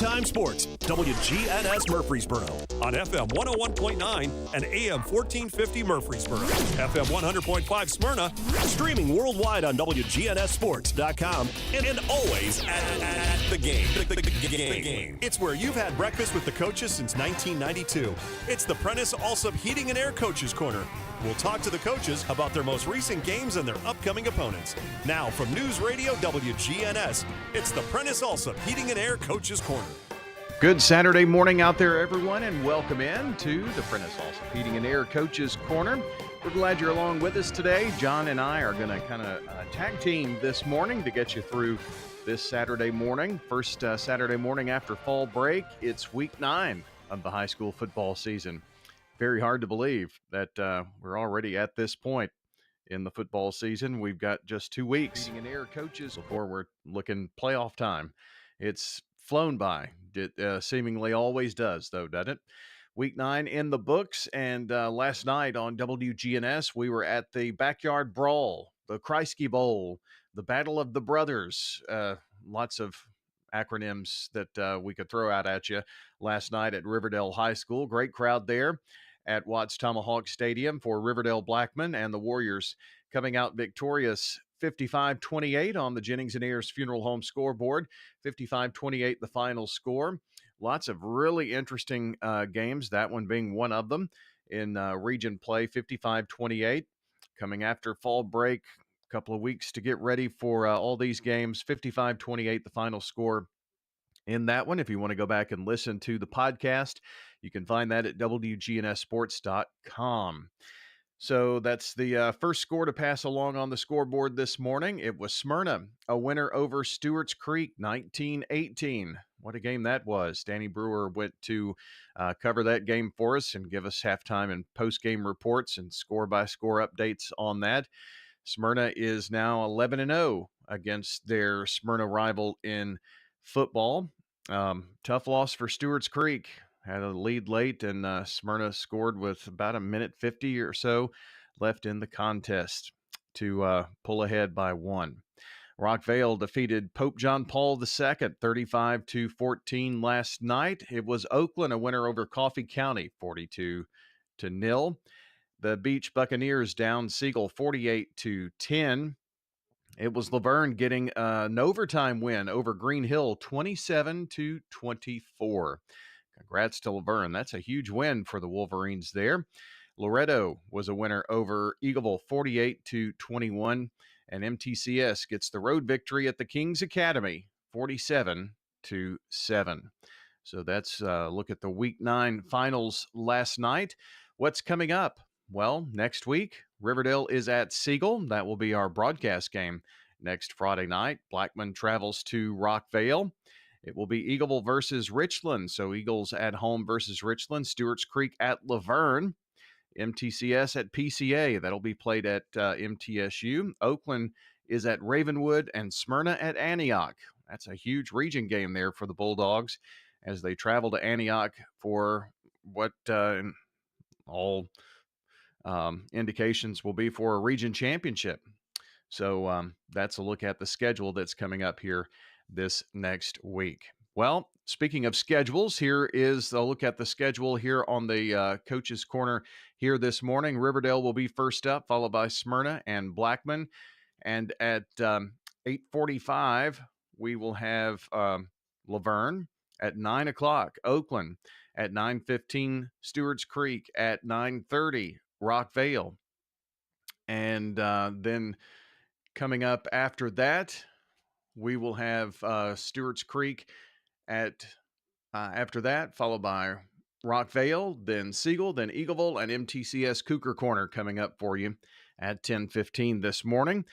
Primetime Sports, WGNS Murfreesboro, on FM 101.9 and AM 1450 Murfreesboro, FM 100.5 Smyrna, streaming worldwide on WGNSSports.com, and always at the game. The game. It's where you've had breakfast with the coaches since 1992. It's the Prentice Allsup Heating and Air Coaches Corner. We'll talk to the coaches about their most recent games and their upcoming opponents. Now from News Radio WGNS, it's the Prentice Allsup Heating and Air Coaches Corner. Good Saturday morning out there, everyone, and welcome in to the Prentice Allsup Heating and Air Coaches Corner. We're glad you're along with us today. John and I are going to kind of tag team this morning to get you through this Saturday morning. First Saturday morning after fall break. It's week 9 of the high school football season. Very hard to believe that we're already at this point in the football season. We've got just 2 weeks and air coaches before we're looking playoff time. It's flown by. It seemingly always does, though, doesn't it? Week 9 in the books, and last night on WGNS, we were at the Backyard Brawl, the Kreisky Bowl, the Battle of the Brothers. Lots of acronyms that we could throw out at you last night at Riverdale High School. Great crowd there at Watts Tomahawk Stadium for Riverdale Blackman, and the Warriors coming out victorious 55-28 on the Jennings and Ayers Funeral Home scoreboard. 55-28 the final score. Lots of really interesting games, that one being one of them in region play. 55-28 coming after fall break. A couple of weeks to get ready for all these games. 55-28 the final score in that one. If you want to go back and listen to the podcast, you can find that at WGNSSports.com. So that's the first score to pass along on the scoreboard this morning. It was Smyrna, a winner over Stewart's Creek, 19-18. What a game that was. Danny Brewer went to cover that game for us and give us halftime and post-game reports and score-by-score updates on that. Smyrna is now 11-0 against their Smyrna rival in football. Tough loss for Stewart's Creek. Had a lead late, and Smyrna scored with about a minute 50 or so left in the contest to pull ahead by 1. Rockvale defeated Pope John Paul II 35-14 last night. It was Oakland, a winner over Coffee County, 42-0. The Beach Buccaneers down Siegel 48-10. It was Laverne getting an overtime win over Green Hill, 27-24. Congrats to Laverne. That's a huge win for the Wolverines there. Loretto was a winner over Eagleville, 48-21. And MTCS gets the road victory at the Kings Academy, 47-7. So that's a look at the Week 9 finals last night. What's coming up? Well, next week, Riverdale is at Siegel. That will be our broadcast game next Friday night. Blackman travels to Rockvale. It will be Eagleville versus Richland. So Eagles at home versus Richland. Stewart's Creek at Laverne. MTCS at PCA. That'll be played at MTSU. Oakland is at Ravenwood, and Smyrna at Antioch. That's a huge region game there for the Bulldogs as they travel to Antioch for what all indications will be for a region championship. So that's a look at the schedule that's coming up here this next week. Well, speaking of schedules, here is a look at the schedule here on the Coach's Corner here this morning. Riverdale will be first up, followed by Smyrna and Blackman. And at 8:45, we will have Laverne. At 9 o'clock, Oakland. At 9:15, Stewart's Creek. At 9:30, Rockvale. And then coming up after that, we will have Stewart's Creek after that, followed by Rockvale, then Siegel, then Eagleville, and MTCS Cougar Corner coming up for you at 10:15 this morning.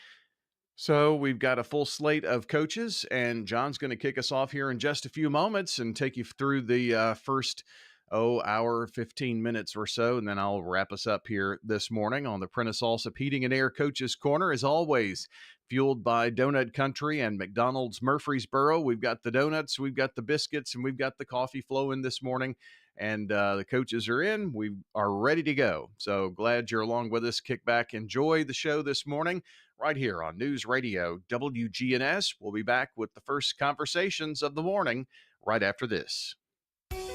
So we've got a full slate of coaches, and John's going to kick us off here in just a few moments and take you through the first hour, 15 minutes or so, and then I'll wrap us up here this morning on the Prentice Allsup Heating and Air Coaches Corner. As always, fueled by Donut Country and McDonald's Murfreesboro. We've got the donuts, we've got the biscuits, and we've got the coffee flowing this morning. And the coaches are in. We are ready to go. So glad you're along with us. Kick back, enjoy the show this morning right here on News Radio WGNS. We'll be back with the first conversations of the morning right after this.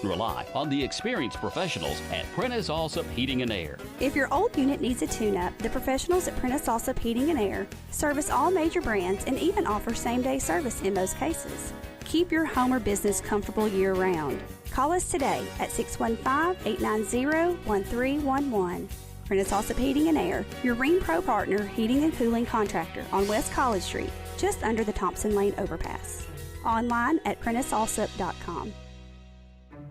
Rely on the experienced professionals at Prentice Allsup Heating and Air. If your old unit needs a tune-up, the professionals at Prentice Allsup Heating and Air service all major brands and even offer same-day service in most cases. Keep your home or business comfortable year-round. Call us today at 615-890-1311. Prentice Allsup Heating and Air, your Ring Pro partner heating and cooling contractor on West College Street, just under the Thompson Lane overpass. Online at PrenticeAllsup.com.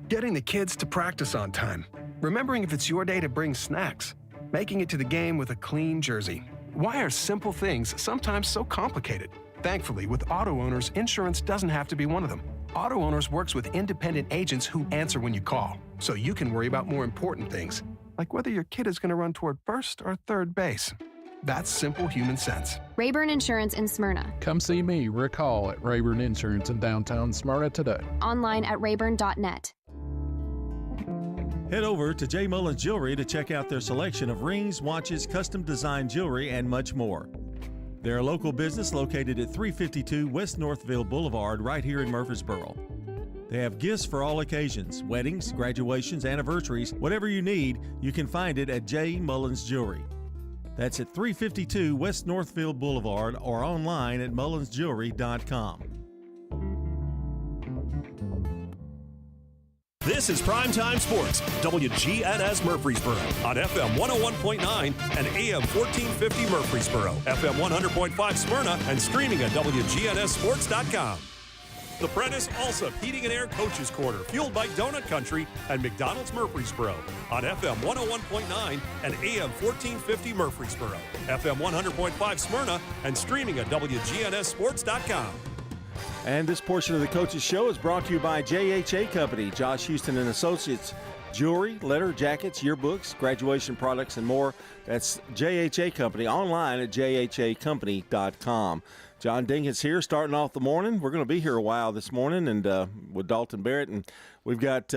Getting the kids to practice on time. Remembering if it's your day to bring snacks. Making it to the game with a clean jersey. Why are simple things sometimes so complicated? Thankfully, with auto owners, insurance doesn't have to be one of them. Auto Owners works with independent agents who answer when you call, so you can worry about more important things, like whether your kid is going to run toward first or third base. That's simple human sense. Rayburn Insurance in Smyrna. Come see me, Rick Hall, at Rayburn Insurance in downtown Smyrna today. Online at rayburn.net. Head over to J. Mullins Jewelry to check out their selection of rings, watches, custom design jewelry, and much more. They're a local business located at 352 West Northville Boulevard right here in Murfreesboro. They have gifts for all occasions, weddings, graduations, anniversaries, whatever you need, you can find it at J. Mullins Jewelry. That's at 352 West Northville Boulevard or online at mullinsjewelry.com. This is Primetime Sports, WGNS Murfreesboro on FM 101.9 and AM 1450 Murfreesboro, FM 100.5 Smyrna, and streaming at WGNSSports.com. The Prentice Allsup Heating and Air Coaches Corner, fueled by Donut Country and McDonald's Murfreesboro on FM 101.9 and AM 1450 Murfreesboro, FM 100.5 Smyrna, and streaming at WGNSSports.com. And this portion of the Coaches Show is brought to you by JHA Company, Josh Houston and Associates. Jewelry, letter, jackets, yearbooks, graduation products, and more. That's JHA Company, online at jhacompany.com. John Dinkin's here, starting off the morning. We're going to be here a while this morning, and with Dalton Barrett, and we've got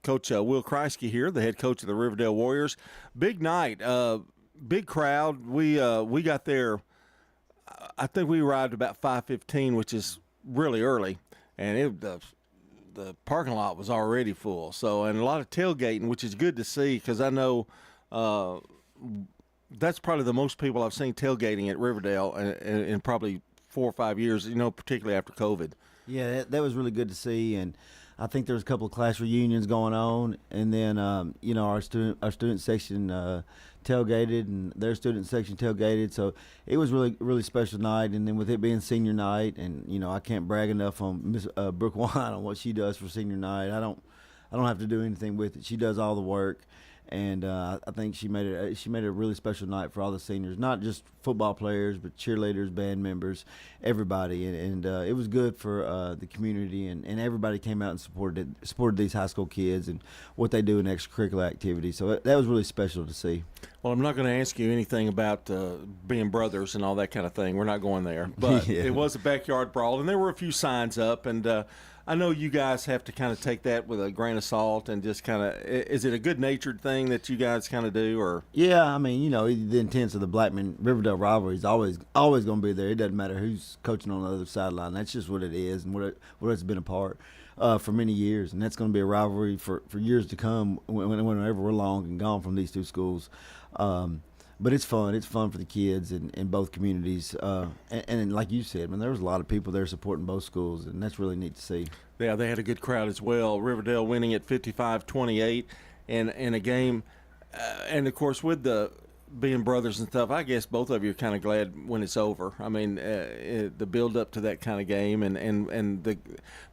Coach Will Kreisky here, the head coach of the Riverdale Warriors. Big night, big crowd. We got there. I think we arrived about 5:15, which is really early, and the parking lot was already full. So, and a lot of tailgating, which is good to see, because I know that's probably the most people I've seen tailgating at Riverdale in probably 4 or 5 years, particularly after COVID. Yeah, that was really good to see, and I think there's a couple of class reunions going on, and then our student section tailgated, and their student section tailgated. So it was really special night. And then with it being senior night, and I can't brag enough on Miss Brooke Wine on what she does for senior night. I don't have to do anything with it. She does all the work. And I think she made it a really special night for all the seniors, not just football players, but cheerleaders, band members, everybody. And it was good for the community, and everybody came out and supported these high school kids and what they do in extracurricular activities. So that was really special to see. Well, I'm not going to ask you anything about being brothers and all that kind of thing. We're not going there. But It was a backyard brawl, and there were a few signs up, and I know you guys have to kind of take that with a grain of salt and just kind of – is it a good-natured thing that you guys kind of do? Or yeah, I mean, the intents of the Blackman-Riverdale rivalry is always going to be there. It doesn't matter who's coaching on the other sideline. That's just what it is and what it's been a part for many years. And that's going to be a rivalry for years to come whenever we're long and gone from these two schools. But it's fun. It's fun for the kids in both communities. And like you said, there was a lot of people there supporting both schools, and that's really neat to see. Yeah, they had a good crowd as well. Riverdale winning at 55-28 in a game. And, of course, with the being brothers and stuff, I guess both of you are kind of glad when it's over. I mean, the build-up to that kind of game,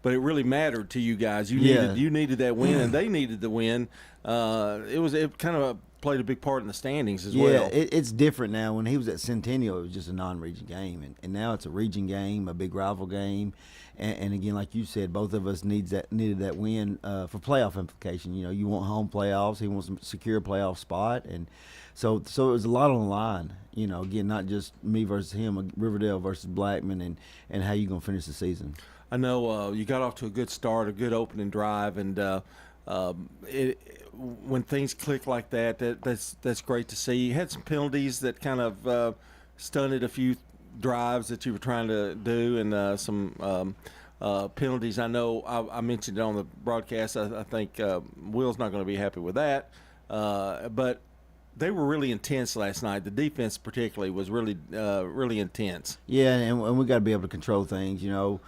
but it really mattered to you guys. You needed that win, and they needed the win. It kind of played a big part in the standings as well. Yeah, it's different now. When he was at Centennial, it was just a non-region game, and now it's a region game, a big rival game, and again, like you said, both of us needed that win for playoff implication. You want home playoffs. He wants to secure a playoff spot, and so it was a lot on the line. Again, not just me versus him, Riverdale versus Blackman, and how you gonna finish the season. I know you got off to a good start, a good opening drive, and when things click like that's great to see. You had some penalties that kind of stunted a few drives that you were trying to do, and some penalties. I know I mentioned it on the broadcast. I think Will's not going to be happy with that. But they were really intense last night. The defense particularly was really intense. Yeah, and we got to be able to control things, you know.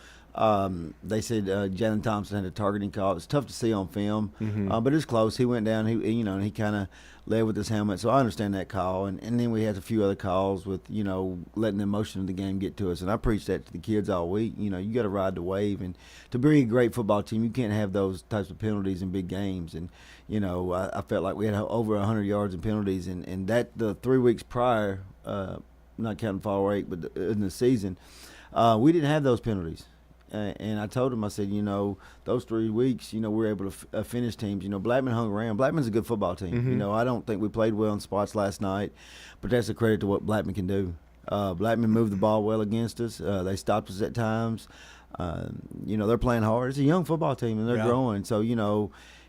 They said Jalen Thompson had a targeting call. It was tough to see on film, but it was close. He went down. And he kind of led with his helmet. So I understand that call. And then we had a few other calls with letting the emotion of the game get to us. And I preached that to the kids all week. You got to ride the wave. And to be a great football team, you can't have those types of penalties in big games. And I felt like we had over 100 yards in penalties, and that the 3 weeks prior, not counting fall break, but in the season, we didn't have those penalties. And I told him, I said, those 3 weeks, we were able to finish teams. Blackman hung around. Blackman's a good football team. I don't think we played well in spots last night, but that's a credit to what Blackman can do. Blackman moved the ball well against us. They stopped us at times. They're playing hard. It's a young football team, and they're growing. So,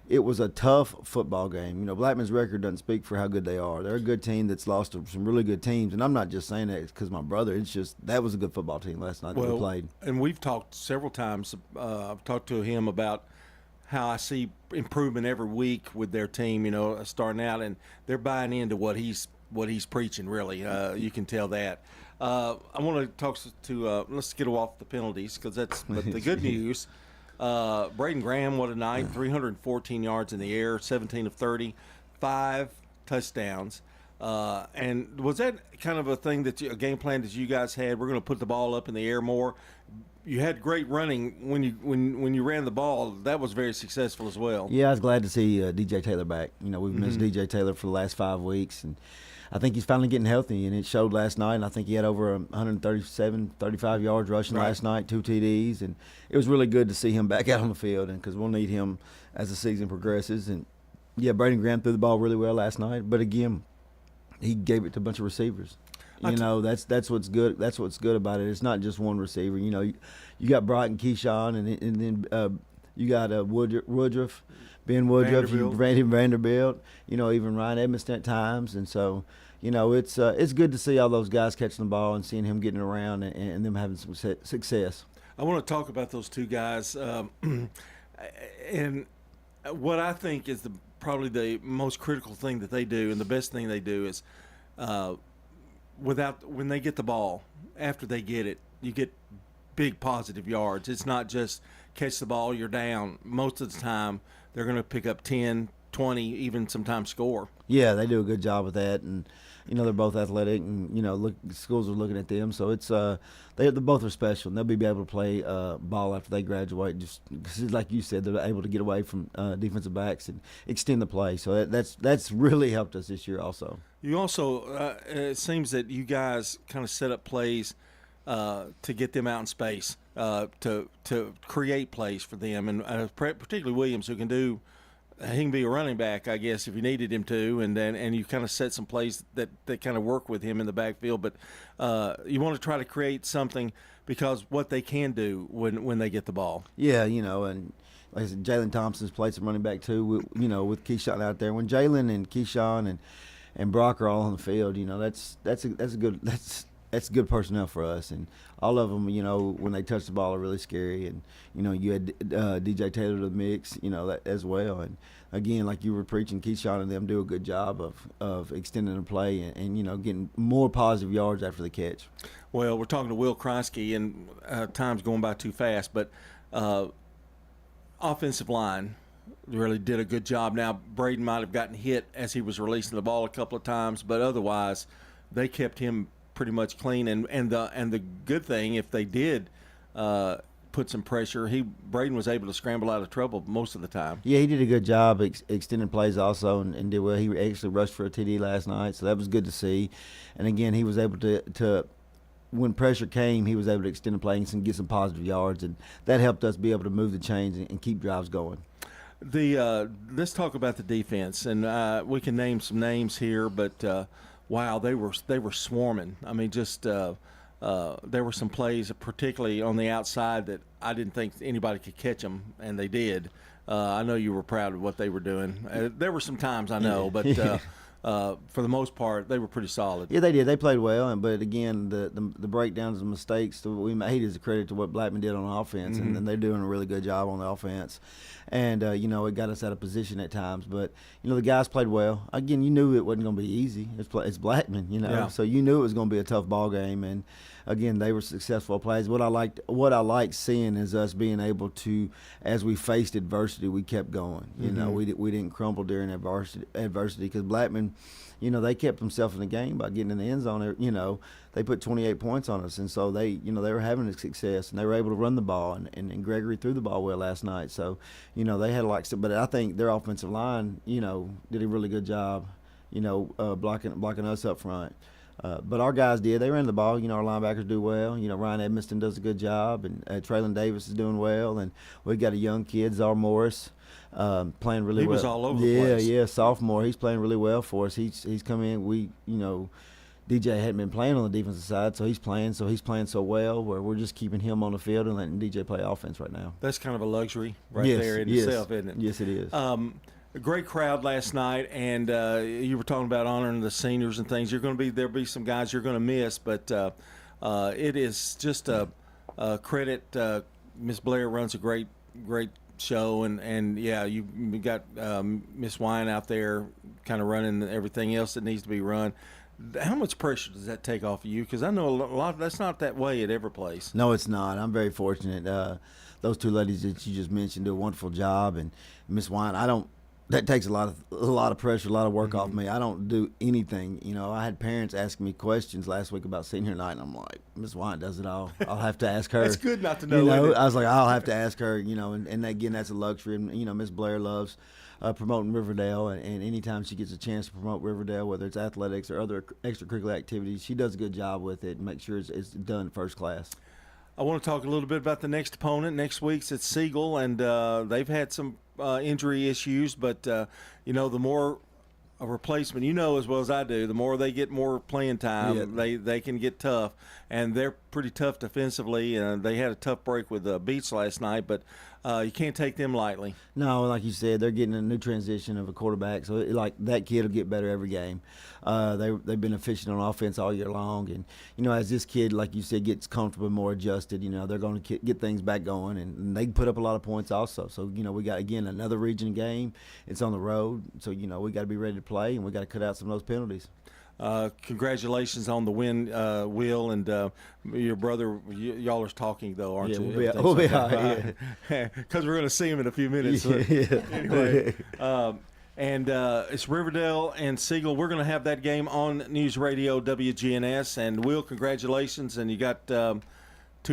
it was a tough football game. Blackman's record doesn't speak for how good they are. They're a good team that's lost to some really good teams, and I'm not just saying that because my brother. It's just that was a good football team last night that we played. And we've talked several times. I've talked to him about how I see improvement every week with their team. Starting out, and they're buying into what he's preaching. Really, you can tell that. I want to talk to. Let's get off the penalties because that's. But the good news. Braden Graham, what a night, 314 yards in the air, 17 of 30, 5 touchdowns. And was that kind of a thing a game plan that you guys had? We're going to put the ball up in the air more. You had great running when you ran the ball. That was very successful as well. Yeah, I was glad to see DJ Taylor back. We've missed DJ Taylor for the last 5 weeks, and I think he's finally getting healthy, and it showed last night. And I think he had over 35 yards rushing last night, 2 TDs, and it was really good to see him back out on the field, and because we'll need him as the season progresses. And yeah, Braden Graham threw the ball really well last night, but again, he gave it to a bunch of receivers. That's what's good. That's what's good about it. It's not just one receiver. You got Brighton, Keyshawn, and then you got Woodruff. Ben Woodruff, Brandon Vanderbilt, even Ryan Edmondson at times. And so, it's good to see all those guys catching the ball and seeing him getting around and them having some success. I want to talk about those two guys. And what I think is probably the most critical thing that they do and the best thing they do is when they get the ball, after they get it, you get big positive yards. It's not just catch the ball, you're down. Most of the time, they're going to pick up 10, 20, even sometimes score. Yeah, they do a good job with that, and they're both athletic, and schools are looking at them, so it's they both are special, and they'll be able to play ball after they graduate. Just like you said, they're able to get away from defensive backs and extend the play. So that's really helped us this year. Also, you also it seems that you guys kind of set up plays to get them out in space, to create plays for them, and particularly Williams, who can do. He can be a running back, I guess, if you needed him to, and you kind of set some plays that kind of work with him in the backfield. But you want to try to create something because what they can do when they get the ball. Yeah, and like I said, Jalen Thompson's played some running back too. With Keyshawn out there, when Jalen and Keyshawn and Brock are all on the field, that's good personnel for us, and all of them, when they touch the ball are really scary. And you had DJ Taylor to the mix, that as well. And again, like you were preaching, Keyshawn and them do a good job of extending the play and getting more positive yards after the catch. Well, we're talking to Will Kreisky, and time's going by too fast, but offensive line really did a good job. Now, Braden might have gotten hit as he was releasing the ball a couple of times, but otherwise they kept him pretty much clean, and the good thing, if they did put some pressure, Braden was able to scramble out of trouble most of the time. Yeah, he did a good job extending plays also, and did well. He actually rushed for a TD last night, so that was good to see. And again, he was able to when pressure came, he was able to extend the play and get some positive yards, and that helped us be able to move the chains and keep drives going. Let's talk about the defense, and we can name some names here, but wow, they were swarming. I mean, just there were some plays, particularly on the outside, that I didn't think anybody could catch them, and they did. I know you were proud of what they were doing. There were some times, I know, but for the most part, they were pretty solid. Yeah, they did. They played well, but again, the breakdowns and mistakes that we made is a credit to what Blackman did on offense, and they're doing a really good job on the offense. And it got us out of position at times. But the guys played well. Again, you knew it wasn't going to be easy. It's Blackman, so you knew it was going to be a tough ball game. And again, they were successful plays. What I liked seeing is us being able to, as we faced adversity, we kept going. We didn't crumble during adversity because Blackman, they kept themselves in the game by getting in the end zone. They put 28 points on us, and so they were having success, and they were able to run the ball, and Gregory threw the ball well last night. So, they had but I think their offensive line, did a really good job, blocking us up front. But our guys did. They ran the ball. Our linebackers do well. Ryan Edmiston does a good job, and Traylon Davis is doing well. And we got a young kid, Czar Morris, playing really well. He was all over the place. Yeah, sophomore. He's playing really well for us. He's come in. DJ hadn't been playing on the defensive side, so he's playing so well where we're just keeping him on the field and letting DJ play offense right now. That's kind of a luxury there in itself, isn't it? Yes, it is. A great crowd last night, and you were talking about honoring the seniors and things. There'll be some guys you're going to miss, but it is just a credit. Miss Blair runs a great show, and you got Miss Wine out there kind of running everything else that needs to be run. How much pressure does that take off of you? Because I know a lot. That's not that way at every place. No, it's not. I'm very fortunate. Those two ladies that you just mentioned do a wonderful job, and Miss Wine, that takes a lot of pressure, a lot of work off me. I don't do anything. I had parents asking me questions last week about senior night, and I'm like, Miss Wine does it all. I'll have to ask her. It's good not to know. I was like, I'll have to ask her. And again, that's a luxury. And Miss Blair loves promoting Riverdale, and anytime she gets a chance to promote Riverdale, whether it's athletics or other extracurricular activities, she does a good job with it and make sure it's done first class. I want to talk a little bit about the next opponent. Next week's at Siegel, and they've had some injury issues, but the more a replacement, as well as I do, the more they get more playing time, they can get tough, and they're pretty tough defensively. They had a tough break with the Beats last night, but you can't take them lightly. No, like you said, they're getting a new transition of a quarterback, so that kid will get better every game. They've been efficient on offense all year long, and as this kid, like you said, gets comfortable, more adjusted, they're going to get things back going, and they can put up a lot of points also. So we got again another region game. It's on the road, so we got to be ready to play, and we got to cut out some of those penalties. Congratulations on the win, Will, and your brother. Y'all are talking though, aren't you? We'll be all right. Because we're going to see him in a few minutes. Anyway, and it's Riverdale and Siegel. We're going to have that game on News Radio WGNS. And Will, congratulations, and you got 2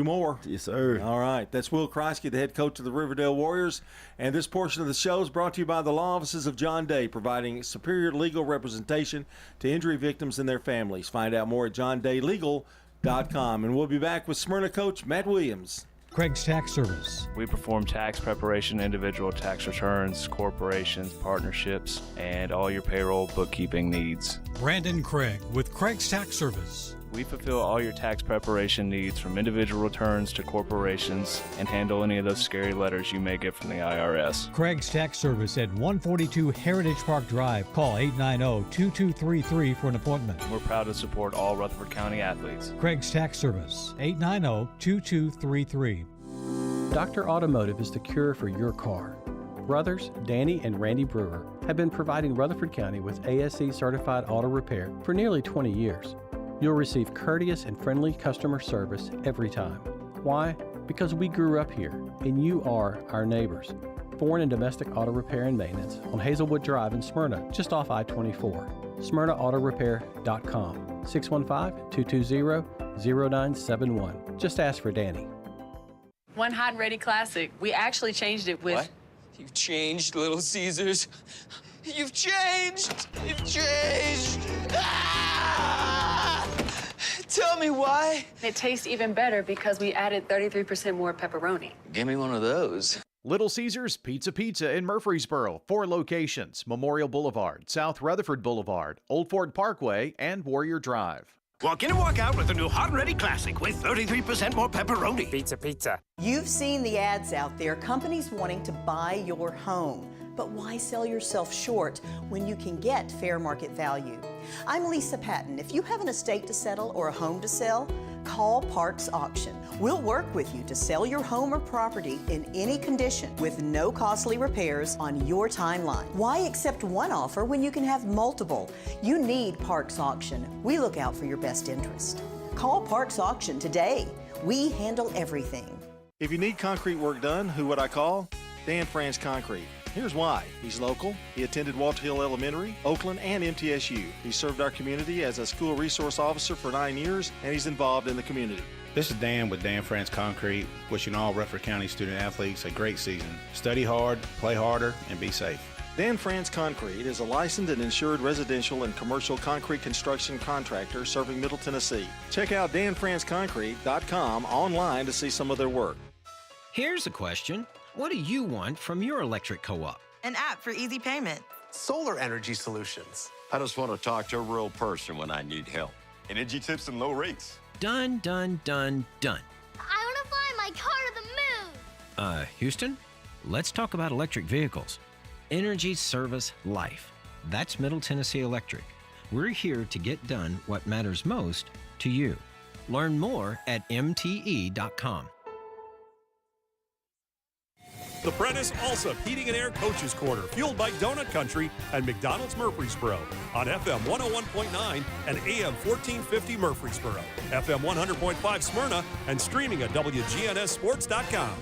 more. Yes, sir. All right. That's Will Kreisky, the head coach of the Riverdale Warriors. And this portion of the show is brought to you by the law offices of John Day, providing superior legal representation to injury victims and their families. Find out more at johndaylegal.com. And we'll be back with Smyrna coach Matt Williams. Craig's Tax Service. We perform tax preparation, individual tax returns, corporations, partnerships, and all your payroll bookkeeping needs. Brandon Craig with Craig's Tax Service. We fulfill all your tax preparation needs from individual returns to corporations and handle any of those scary letters you may get from the IRS. Craig's Tax Service at 142 Heritage Park Drive. Call 890-2233 for an appointment. We're proud to support all Rutherford County athletes. Craig's Tax Service, 890-2233. Dr. Automotive is the cure for your car. Brothers Danny and Randy Brewer have been providing Rutherford County with ASE certified auto repair for nearly 20 years. You'll receive courteous and friendly customer service every time. Why? Because we grew up here, and you are our neighbors. Foreign and domestic auto repair and maintenance on Hazelwood Drive in Smyrna, just off I-24. SmyrnaAutorepair.com, 615-220-0971. Just ask for Danny. One Hot and Ready Classic. We actually changed it with... What? You've changed, Little Caesars. You've changed! You've changed! Ah! Tell me why. It tastes even better because we added 33% more pepperoni. Give me one of those. Little Caesars Pizza in Murfreesboro. 4 locations: Memorial Boulevard, South Rutherford Boulevard, Old Fort Parkway, and Warrior Drive. Walk in and walk out with the new Hot and Ready Classic with 33% more pepperoni. Pizza. You've seen the ads out there, companies wanting to buy your home. But why sell yourself short when you can get fair market value? I'm Lisa Patton. If you have an estate to settle or a home to sell, call Parks Auction. We'll work with you to sell your home or property in any condition with no costly repairs on your timeline. Why accept one offer when you can have multiple? You need Parks Auction. We look out for your best interest. Call Parks Auction today. We handle everything. If you need concrete work done, who would I call? Dan France Concrete. Here's why. He's local. He attended Walter Hill Elementary, Oakland, and MTSU. He served our community as a school resource officer for 9 years, and he's involved in the community. This is Dan with Dan France Concrete, wishing all Rutherford County student athletes a great season. Study hard, play harder, and be safe. Dan France Concrete is a licensed and insured residential and commercial concrete construction contractor serving Middle Tennessee. Check out danfranceconcrete.com online to see some of their work. Here's a question. What do you want from your electric co-op? An app for easy payment. Solar energy solutions. I just want to talk to a real person when I need help. Energy tips and low rates. Done, done, done, done. I want to fly my car to the moon. Houston, let's talk about electric vehicles. Energy Service Life. That's Middle Tennessee Electric. We're here to get done what matters most to you. Learn more at mte.com. The Prentice Allsup Heating and Air Coaches Corner, fueled by Donut Country and McDonald's Murfreesboro on FM 101.9 and AM 1450 Murfreesboro, FM 100.5 Smyrna, and streaming at WGNSSports.com.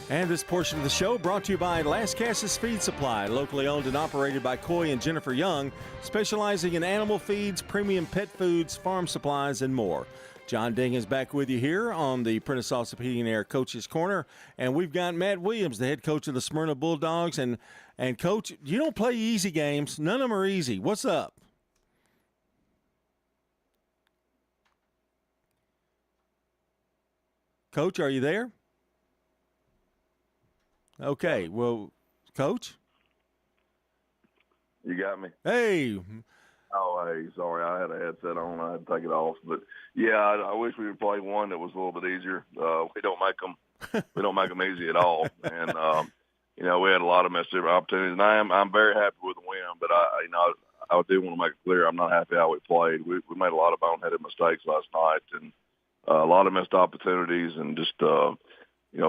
And this portion of the show brought to you by Lascassas Feed Supply, locally owned and operated by Coy and Jennifer Young, specializing in animal feeds, premium pet foods, farm supplies, and more. John Ding is back with you here on the Prentice Allsup Heating and Air Coaches Corner, and we've got Matt Williams, the head coach of the Smyrna Bulldogs. And Coach, you don't play easy games. None of them are easy. What's up? Coach, are you there? Okay, well, Coach? You got me? Hey. Oh, hey, sorry, I had a headset on. I had to take it off. But, yeah, I wish we would play one that was a little bit easier. We don't make them easy at all. And, we had a lot of missed opportunities. And I'm very happy with the win. But, I do want to make it clear I'm not happy how we played. We made a lot of boneheaded mistakes last night and a lot of missed opportunities and just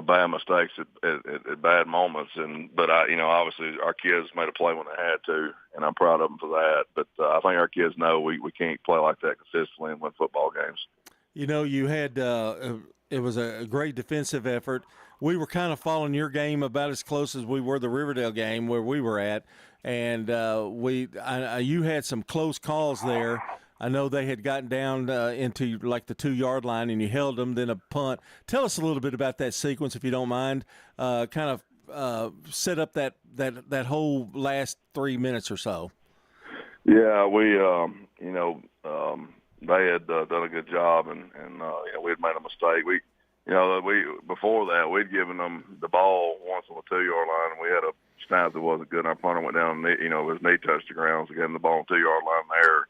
bad mistakes at bad moments. But obviously our kids made a play when they had to, and I'm proud of them for that. But I think our kids know we can't play like that consistently and win football games. You had it was a great defensive effort. We were kind of following your game about as close as we were the Riverdale game where we were at, and you had some close calls there. I know they had gotten down into like the 2-yard line, and you held them, then a punt. Tell us a little bit about that sequence, if you don't mind. Kind of set up that whole last 3 minutes or so. Yeah, we they had done a good job, and we had made a mistake. We before that we'd given them the ball once on the 2-yard line, and we had a snap that wasn't good. And our punter went down, and his knee touched the ground, so we gave him the ball on the 2-yard line there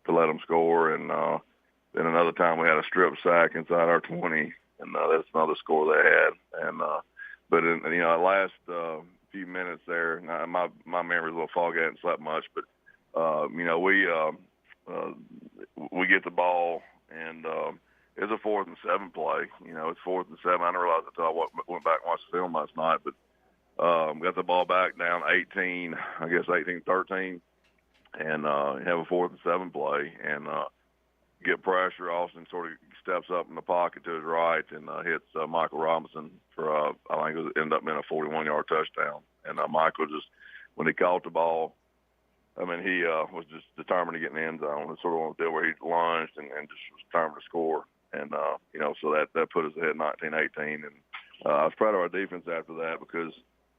to let them score. And then another time we had a strip sack inside our 20, and that's another score they had. And but in the last few minutes there, my memory's a little foggy. I hadn't slept much, but we get the ball, and it's a 4th and 7 play. It's 4th and 7. I didn't realize until I went back and watched the film last night, but got the ball back down 18-13. And have a 4th and 7 play and get pressure. Austin sort of steps up in the pocket to his right and hits Michael Robinson for, I think it ended up being a 41-yard touchdown. And Michael just, when he caught the ball, he was just determined to get in the end zone. It's sort of one deal where he lunged and just was determined to score. And, so that put us ahead 19-18. And I was proud of our defense after that because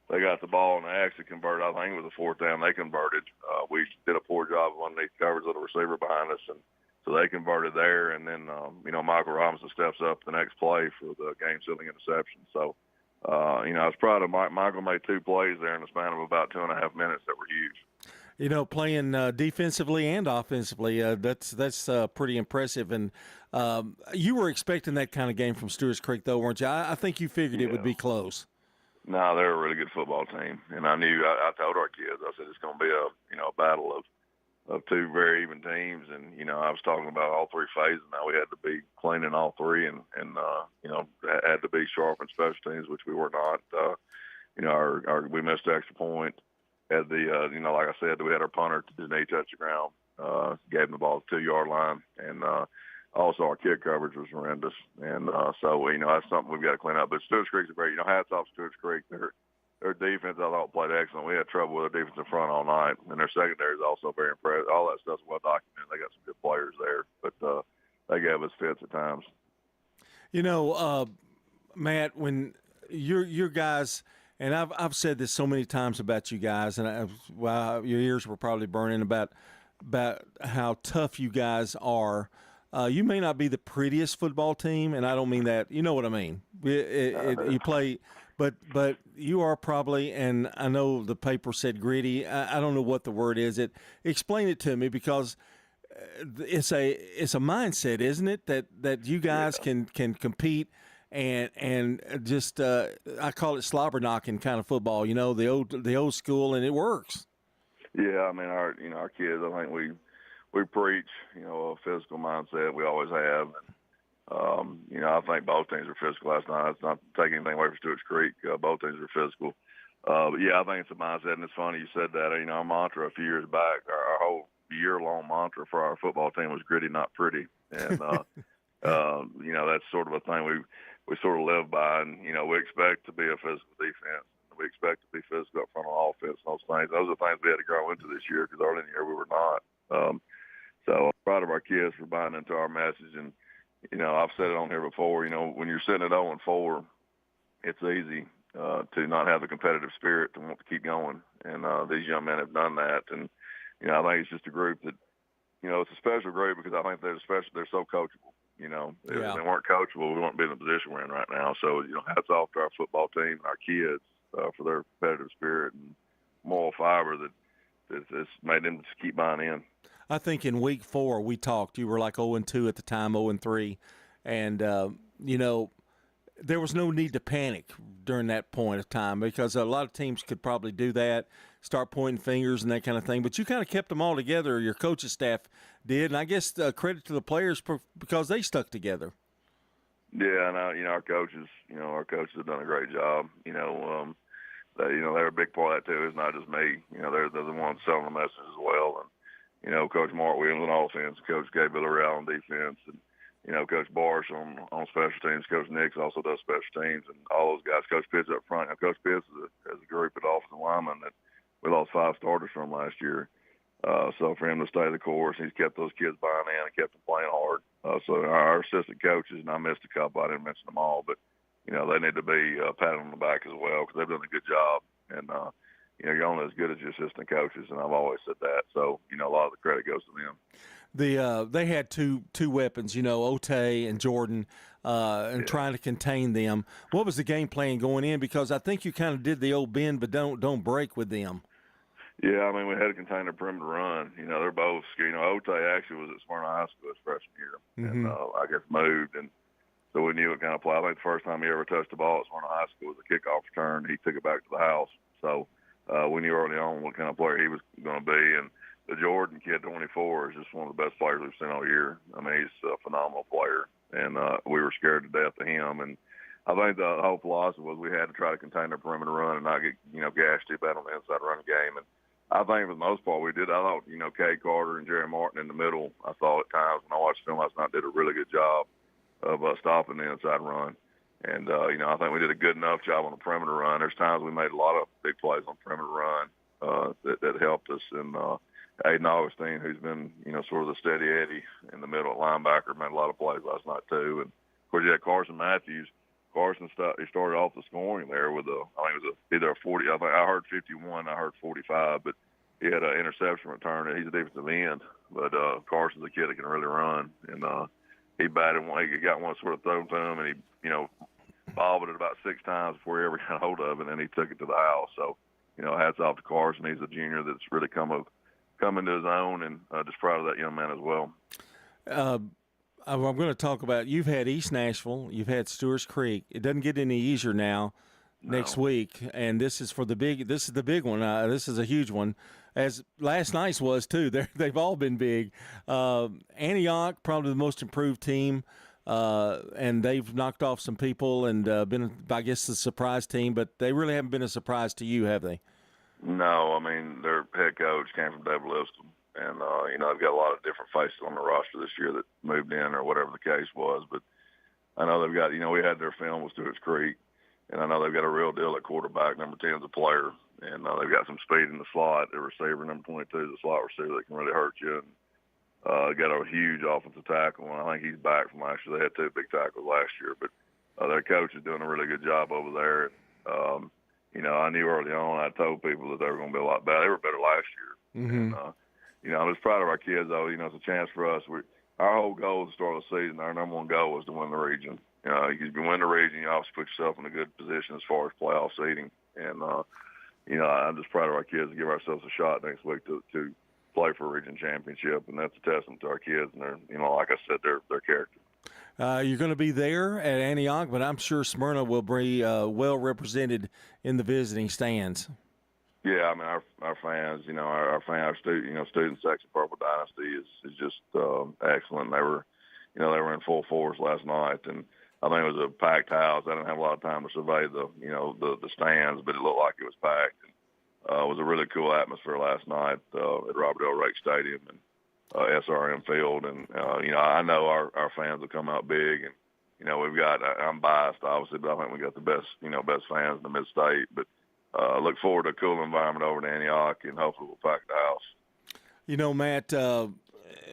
they got the ball and they actually converted. I think it was a 4th down. They converted. We did a poor job of underneath coverage of the receiver behind us, and so they converted there. And then, Michael Robinson steps up the next play for the game-sealing interception. So, I was proud of Michael. Made 2 plays there in the span of about 2.5 minutes that were huge. Playing defensively and offensively, that's pretty impressive. And you were expecting that kind of game from Stewart's Creek, though, weren't you? I think you figured it would be close. No, they're a really good football team, and I told our kids, I said it's going to be a battle of two very even teams, and I was talking about all three phases. Now we had to be clean in all three, and had to be sharp in special teams, which we were not. We missed the extra point. Had the like I said, we had our punter to knee touch the ground, gave him the ball at the 2-yard line, and also our kick coverage was horrendous. And so that's something we've got to clean up. But Stewart's Creek's a great. Hats off to Stewart's Creek. Their defense, I thought, played excellent. We had trouble with their defense in front all night, and their secondary is also very impressive. All that stuff's well documented. They got some good players there, but they gave us fits at times. Matt, when your guys, and I've said this so many times about you guys, and your ears were probably burning about how tough you guys are. You may not be the prettiest football team, and I don't mean that. You know what I mean. You play, but you are probably, and I know the paper said gritty. I don't know what the word is. Explain it to me, because it's a mindset, isn't it? That you guys can compete and just I call it slobber knocking kind of football. The old school, and it works. Yeah, I mean our kids. I think we preach a physical mindset. We always have. And, I think both teams are physical last night. It's not taking anything away from Stewart's Creek. Both teams are physical. But yeah, I think it's a mindset, and it's funny you said that. Our mantra a few years back, our whole year-long mantra for our football team was gritty, not pretty. And that's sort of a thing we sort of live by. And we expect to be a physical defense. We expect to be physical up front on offense. And those things are things we had to grow into this year, because early in the year we were not. So I'm proud of our kids for buying into our message. And I've said it on here before. When you're sitting at 0-4, it's easy to not have the competitive spirit to want to keep going. And these young men have done that. And I think it's just a group that, it's a special group, because I think they're so coachable. If they weren't coachable, we wouldn't be in the position we're in right now. So, hats off to our football team and our kids for their competitive spirit and moral fiber that's made them just keep buying in. I think in week 4 we talked. You were like 0-2 at the time, 0-3, and there was no need to panic during that point of time, because a lot of teams could probably do that, start pointing fingers and that kind of thing. But you kind of kept them all together. Your coaching staff did, and I guess credit to the players because they stuck together. Yeah, and our coaches have done a great job. They're a big part of that too. It's not just me. They're the ones selling the message as well. And Coach Mark Williams on offense, Coach Gabe Villarreal on defense, and Coach Barsh on special teams. Coach Nix also does special teams, and all those guys. Coach Pitts up front. Coach Pitts is a group of offensive linemen that we lost 5 starters from last year. So for him to stay the course, he's kept those kids buying in and kept them playing hard. So our assistant coaches, and I missed a couple, I didn't mention them all, but they need to be patted on the back as well, because they've done a good job. And you're only as good as your assistant coaches, and I've always said that. So a lot of the credit goes to them. They had two weapons, Otay and Jordan, and trying to contain them. What was the game plan going in? Because I think you kind of did the old bend but don't break with them. Yeah, I mean, we had to contain their perimeter run. They're both, Otay actually was at Smyrna High School his freshman year, and I guess moved, and so we knew what kind of play. I think the first time he ever touched the ball at Smyrna High School was a kickoff return. He took it back to the house. So we knew early on what kind of player he was going to be. And the Jordan kid, 24, is just one of the best players we've seen all year. I mean, he's a phenomenal player, and we were scared to death of him. And I think the whole philosophy was we had to try to contain their perimeter run and not get gashed too bad on the inside run game. And I think for the most part we did. I thought Kay Carter and Jerry Martin in the middle, I thought at times when I watched film last night, did a really good job of stopping the inside run. And, I think we did a good enough job on the perimeter run. There's times we made a lot of big plays on perimeter run that helped us. And Aiden Augustine, who's been, sort of the steady Eddie in the middle at linebacker, made a lot of plays last night too. And, of course, you had Carson Matthews. Carson he started off the scoring there with I think it was either a 40. I think I heard 51. I heard 45. But he had an interception return. He's a defensive end. But Carson's a kid that can really run. And he batted one. He got one sort of thrown to him, and he, bobbled it about 6 times before he ever got hold of it, and then he took it to the house. So, hats off to Carson. He's a junior that's really come into his own, and just proud of that young man as well. I'm going to talk about, you've had East Nashville, you've had Stewart's Creek. It doesn't get any easier now. next week, and this is the big one. This is a huge one, as last night's was too. They've all been big. Antioch, probably the most improved team, and they've knocked off some people and been, I guess, the surprise team. But they really haven't been a surprise to you, have they? No, I mean, their head coach came from Dave Liston, and they've got a lot of different faces on the roster this year that moved in or whatever the case was. But I know they've got, we had their film with Stewart's Creek, and I know they've got a real deal at quarterback. Number 10 is a player, and they've got some speed in the slot. The receiver, number 22, is a slot receiver that can really hurt you. And got a huge offensive tackle, and I think he's back from last year. They had 2 big tackles last year, but their coach is doing a really good job over there. I knew early on, I told people that they were going to be a lot better. They were better last year. Mm-hmm. And, I'm just proud of our kids, though. It's a chance for us. Our whole goal at the start of the season, our number one goal was to win the region. If you win the region, you obviously put yourself in a good position as far as playoff seeding. And, I'm just proud of our kids to give ourselves a shot next week to play for a region championship. And that's a testament to our kids and their, like I said, their character. You're going to be there at Antioch, but I'm sure Smyrna will be well represented in the visiting stands. Yeah, I mean our fans, our student section, Purple Dynasty is just excellent. They were in full force last night, and I think it was a packed house. I didn't have a lot of time to survey the stands, but it looked like it was packed. And, it was a really cool atmosphere last night at Robert L. Rake Stadium and SRM Field, and I know our fans will come out big, and we've got. I'm biased, obviously, but I think we got the best fans in the mid-state. But look forward to a cool environment over in Antioch, and hopefully we'll pack the house. Matt,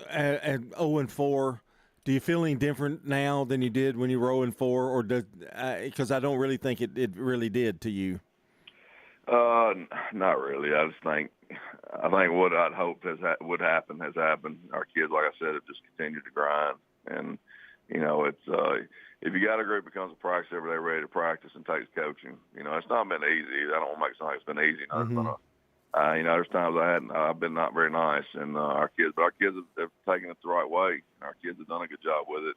at 0-4, do you feel any different now than you did when you were 0-4, or because I don't really think it really did to you? Not really. I think what I'd hoped would happen has happened. Our kids, like I said, have just continued to grind. And, it's if you got a group that comes to practice every day ready to practice and takes coaching, it's not been easy. I don't want to make it sound like it's been easy. Mm-hmm. There's times I've been not very nice. And our kids have taken it the right way. Our kids have done a good job with it.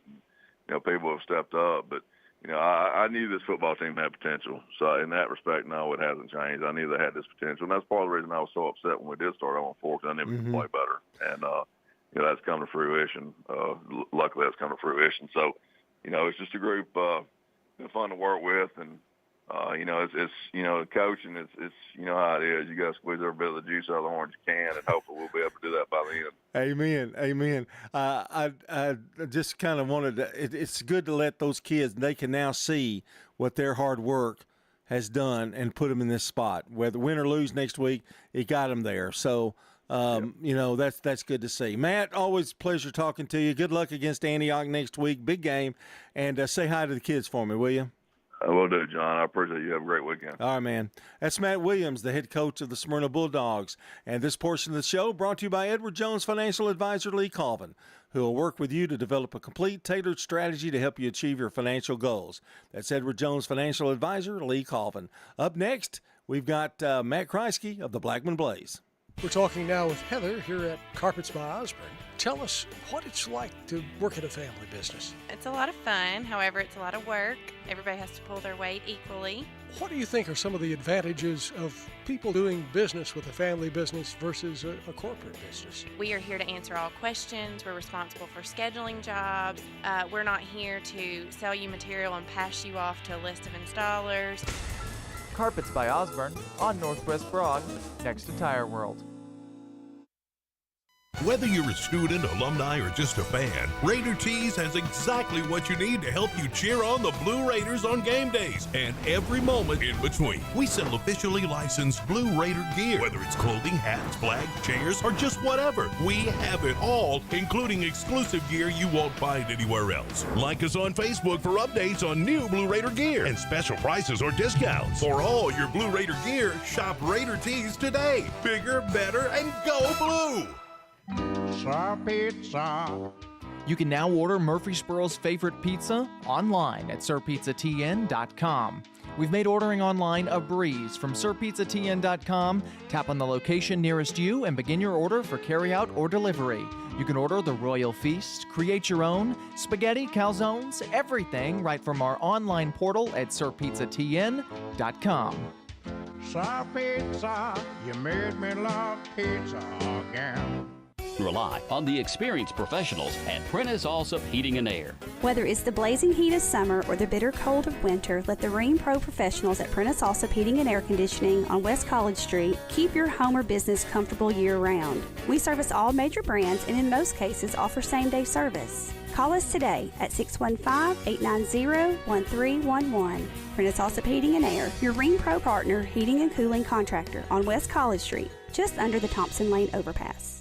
And, people have stepped up. But, I knew this football team had potential. So in that respect, no, it hasn't changed. I knew they had this potential. And that's part of the reason I was so upset when we did start 0-4, because I knew we could play better. And, that's come to fruition. Luckily, that's come to fruition. So, it's just a group been fun to work with. And, it's coaching, it's how it is. You got to squeeze every bit of the juice out of the orange you can, and hopefully we'll be able to do that by the end. Amen. I just kind of wanted to, it's good to let those kids, they can now see what their hard work has done and put them in this spot. Whether win or lose next week, it got them there. So, that's good to see. Matt, always a pleasure talking to you. Good luck against Antioch next week. Big game. And say hi to the kids for me, will you? I will do, John. I appreciate you. Have a great weekend. All right, man. That's Matt Williams, the head coach of the Smyrna Bulldogs. And this portion of the show brought to you by Edward Jones Financial Advisor Lee Colvin, who will work with you to develop a complete, tailored strategy to help you achieve your financial goals. That's Edward Jones Financial Advisor Lee Colvin. Up next, we've got Matt Kreisky of the Blackman Blaze. We're talking now with Heather here at Carpets by Osborne. Tell us what it's like to work at a family business. It's a lot of fun. However, it's a lot of work. Everybody has to pull their weight equally. What do you think are some of the advantages of people doing business with a family business versus a corporate business? We are here to answer all questions. We're responsible for scheduling jobs. We're not here to sell you material and pass you off to a list of installers. Carpets by Osborne on Northwest Broad, next to Tire World. Whether you're a student, alumni, or just a fan, Raider Tees has exactly what you need to help you cheer on the Blue Raiders on game days and every moment in between. We sell officially licensed Blue Raider gear, whether it's clothing, hats, flags, chairs, or just whatever. We have it all, including exclusive gear you won't find anywhere else. Like us on Facebook for updates on new Blue Raider gear and special prices or discounts. For all your Blue Raider gear, shop Raider Tees today. Bigger, better, and go blue! Sir Pizza. You can now order Murfreesboro's favorite pizza online at sirpizzatn.com. We've made ordering online a breeze from SirPizzaTN.com. Tap on the location nearest you and begin your order for carryout or delivery. You can order the Royal Feast, create your own, spaghetti, calzones, everything right from our online portal at SirPizzaTN.com. Sir Pizza, you made me love pizza again. Rely on the experienced professionals at Prentice Allsup Heating and Air. Whether it's the blazing heat of summer or the bitter cold of winter, let the Rheem Pro professionals at Prentice Allsup Heating and Air Conditioning on West College Street keep your home or business comfortable year-round. We service all major brands and in most cases offer same-day service. Call us today at 615-890-1311. Prentice Allsup Heating and Air, your Rheem Pro partner heating and cooling contractor on West College Street, just under the Thompson Lane overpass.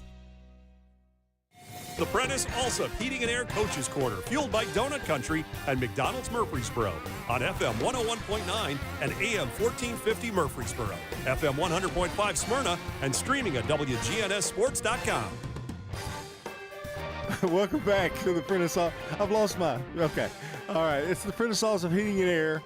The Prentice Allsup Heating and Air Coaches Corner, fueled by Donut Country and McDonald's Murfreesboro on FM 101.9 and AM 1450 Murfreesboro, FM 100.5 Smyrna, and streaming at WGNSSports.com. Welcome back to the Prentice Allsup. I've lost my. Okay. All right. It's the Prentice Allsup Heating and Air.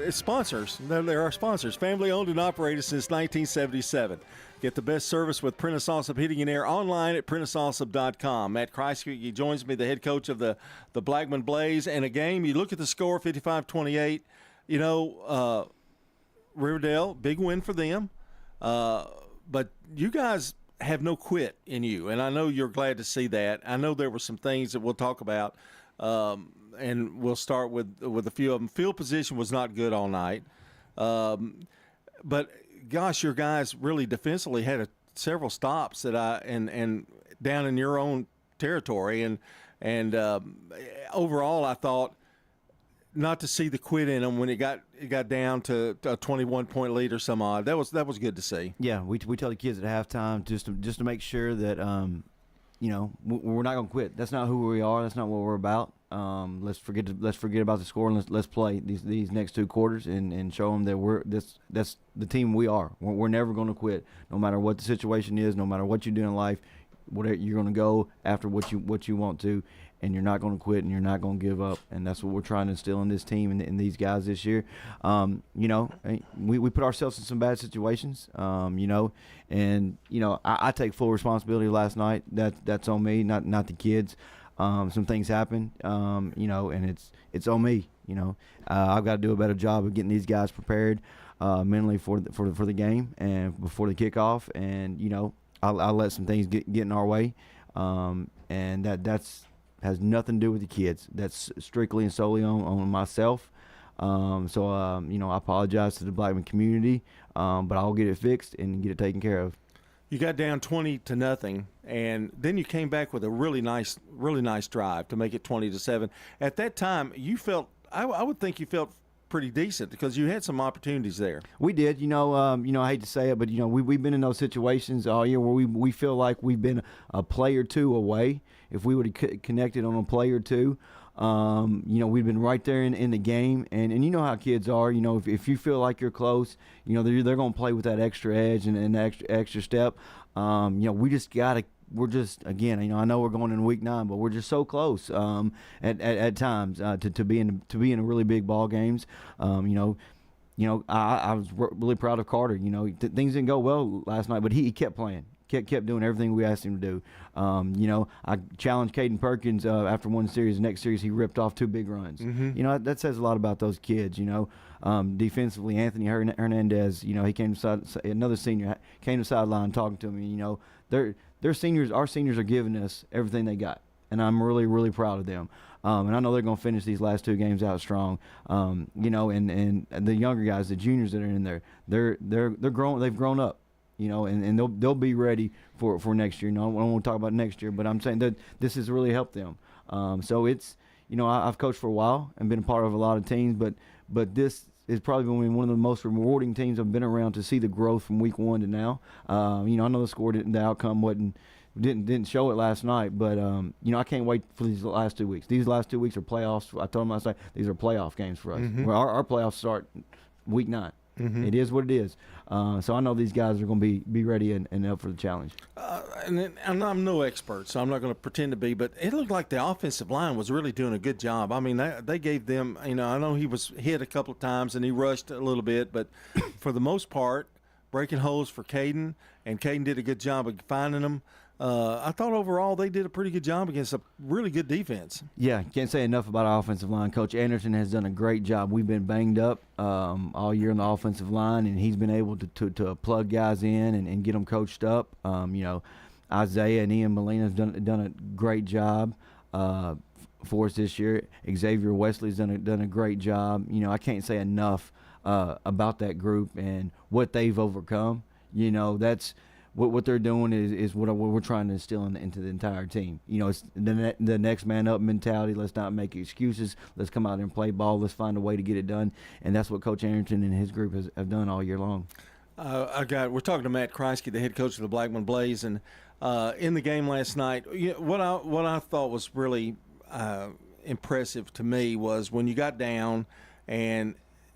It's sponsors. They're our sponsors. Family owned and operated since 1977. Get the best service with Prentice Allsup Heating and Air online at PrenticeAllsup.com. Matt Kreisky joins me, the head coach of the Blackman Blaze. And a game, you look at the score, 55-28. You know, Riverdale, big win for them. But you guys have no quit in you, and I know you're glad to see that. I know there were some things that we'll talk about, and we'll start with a few of them. Field position was not good all night. But gosh, your guys really defensively had several stops that and down in your own territory, and overall I thought not to see the quit in them when it got down to a 21-point lead or some odd. That was good to see. Yeah, we tell the kids at halftime just to make sure that you know, we're not going to quit. That's not who we are. That's not what we're about. Let's forget about the score and let's play these next two quarters and show them that that's the team we are. We're never going to quit, no matter what the situation is, no matter what you do in life. Whatever, you're going to go after what you want to, and you're not going to quit and you're not going to give up. And that's what we're trying to instill in this team and in these guys this year. You know, we put ourselves in some bad situations. You know, and you know I take full responsibility last night. That's on me, not the kids. Some things happen, you know, and it's on me. You know, I've got to do a better job of getting these guys prepared mentally for the game and before the kickoff. And you know, I'll let some things get in our way, and that's has nothing to do with the kids. That's strictly and solely on myself. So you know, I apologize to the Blackman community, but I'll get it fixed and get it taken care of. You got down 20-0, and then you came back with a really nice drive to make it 20-7. At that time, you felt I would think you felt pretty decent because you had some opportunities there. We did, you know. I hate to say it, but you know, we've been in those situations all year where we feel like we've been a play or two away. If we would have connected on a play or two, you know, we've been right there in the game, and you know how kids are. You know, if you feel like you're close, you know they're going to play with that extra edge and extra step. You know, we just gotta. We're just, again, you know, I know we're going in week 9, but we're just so close at times to being in really big ball games. You know, I was really proud of Carter. You know, things didn't go well last night, but he kept playing. Kept doing everything we asked him to do. You know, I challenged Caden Perkins after one series. The next series, he ripped off 2 big runs. Mm-hmm. You know, that says a lot about those kids. You know, defensively, Anthony Hernandez. You know, he came to another senior came to the sideline talking to me. You know, they're seniors. Our seniors are giving us everything they got, and I'm really, really proud of them. And I know they're going to finish these last 2 games out strong. You know, and the younger guys, the juniors that are in there, they're grown. They've grown up. You know, and they'll be ready for next year. You know, I don't want to talk about next year, but I'm saying that this has really helped them. So it's, you know, I've coached for a while and been a part of a lot of teams, but this is probably been one of the most rewarding teams I've been around to see the growth from week 1 to now. You know, I know the outcome didn't show it last night, but you know, I can't wait for these last 2 weeks. These last 2 weeks are playoffs. I told them, I say these are playoff games for us. Mm-hmm. Where our playoffs start week 9. Mm-hmm. It is what it is. So I know these guys are going to be ready and up for the challenge. and I'm no expert, so I'm not going to pretend to be, but it looked like the offensive line was really doing a good job. I mean, they gave them, I know he was hit a couple of times and he rushed a little bit, but for the most part, breaking holes for Caden, and Caden did a good job of finding them. I thought overall they did a pretty good job against a really good defense. Yeah, can't say enough about our offensive line. Coach Anderson has done a great job. We've been banged up all year on the offensive line, and he's been able to plug guys in and get them coached up. Isaiah and Ian Molina have done a great job for us this year. Xavier Wesley's done a great job. I can't say enough about that group and what they've overcome. That's what they're doing is what we're trying to instill into the entire team. It's the next man up mentality. Let's not make excuses. Let's come out there and play ball. Let's find a way to get it done. And that's what Coach Anderson and his group have done all year long. We're talking to Matt Kreisky, the head coach of the Blackman Blaze, and in the game last night, what I thought was really impressive to me was when you got down, and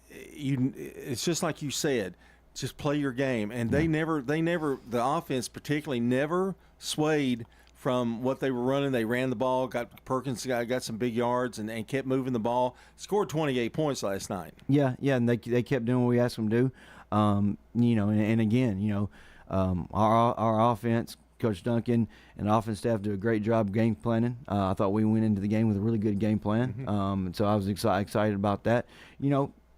it's just like you said, just play your game, and they never, the offense particularly never swayed from what they were running. They ran the ball, Perkins got some big yards, and kept moving the ball. Scored 28 points last night. Yeah, and they kept doing what we asked them to do. And again, our offense, Coach Duncan and the offense staff do a great job game planning. I thought we went into the game with a really good game plan. And so I was excited about that.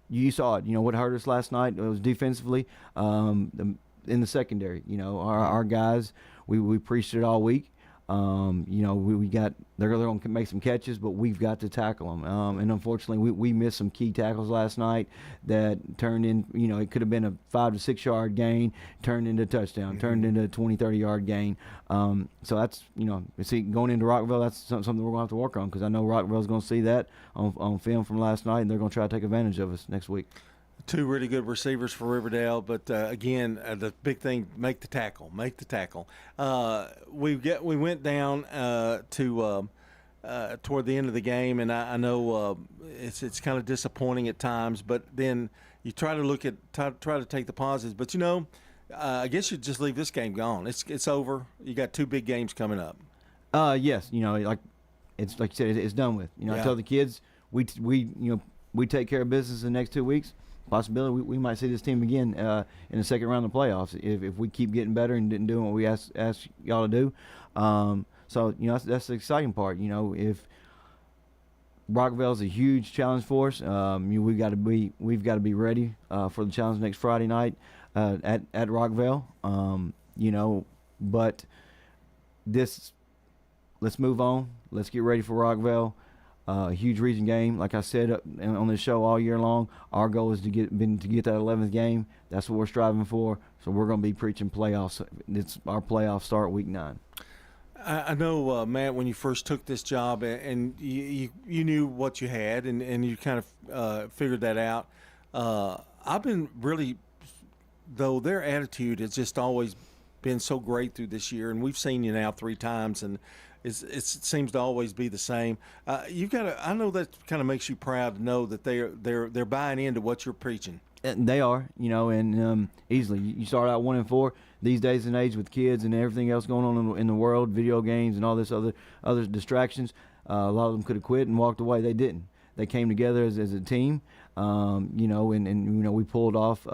You saw it. What hurt us last night was defensively in the secondary. Our guys, we preached it all week. They're going to make some catches, but we've got to tackle them. And unfortunately, we missed some key tackles last night that turned in, it could have been a 5 to 6 yard gain, turned into a touchdown, turned into a 20, 30 yard gain. So that's, going into Rockville, that's something we're going to have to work on, because I know Rockville's going to see that on film from last night, and they're going to try to take advantage of us next week. Two really good receivers for Riverdale, but again, the big thing: make the tackle. We went down to toward the end of the game, and I know it's kind of disappointing at times. But then you try to take the positives. But I guess you just leave this game gone. It's over. You got two big games coming up. Yes, like you said, it's done with. I tell the kids we take care of business in the next 2 weeks. Possibility we might see this team again in the second round of the playoffs if we keep getting better and doing what we ask y'all to do. So that's the exciting part. If Rockville's a huge challenge for us, we've got to be ready for the challenge next Friday night at Rockville. But let's move on. Let's get ready for Rockville. A huge region game, like I said on this show all year long. Our goal is to get that 11th game. That's what we're striving for. So we're going to be preaching playoffs. It's our playoffs start week 9. I know, Matt, when you first took this job, and you knew what you had, and you kind of figured that out. I've been really, though, their attitude has just always been so great through this year, and we've seen you now 3 times, and it seems to always be the same. I know that kind of makes you proud to know that they're buying into what you're preaching. They are, and easily. You start out 1-4 these days and age with kids and everything else going on in the world, video games and all this other distractions. A lot of them could have quit and walked away. They didn't. They came together as a team, and we pulled off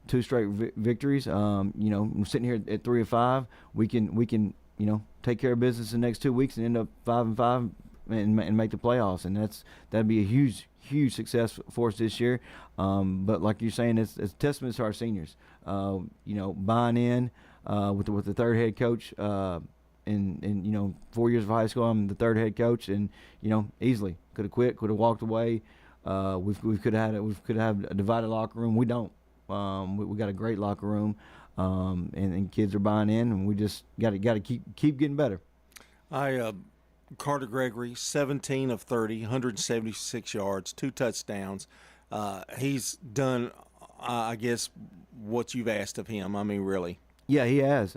2 straight victories. Sitting here at 3-5, we can take care of business in the next 2 weeks and end up 5-5 and make the playoffs, and that'd be a huge success for us this year. But like you're saying, it's a testament to our seniors. Buying in with the third head coach. In 4 years of high school, I'm the third head coach, and easily could have quit, could have walked away. We could have a divided locker room. We don't. We got a great locker room. And kids are buying in, and we just got to keep getting better. Carter Gregory, 17 of 30, 176 yards, 2 touchdowns. He's done, I guess, what you've asked of him. I mean, really. Yeah, he has.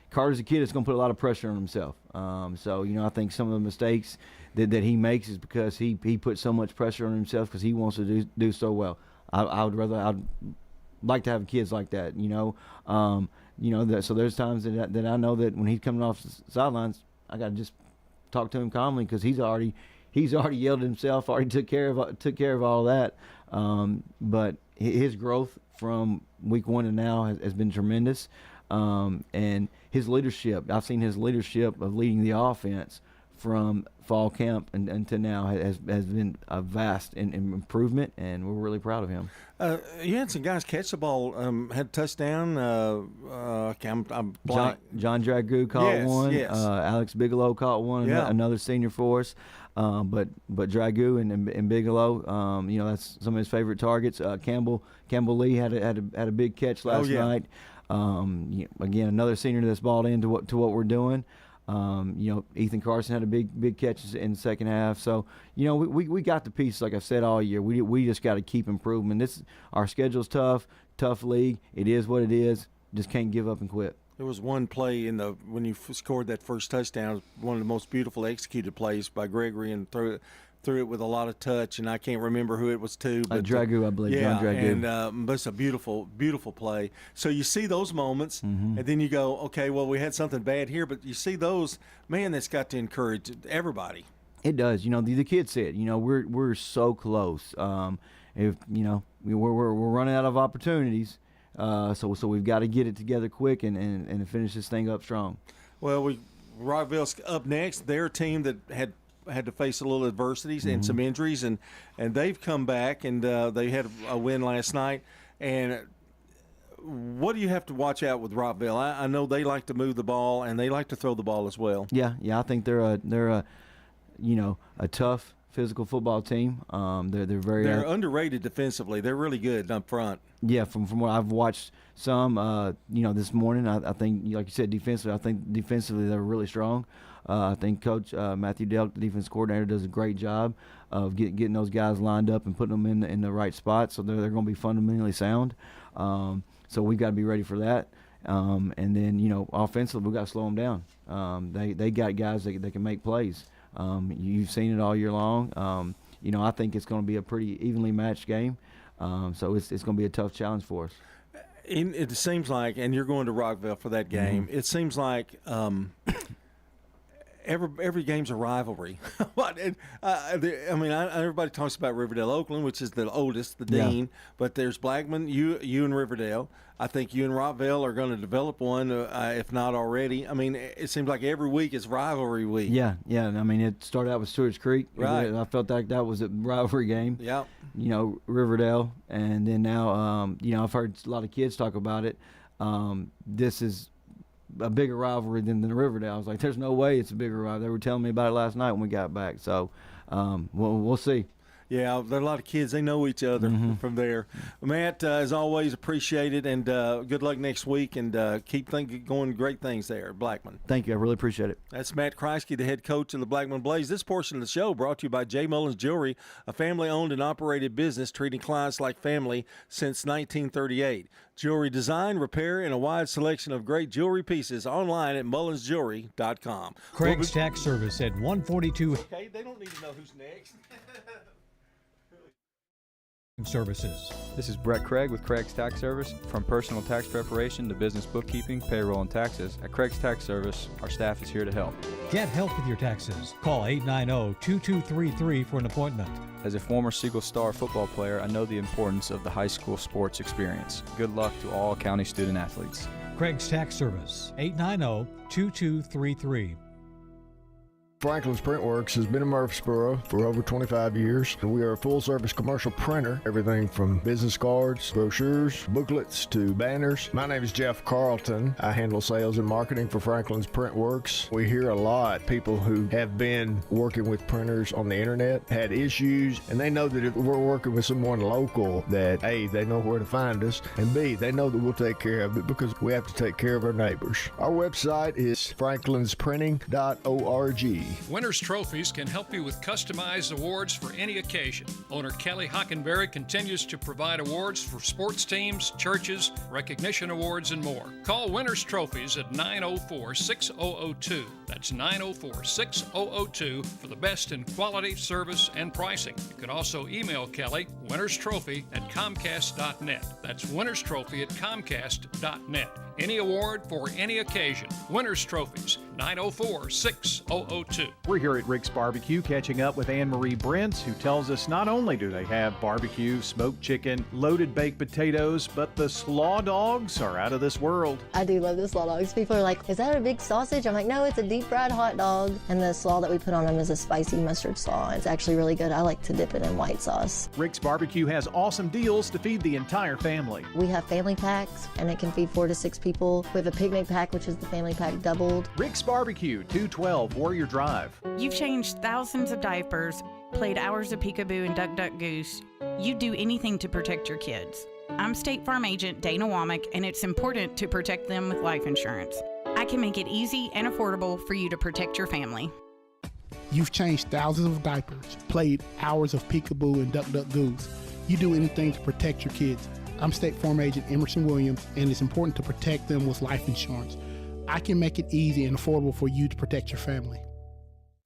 Carter's a kid that's going to put a lot of pressure on himself. So I think some of the mistakes that he makes is because he puts so much pressure on himself because he wants to do so well. I'd like to have kids like that, So there's times that I know that when he's coming off the sidelines, I got to just talk to him calmly because he's already yelled at himself, already took care of all that. But his growth from week 1 to now has been tremendous. And his leadership, I've seen his leadership of leading the offense from fall camp and to now has been a vast improvement, and we're really proud of him. You had some guys catch the ball, had a touchdown. I'm John Dragoo caught one. Yes. Alex Bigelow caught one. Yeah. Another senior for us. But Dragoo and Bigelow, that's some of his favorite targets. Campbell Lee had a big catch last night. Again, another senior that's balled into what we're doing. Ethan Carson had a big catch in the second half. So, we got the pieces, like I've said all year. We just got to keep improving. Our schedule's tough league. It is what it is. Just can't give up and quit. There was one play when you scored that first touchdown, one of the most beautiful executed plays by Gregory, and threw it with a lot of touch, and I can't remember who it was to. But Dragoo, I believe. Yeah, John Dragoo. but it's a beautiful, beautiful play. So you see those moments, and then you go, okay, well, we had something bad here, but you see those, man, that's got to encourage everybody. It does. The kids say it. We're so close. If we're running out of opportunities. So we've got to get it together quick and finish this thing up strong. Well, Rockville's up next. They're a team that had to face a little adversities and some injuries, and they've come back, and they had a win last night. And what do you have to watch out with Rockville? I know they like to move the ball, and they like to throw the ball as well. Yeah. I think they're a tough physical football team. They're underrated defensively. They're really good up front. Yeah, from what I've watched some, this morning, I think, like you said, defensively they're really strong. I think Coach Matthew Delk, the defense coordinator, does a great job of getting those guys lined up and putting them in the right spot, so they're going to be fundamentally sound. So we've got to be ready for that. And then, offensively, we've got to slow them down. They got guys that can make plays. You've seen it all year long. I think it's going to be a pretty evenly matched game. So it's going to be a tough challenge for us. It seems like, and you're going to Rockville for that game, Mm-hmm. it seems like every game's a rivalry. Everybody talks about Riverdale Oakland, which is the oldest, the dean, but there's Blackman, you and Riverdale. I think you and Rockville are going to develop one, if not already. It seems like every week is rivalry week. Yeah. It started out with Stewart's Creek. Right. I felt like that was a rivalry game. Yeah. Riverdale, and then now, I've heard a lot of kids talk about it. This is a bigger rivalry than the Riverdale. I was like, there's no way it's a bigger rivalry. They were telling me about it last night when we got back. So, we'll see. Yeah, there are a lot of kids. They know each other from there. Matt, as always, appreciated, and good luck next week, and keep going great things there at Blackman. Thank you. I really appreciate it. That's Matt Kreisky, the head coach of the Blackman Blaze. This portion of the show brought to you by J. Mullins Jewelry, a family-owned and operated business treating clients like family since 1938. Jewelry design, repair, and a wide selection of great jewelry pieces online at mullinsjewelry.com. Craig's Tax Service at 142. Okay, they don't need to know who's next. Services. This is Brett Craig with Craig's Tax Service. From personal tax preparation to business bookkeeping, payroll, and taxes, at Craig's Tax Service, our staff is here to help. Get help with your taxes. Call 890-2233 for an appointment. As a former Siegel Star football player, I know the importance of the high school sports experience. Good luck to all county student athletes. Craig's Tax Service, 890-2233. Franklin's Printworks has been in Murfreesboro for over 25 years. We are a full-service commercial printer, everything from business cards, brochures, booklets to banners. My name is Jeff Carlton. I handle sales and marketing for Franklin's Printworks. We hear a lot people who have been working with printers on the internet, had issues, and they know that if we're working with someone local, that A, they know where to find us, and B, they know that we'll take care of it because we have to take care of our neighbors. Our website is franklinsprinting.org. Winners Trophies can help you with customized awards for any occasion. Owner Kelly Hockenberry continues to provide awards for sports teams, churches, recognition awards, and more. Call Winners Trophies at 904-6002. That's 904-6002 for the best in quality, service, and pricing. You can also email Kelly, winnerstrophy@comcast.net. That's winnerstrophy@comcast.net. Any award for any occasion. Winners Trophies, 904-6002. We're here at Rick's Barbecue catching up with Anne-Marie Brent, who tells us not only do they have barbecue, smoked chicken, loaded baked potatoes, but the slaw dogs are out of this world. I do love the slaw dogs. People are like, is that a big sausage? I'm like, no, it's a deep fried hot dog. And the slaw that we put on them is a spicy mustard slaw. It's actually really good. I like to dip it in white sauce. Rick's Barbecue has awesome deals to feed the entire family. We have family packs, and it can feed 4 to 6 people. We have a picnic pack, which is the family pack doubled. Rick's Barbecue, 212 Warrior Drive. You've changed thousands of diapers, played hours of peekaboo and duck, duck, goose. You'd do anything to protect your kids. I'm State Farm Agent Dana Womack, and it's important to protect them with life insurance. I can make it easy and affordable for you to protect your family. You've changed thousands of diapers, played hours of peekaboo and duck, duck, goose. You do anything to protect your kids. I'm State Farm Agent Emerson Williams, and it's important to protect them with life insurance. I can make it easy and affordable for you to protect your family.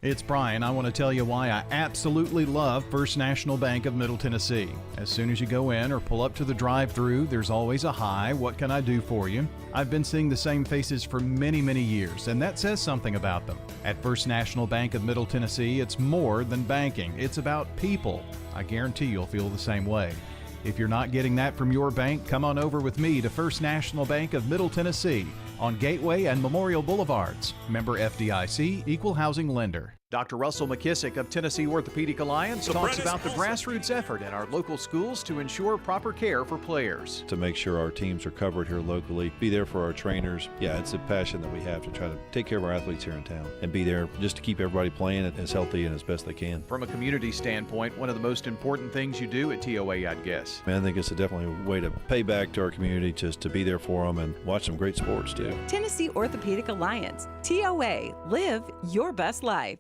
It's Brian. I want to tell you why I absolutely love First National Bank of Middle Tennessee. As soon as you go in or pull up to the drive-thru, there's always a hi, what can I do for you? I've been seeing the same faces for many, many years, and that says something about them. At First National Bank of Middle Tennessee, it's more than banking. It's about people. I guarantee you'll feel the same way. If you're not getting that from your bank, come on over with me to First National Bank of Middle Tennessee on Gateway and Memorial Boulevards. Member FDIC, Equal Housing Lender. Dr. Russell McKissick of Tennessee Orthopedic Alliance talks about the grassroots effort in our local schools to ensure proper care for players. To make sure our teams are covered here locally, be there for our trainers. Yeah, it's a passion that we have to try to take care of our athletes here in town and be there just to keep everybody playing as healthy and as best they can. From a community standpoint, one of the most important things you do at TOA, I'd guess. I think it's definitely a way to pay back to our community, just to be there for them and watch some great sports too. Tennessee Orthopedic Alliance, TOA, live your best life.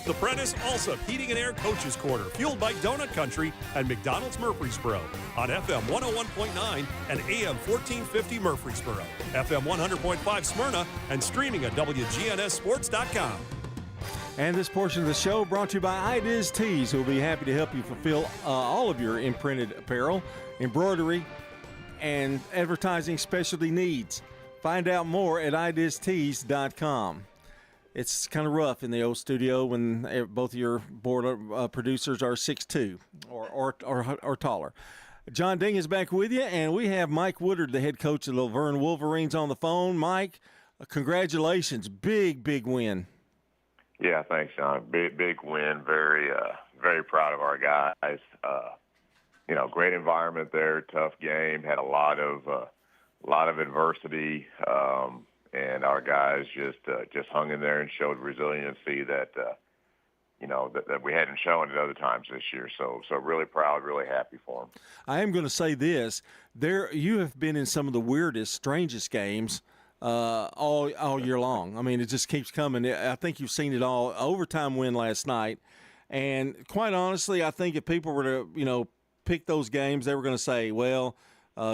The Prentice Allsup Heating and Air Coaches Corner, fueled by Donut Country and McDonald's Murfreesboro on FM 101.9 and AM 1450 Murfreesboro, FM 100.5 Smyrna, and streaming at WGNSSports.com. And this portion of the show brought to you by Ideas Tees, who will be happy to help you fulfill all of your imprinted apparel, embroidery, and advertising specialty needs. Find out more at ideastees.com. It's kind of rough in the old studio when both of your board producers are 6'2" or taller. John Ding is back with you, and we have Mike Woodard, the head coach of the Laverne Wolverines, on the phone. Mike, congratulations. Big win. Yeah, thanks, John. Big win. Very proud of our guys. Great environment there, tough game, had a lot of adversity. And our guys just hung in there and showed resiliency that we hadn't shown at other times this year. So really proud, really happy for them. I am going to say this: you have been in some of the weirdest, strangest games all year long. I mean, it just keeps coming. I think you've seen it all. Overtime win last night, and quite honestly, I think if people were to pick those games, they were going to say, well,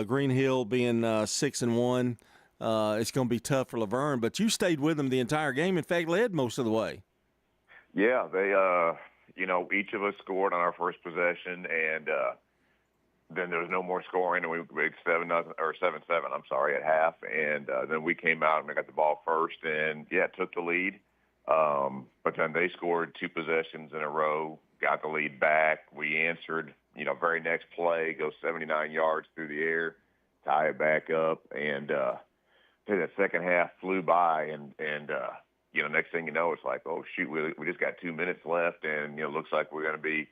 Green Hill being 6-1. It's going to be tough for Laverne, but you stayed with them the entire game. In fact, led most of the way. Yeah, they, each of us scored on our first possession, and then there was no more scoring, and we made 7-7. I'm sorry, at half, and then we came out and we got the ball first, and took the lead. But then they scored 2 possessions in a row, got the lead back. We answered. Very next play, go 79 yards through the air, tie it back up, and that second half flew by, and next thing you know, it's like, oh shoot, we just got 2 minutes left, and looks like we're going to be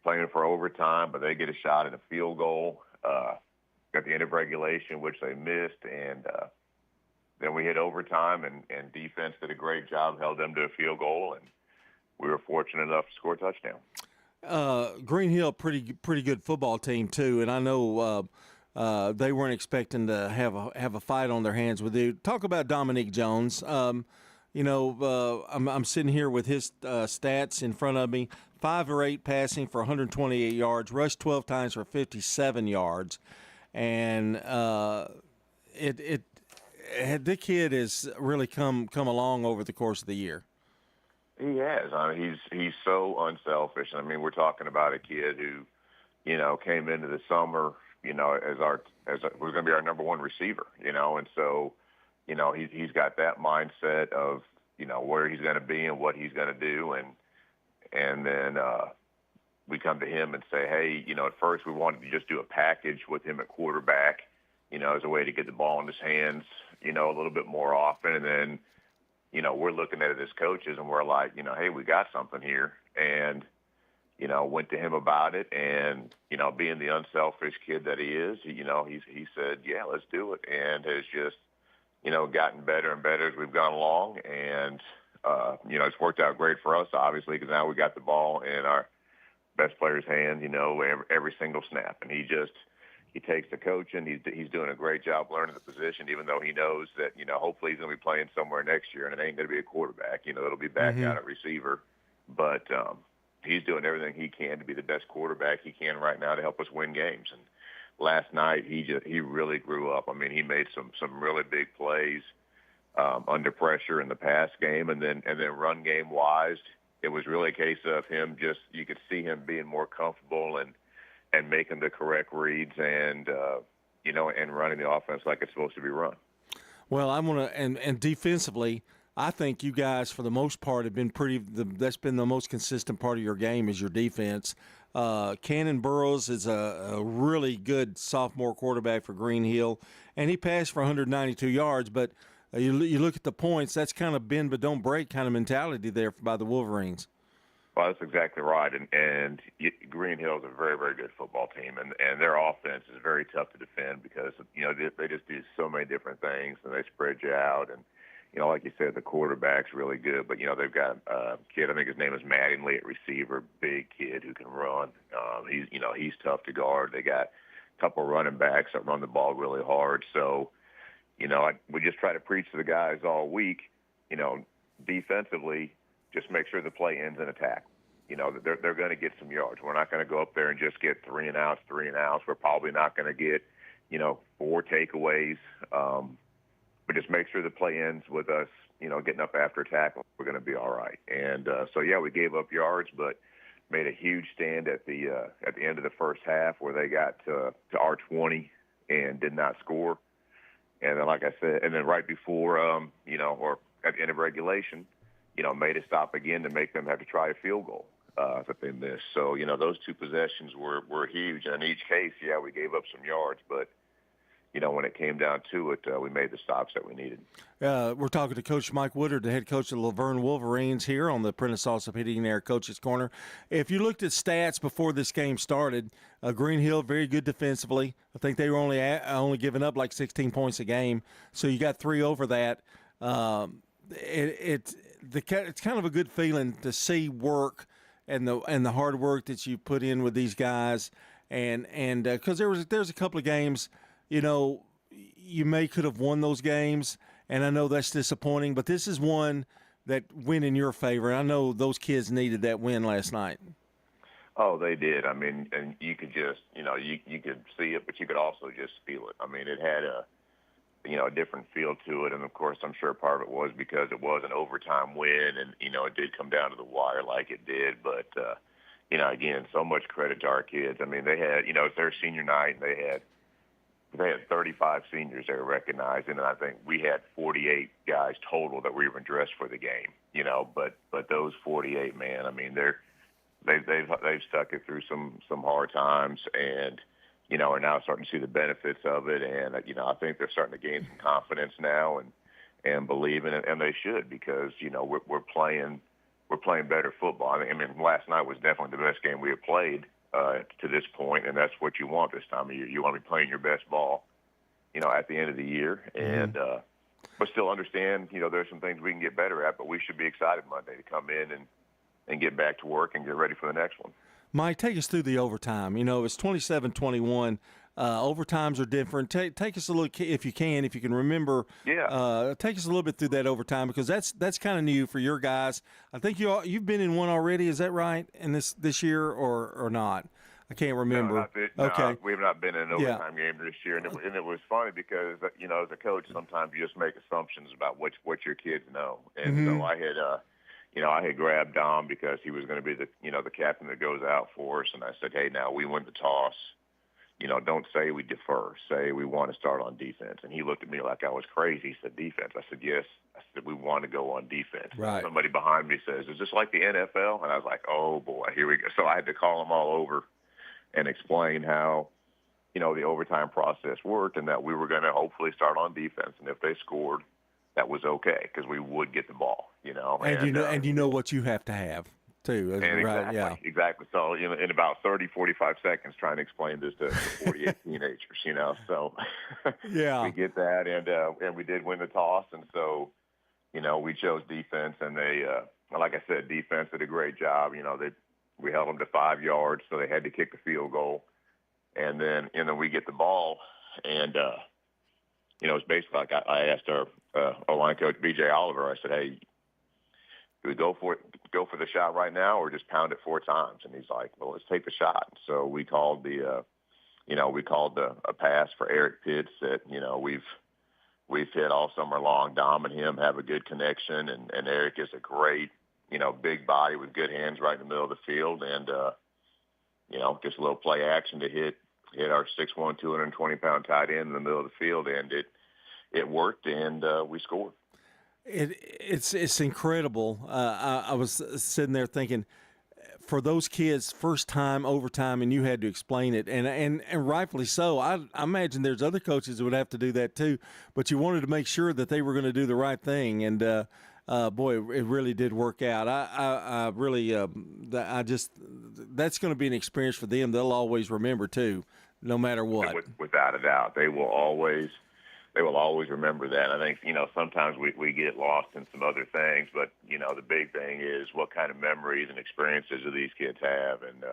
playing for overtime, but they get a shot at a field goal. Got the end of regulation, which they missed, and then we hit overtime, and defense did a great job, held them to a field goal, and we were fortunate enough to score a touchdown. Green Hill, pretty good football team too, and I know they weren't expecting to have a fight on their hands with you. Talk about Dominique Jones. I'm sitting here with his stats in front of me. 5 or 8 passing for 128 yards, rushed 12 times for 57 yards, and the kid has really come along over the course of the year. He has. I mean, he's so unselfish. I mean, we're talking about a kid who, came into the summer, as was going to be our number one receiver, and so, he's got that mindset of, where he's going to be and what he's going to do, and then we come to him and say, hey, at first we wanted to just do a package with him at quarterback, as a way to get the ball in his hands, a little bit more often, and then, we're looking at it as coaches, and we're like, hey, we got something here, and went to him about it, and being the unselfish kid that he is, he said, yeah, let's do it, and has just gotten better and better as we've gone along, and it's worked out great for us, obviously, because now we got the ball in our best player's hands, every single snap, and he takes the coaching. He's doing a great job learning the position, even though he knows that, hopefully he's going to be playing somewhere next year, and it ain't going to be a quarterback. It'll be back out at receiver. But he's doing everything he can to be the best quarterback he can right now to help us win games. And last night, he really grew up. I mean, he made some really big plays under pressure in the pass game, and then run game wise, it was really a case of him you could see him being more comfortable and making the correct reads and running the offense like it's supposed to be run. Well, I want to and defensively, I think you guys for the most part have been that's been the most consistent part of your game is your defense. Cannon Burrows is a really good sophomore quarterback for Green Hill, and he passed for 192 yards, but you look at the points, that's kind of bend but don't break kind of mentality there by the Wolverines. Well, that's exactly right, and Green Hill is a very, very good football team, and their offense is very tough to defend because, they just do so many different things, and they spread you out, and, like you said, the quarterback's really good, but, they've got a kid, I think his name is Mattingly at receiver, big kid who can run. He's tough to guard. They got a couple running backs that run the ball really hard, so, we just try to preach to the guys all week, defensively, just make sure the play ends in a tackle. They're going to get some yards. We're not going to go up there and just get 3 and outs. We're probably not going to get, 4 takeaways. But just make sure the play ends with us, getting up after a tackle. We're going to be all right. And we gave up yards, but made a huge stand at the end of the first half where they got to our 20 and did not score. And then, like I said, and then right before, or at the end of regulation, made a stop again to make them have to try a field goal that they missed. So, those 2 possessions were huge. And in each case, we gave up some yards, but, when it came down to it, we made the stops that we needed. We're talking to Coach Mike Woodard, the head coach of the Laverne Wolverines here on the Prentice Allsup Heating and Air Coach's Corner. If you looked at stats before this game started, Green Hill very good defensively. I think they were only giving up like 16 points a game. So you got 3 over that. It's kind of a good feeling to see work and the hard work that you put in with these guys, and because there's a couple of games, you could have won those games, and I know that's disappointing, but this is one that went in your favor. I know those kids needed that win last night. Oh, they did. I mean, and you could just you could see it, but you could also just feel it. I mean, it had a different feel to it. And of course, I'm sure part of it was because it was an overtime win and, it did come down to the wire like it did. But, again, so much credit to our kids. I mean, they had, it's their senior night and they had 35 seniors they were recognizing. And I think we had 48 guys total that were even dressed for the game, but those 48, man, I mean, they've stuck it through some hard times and, are now starting to see the benefits of it. And, I think they're starting to gain some confidence now and believe in it. And they should because, we're playing better football. I mean, last night was definitely the best game we have played to this point, and that's what you want this time of year. You want to be playing your best ball, at the end of the year. And but still understand, there's some things we can get better at, but we should be excited Monday to come in and get back to work and get ready for the next one. Mike, take us through the overtime. You know, it's 27-21. Overtimes are different. Take us a little, if you can remember. Yeah. Take us a little bit through that overtime, because that's kind of new for your guys. I think you've been in one already. Is that right? In this year or not? I can't remember. No, we have not been in an overtime game this year, and it was funny because as a coach, sometimes you just make assumptions about what your kids know, and so I had grabbed Dom because he was going to be the captain that goes out for us, and I said, hey, now we win the toss. Don't say we defer. Say we want to start on defense. And he looked at me like I was crazy. He said, defense. I said, yes. I said, we want to go on defense. Right. Somebody behind me says, is this like the NFL? And I was like, oh, boy, here we go. So I had to call them all over and explain how, the overtime process worked and that we were going to hopefully start on defense. And if they scored, that was okay because we would get the ball, And you know what you have to have. Too, right? Exactly. So, in about 30, 45 seconds, trying to explain this to 48 teenagers, So, yeah, we get that, and we did win the toss, and so, we chose defense, and they, like I said, defense did a great job. We held them to 5 yards, so they had to kick the field goal, and then we get the ball, and it's basically like I asked our O-line coach, B.J. Oliver. I said, hey, do we go for the shot right now or just pound it 4 times? And he's like, well, let's take the shot. So we called a pass for Eric Pitts that, we've hit all summer long. Dom and him have a good connection, and Eric is a great, big body with good hands right in the middle of the field. And, just a little play action to hit our 6'1", 220-pound tight end in the middle of the field. And it worked, and we scored. It's incredible. I was sitting there thinking, for those kids, first time overtime, and you had to explain it, and rightfully so. I imagine there's other coaches that would have to do that too, but you wanted to make sure that they were going to do the right thing, and boy, it really did work out. I really, that's going to be an experience for them. They'll always remember too, no matter what. Without a doubt, they will always remember that. I think, sometimes we get lost in some other things, but, the big thing is what kind of memories and experiences do these kids have. And,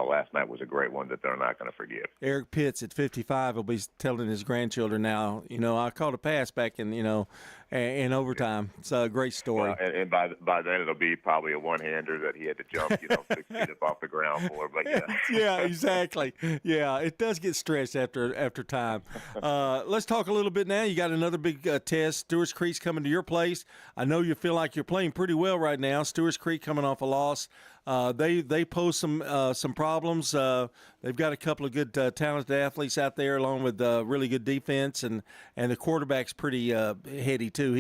last night was a great one that they're not going to forget. Eric Pitts at 55 will be telling his grandchildren now, I caught a pass back in, in overtime. It's a great story. Well, and by then it'll be probably a one-hander that he had to jump, 6 feet up off the ground for. But yeah, exactly. Yeah, it does get stretched after time. Let's talk a little bit now. You got another big test. Stewart's Creek's coming to your place. I know you feel like you're playing pretty well right now. Stewart's Creek coming off a loss. They pose some problems. They've got a couple of good talented athletes out there, along with really good defense, and the quarterback's pretty heady too.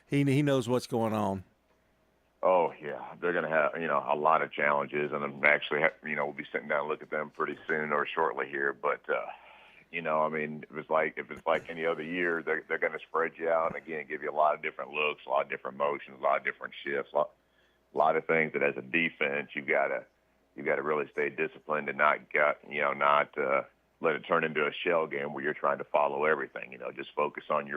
He knows what's going on. Oh yeah, they're going to have a lot of challenges, and I'm actually we'll be sitting down and look at them pretty soon or shortly here. But if it's like any other year, they're going to spread you out and again give you a lot of different looks, a lot of different motions, a lot of different shifts. A lot of things that as a defense you've got to really stay disciplined and not let it turn into a shell game where you're trying to follow everything. Just focus on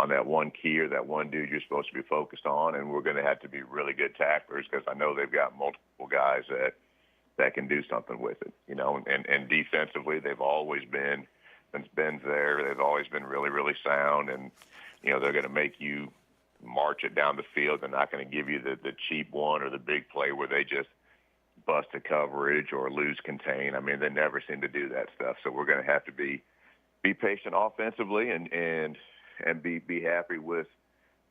that one key or that one dude you're supposed to be focused on, and we're going to have to be really good tacklers because I know they've got multiple guys that can do something with it. And defensively they've always been, since Ben's there, they've always been really, really sound, and they're going to make you march it down the field. They're not going to give you the cheap one or the big play where they just bust a coverage or lose contain. I mean, they never seem to do that stuff. So we're going to have to be patient offensively and be happy with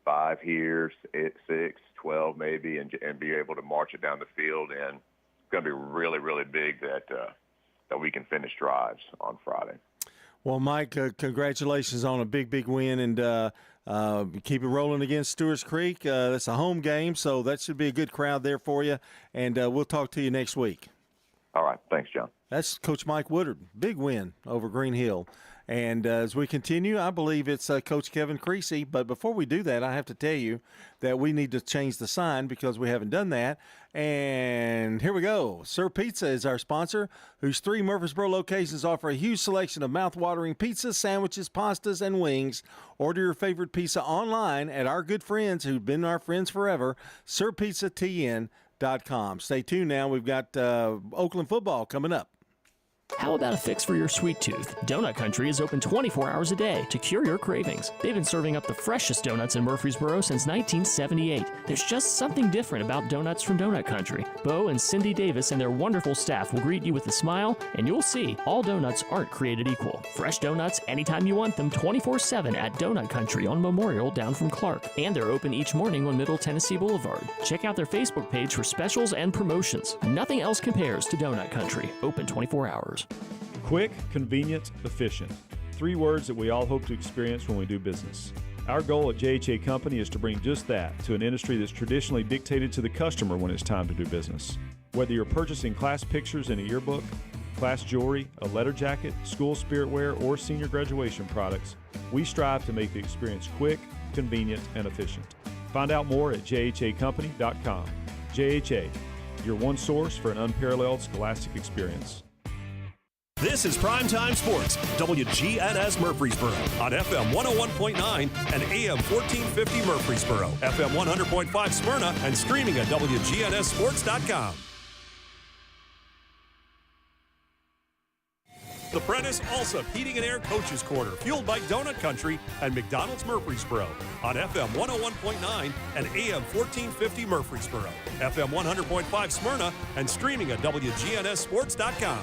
5 here, 6, 12 maybe, and be able to march it down the field. And it's going to be really, really big that we can finish drives on Friday. Well, Mike, congratulations on a big win, and keep it rolling against Stewart's Creek. That's a home game, so that should be a good crowd there for you, and we'll talk to you next week. All right. Thanks, John. That's Coach Mike Woodard. Big win over Green Hill. And as we continue, I believe it's Coach Kevin Creasy. But before we do that, I have to tell you that we need to change the sign because we haven't done that. And here we go. Sir Pizza is our sponsor, whose 3 Murfreesboro locations offer a huge selection of mouth-watering pizzas, sandwiches, pastas, and wings. Order your favorite pizza online at our good friends who've been our friends forever, sirpizzatn.com. donutcountry.com. Stay tuned now. We've got Oakland football coming up. How about a fix for your sweet tooth? Donut Country is open 24 hours a day to cure your cravings. They've been serving up the freshest donuts in Murfreesboro since 1978. There's just something different about donuts from Donut Country. Bo and Cindy Davis and their wonderful staff will greet you with a smile, and you'll see all donuts aren't created equal. Fresh donuts anytime you want them 24/7 at Donut Country on Memorial down from Clark. And they're open each morning on Middle Tennessee Boulevard. Check out their Facebook page for specials and promotions. Nothing else compares to Donut Country. Open 24 hours. Quick, convenient, efficient. 3 words that we all hope to experience when we do business. Our goal at JHA Company is to bring just that to an industry that's traditionally dictated to the customer when it's time to do business. Whether you're purchasing class pictures in a yearbook, class jewelry, a letter jacket, school spirit wear, or senior graduation products, we strive to make the experience quick, convenient, and efficient. Find out more at jhacompany.com. JHA, your one source for an unparalleled scholastic experience. This is Primetime Sports, WGNS Murfreesboro, on FM 101.9 and AM 1450 Murfreesboro, FM 100.5 Smyrna, and streaming at WGNSSports.com. The Prentice Allsup Heating and Air Coaches Corner, fueled by Donut Country and McDonald's Murfreesboro, on FM 101.9 and AM 1450 Murfreesboro, FM 100.5 Smyrna, and streaming at WGNSSports.com.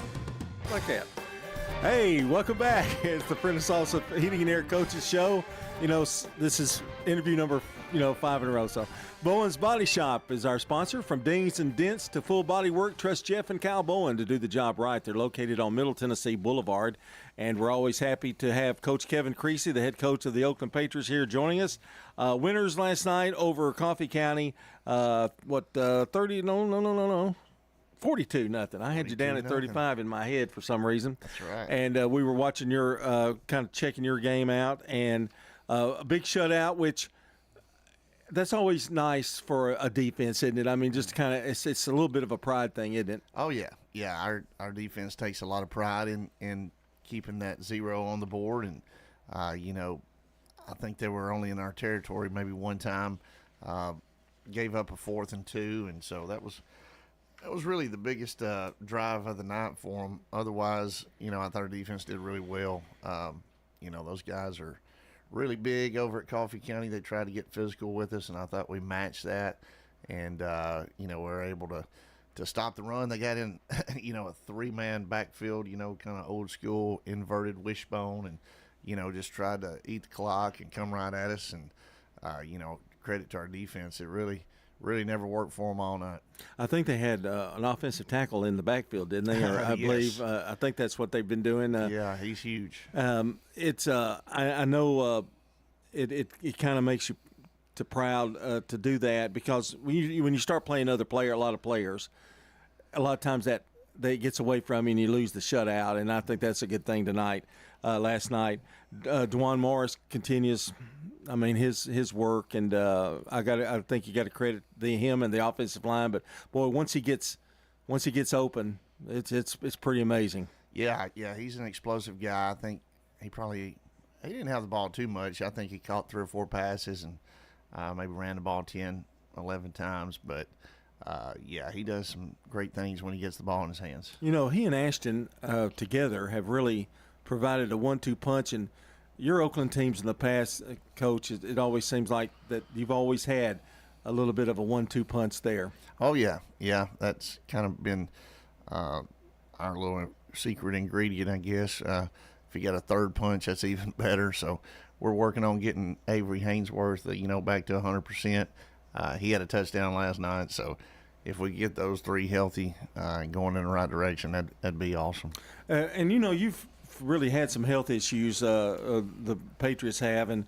Like that. Hey, welcome back. It's the Prentice Allsup Heating and Air Coaches Show. You know, this is interview number 5 in a row. So, Bowen's Body Shop is our sponsor. From dings and dents to full body work, trust Jeff and Kyle Bowen to do the job right. They're located on Middle Tennessee Boulevard, and we're always happy to have Coach Kevin Creasy, the head coach of the Oakland Patriots, here joining us. Winners last night over Coffee County. 42-0. I had you down at 35 in my head for some reason. That's right. And we were watching your kind of checking your game out, and a big shutout, which that's always nice for a defense, isn't it? I mean, just kind of it's a little bit of a pride thing, isn't it? Oh yeah. Our defense takes a lot of pride in keeping that 0 on the board, and I think they were only in our territory maybe one time. Gave up a 4th and 2, and so that was really the biggest drive of the night for them. Otherwise, I thought our defense did really well. Those guys are really big over at Coffee County. They tried to get physical with us, and I thought we matched that. And, we were able to stop the run. They got in, a 3-man backfield, kind of old school inverted wishbone, and, just tried to eat the clock and come right at us. And, credit to our defense. It really never worked for them all night. I think they had an offensive tackle in the backfield, didn't they? Or I believe I think that's what they've been doing. Yeah, he's huge. It's I know it kind of makes you proud to do that, because when you start playing a lot of players, a lot of times that gets away from you and you lose the shutout, and I think that's a good thing tonight. Last night, DeJuan Morris continues. I mean, his work, and I think you got to credit him and the offensive line. But boy, once he gets open, it's pretty amazing. Yeah, he's an explosive guy. I think he didn't have the ball too much. I think he caught 3 or 4 passes and maybe ran the ball 10, 11 times. But he does some great things when he gets the ball in his hands. He and Ashton together have really provided a 1-2 punch. And your Oakland teams in the past, Coach, it always seems like that you've always had a little bit of a 1-2 punch there. Oh, yeah. That's kind of been our little secret ingredient, I guess. If you got a third punch, that's even better. So we're working on getting Avery Hainsworth, back to 100%. He had a touchdown last night, so if we get those 3 healthy and going in the right direction, that'd be awesome. And you've really had some health issues the Patriots have, and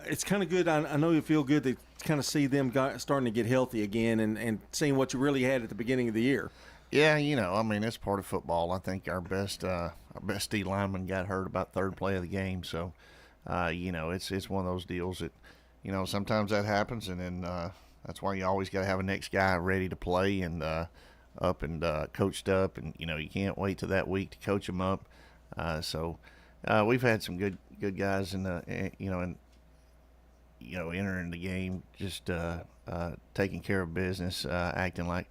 it's kind of good. I know you feel good to kind of see them starting to get healthy again and seeing what you really had at the beginning of the year. Yeah, it's part of football. I think our best D lineman got hurt about 3rd play of the game, so it's one of those deals that sometimes that happens, and then that's why you always got to have a next guy ready to play and up and coached up, and you can't wait till that week to coach them up. So we've had some good guys in entering the game, just taking care of business, acting like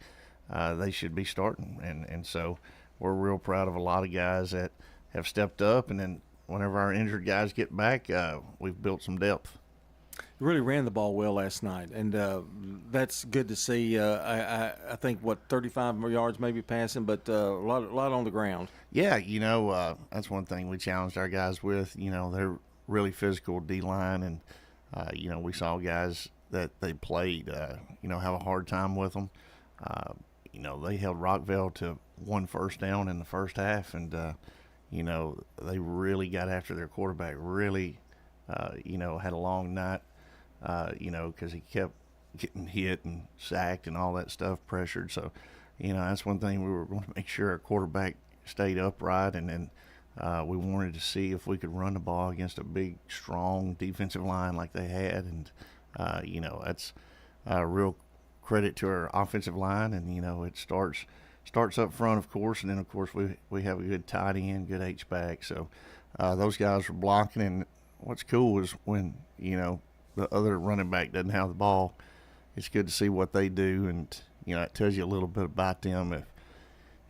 they should be starting. And so we're real proud of a lot of guys that have stepped up. And then whenever our injured guys get back, we've built some depth. You really ran the ball well last night, and that's good to see. I think, 35 more yards maybe passing, but a lot on the ground. Yeah, that's one thing we challenged our guys with. They're really physical D-line, and, we saw guys that they played, have a hard time with them. They held Rockville to 1 first down in the first half, and, they really got after their quarterback, really, had a long night, because he kept getting hit and sacked and all that stuff, pressured. So, that's one thing we were going to make sure our quarterback stayed upright, and then we wanted to see if we could run the ball against a big, strong defensive line like they had. And, that's a real credit to our offensive line. And, it starts up front, of course, and then, of course, we have a good tight end, good H-back. So those guys were blocking. And what's cool is when, the other running back doesn't have the ball, it's good to see what they do. And, it tells you a little bit about them.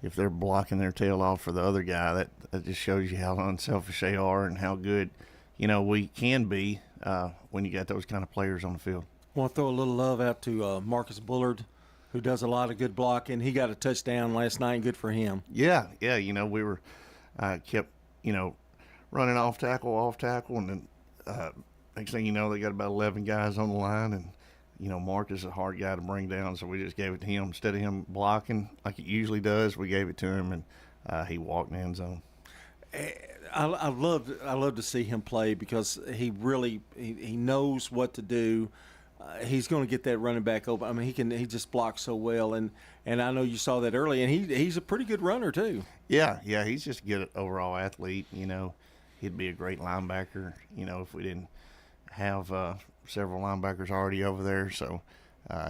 If they're blocking their tail off for the other guy, that just shows you how unselfish they are and how good, we can be when you got those kind of players on the field. I want to throw a little love out to Marcus Bullard, who does a lot of good blocking. He got a touchdown last night, and good for him. Yeah, we were kept, running off tackle, and then next thing you know, they got about 11 guys on the line, and Mark is a hard guy to bring down, so we just gave it to him. Instead of him blocking like he usually does, we gave it to him, and he walked in the end zone. I love to see him play because he really he knows what to do. He's going to get that running back open. I mean, he just blocks so well, and I know you saw that early, and he's a pretty good runner too. Yeah, he's just a good overall athlete. He'd be a great linebacker. If we didn't have several linebackers already over there. So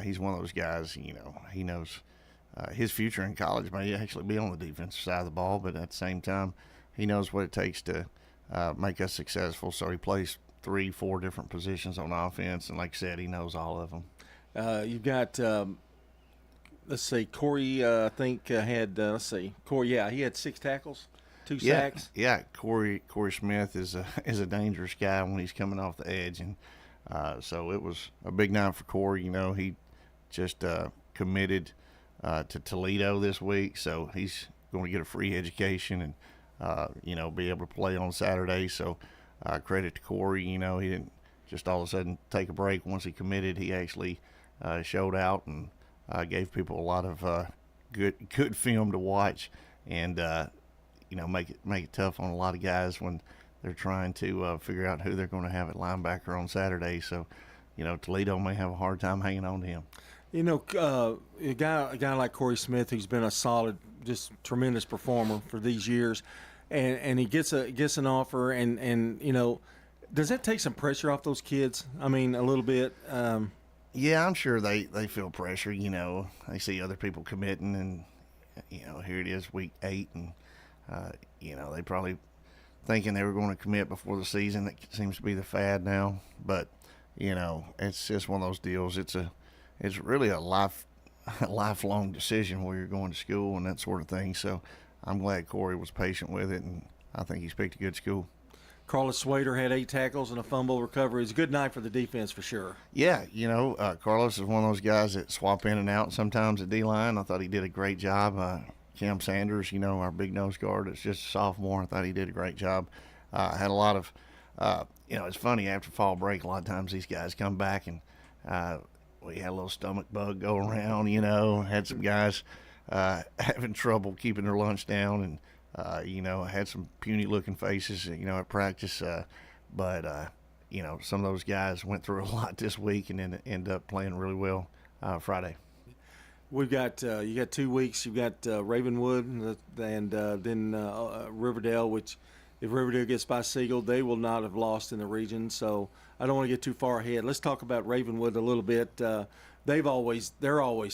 he's one of those guys, he knows his future in college may actually be on the defensive side of the ball, but at the same time, he knows what it takes to make us successful. So he plays 3-4 different positions on offense, and like I said, he knows all of them. You've got, let's see, Corey, I think had, Corey, he had 6 tackles. 2 sacks. Yeah, Corey Smith is a dangerous guy when he's coming off the edge, and so it was a big night for Corey. He just committed to Toledo this week, so he's going to get a free education and be able to play on Saturday. So credit to Corey. He didn't just all of a sudden take a break once he committed. He actually showed out and gave people a lot of good film to watch, and make it tough on a lot of guys when they're trying to figure out who they're going to have at linebacker on Saturday. So, Toledo may have a hard time hanging on to him. A guy like Corey Smith, who's been a solid, just tremendous performer for these years, and he gets an offer, and does that take some pressure off those kids? I mean, a little bit. Yeah, I'm sure they feel pressure. They see other people committing, and here it is, week 8, and they probably thinking they were going to commit before the season. That seems to be the fad now. But, it's just one of those deals. It's really a lifelong decision where you're going to school and that sort of thing. So I'm glad Corey was patient with it, and I think he's picked a good school. Carlos Swader had 8 tackles and a fumble recovery. It's a good night for the defense for sure. Yeah, Carlos is one of those guys that swap in and out sometimes at D-line. I thought he did a great job. Cam Sanders, our big nose guard, it's just a sophomore. I thought he did a great job. Had a lot of, it's funny, after fall break, a lot of times these guys come back and we had a little stomach bug go around, had some guys having trouble keeping their lunch down, and, had some puny looking faces, at practice. But some of those guys went through a lot this week and then ended up playing really well Friday. We've got you got 2 weeks. You've got Ravenwood and then Riverdale, which if Riverdale gets by Siegel, they will not have lost in the region. So I don't want to get too far ahead. Let's talk about Ravenwood a little bit. They're always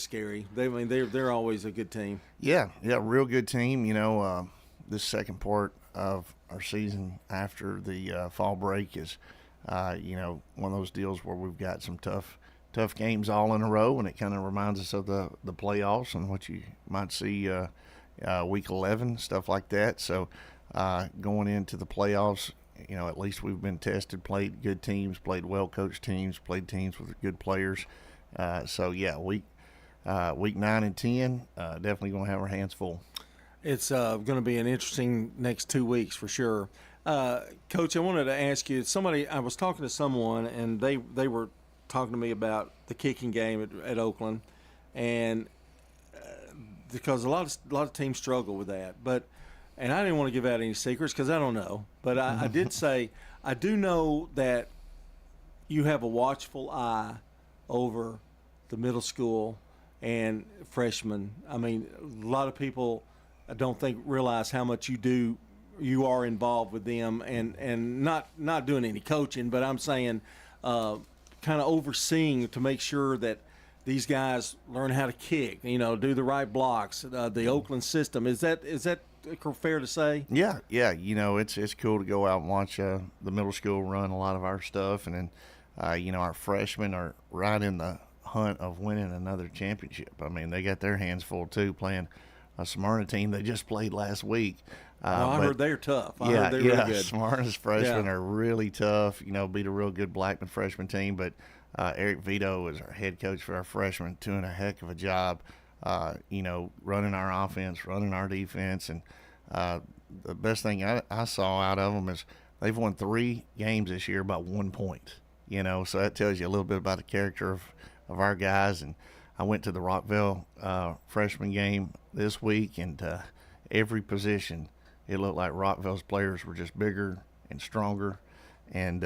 scary. They're always a good team. Yeah, real good team. This second part of our season after the fall break is one of those deals where we've got some tough games all in a row, and it kind of reminds us of the playoffs and what you might see week 11, stuff like that. So going into the playoffs, at least we've been tested, played good teams, played well-coached teams, played teams with good players. Week 9 and 10, definitely going to have our hands full. It's going to be an interesting next 2 weeks for sure. Coach, I wanted to ask you, I was talking to someone, and they were talking to me about the kicking game at Oakland, and because a lot of teams struggle with that. And I didn't want to give out any secrets because I don't know. But I did say I do know that you have a watchful eye over the middle school and freshmen. I mean, a lot of people I don't think realize how much you are involved with them, and not doing any coaching, but I'm saying kind of overseeing to make sure that these guys learn how to kick, do the right blocks, the Oakland system. Is that fair to say? Yeah. It's cool to go out and watch the middle school run a lot of our stuff, and then our freshmen are right in the hunt of winning another championship. I mean, they got their hands full too, playing a Smyrna team they just played last week. I heard they're tough. I heard they're really good. Smyrna's freshmen are really tough. Beat a real good Blackman freshman team, but Eric Vito is our head coach for our freshmen, doing a heck of a job, running our offense, running our defense. And the best thing I saw out of them is they've won 3 games this year by 1 point, so that tells you a little bit about the character of our guys. And I went to the Rockville freshman game this week, and every position, it looked like Rockville's players were just bigger and stronger. And,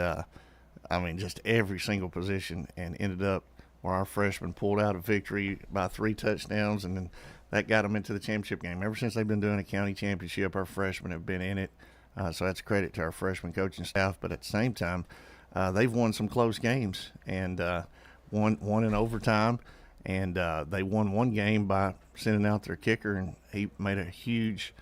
just every single position, and ended up where our freshmen pulled out a victory by 3 touchdowns, and then that got them into the championship game. Ever since they've been doing a county championship, our freshmen have been in it. So that's a credit to our freshman coaching staff. But at the same time, they've won some close games, and one in overtime. And they won one game by sending out their kicker, and he made a huge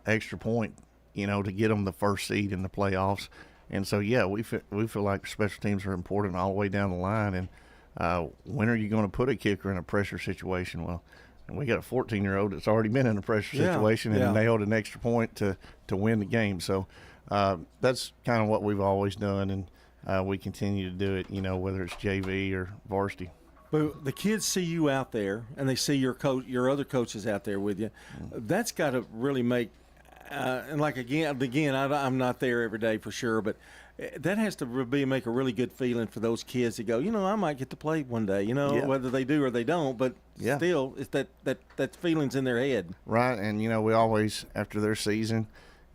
extra point, to get them the first seed in the playoffs. And so, we feel like special teams are important all the way down the line. And when are you going to put a kicker in a pressure situation? Well, we got a 14-year-old that's already been in a pressure situation and nailed an extra point to win the game. So that's kind of what we've always done, and we continue to do it, whether it's JV or varsity. But the kids see you out there, and they see your other coaches out there with you. That's got to really make and like again, I'm not there every day for sure, but that has to make a really good feeling for those kids to go, I might get to play one day, whether they do or they don't, but still, it's that feeling's in their head. Right, and we always, after their season,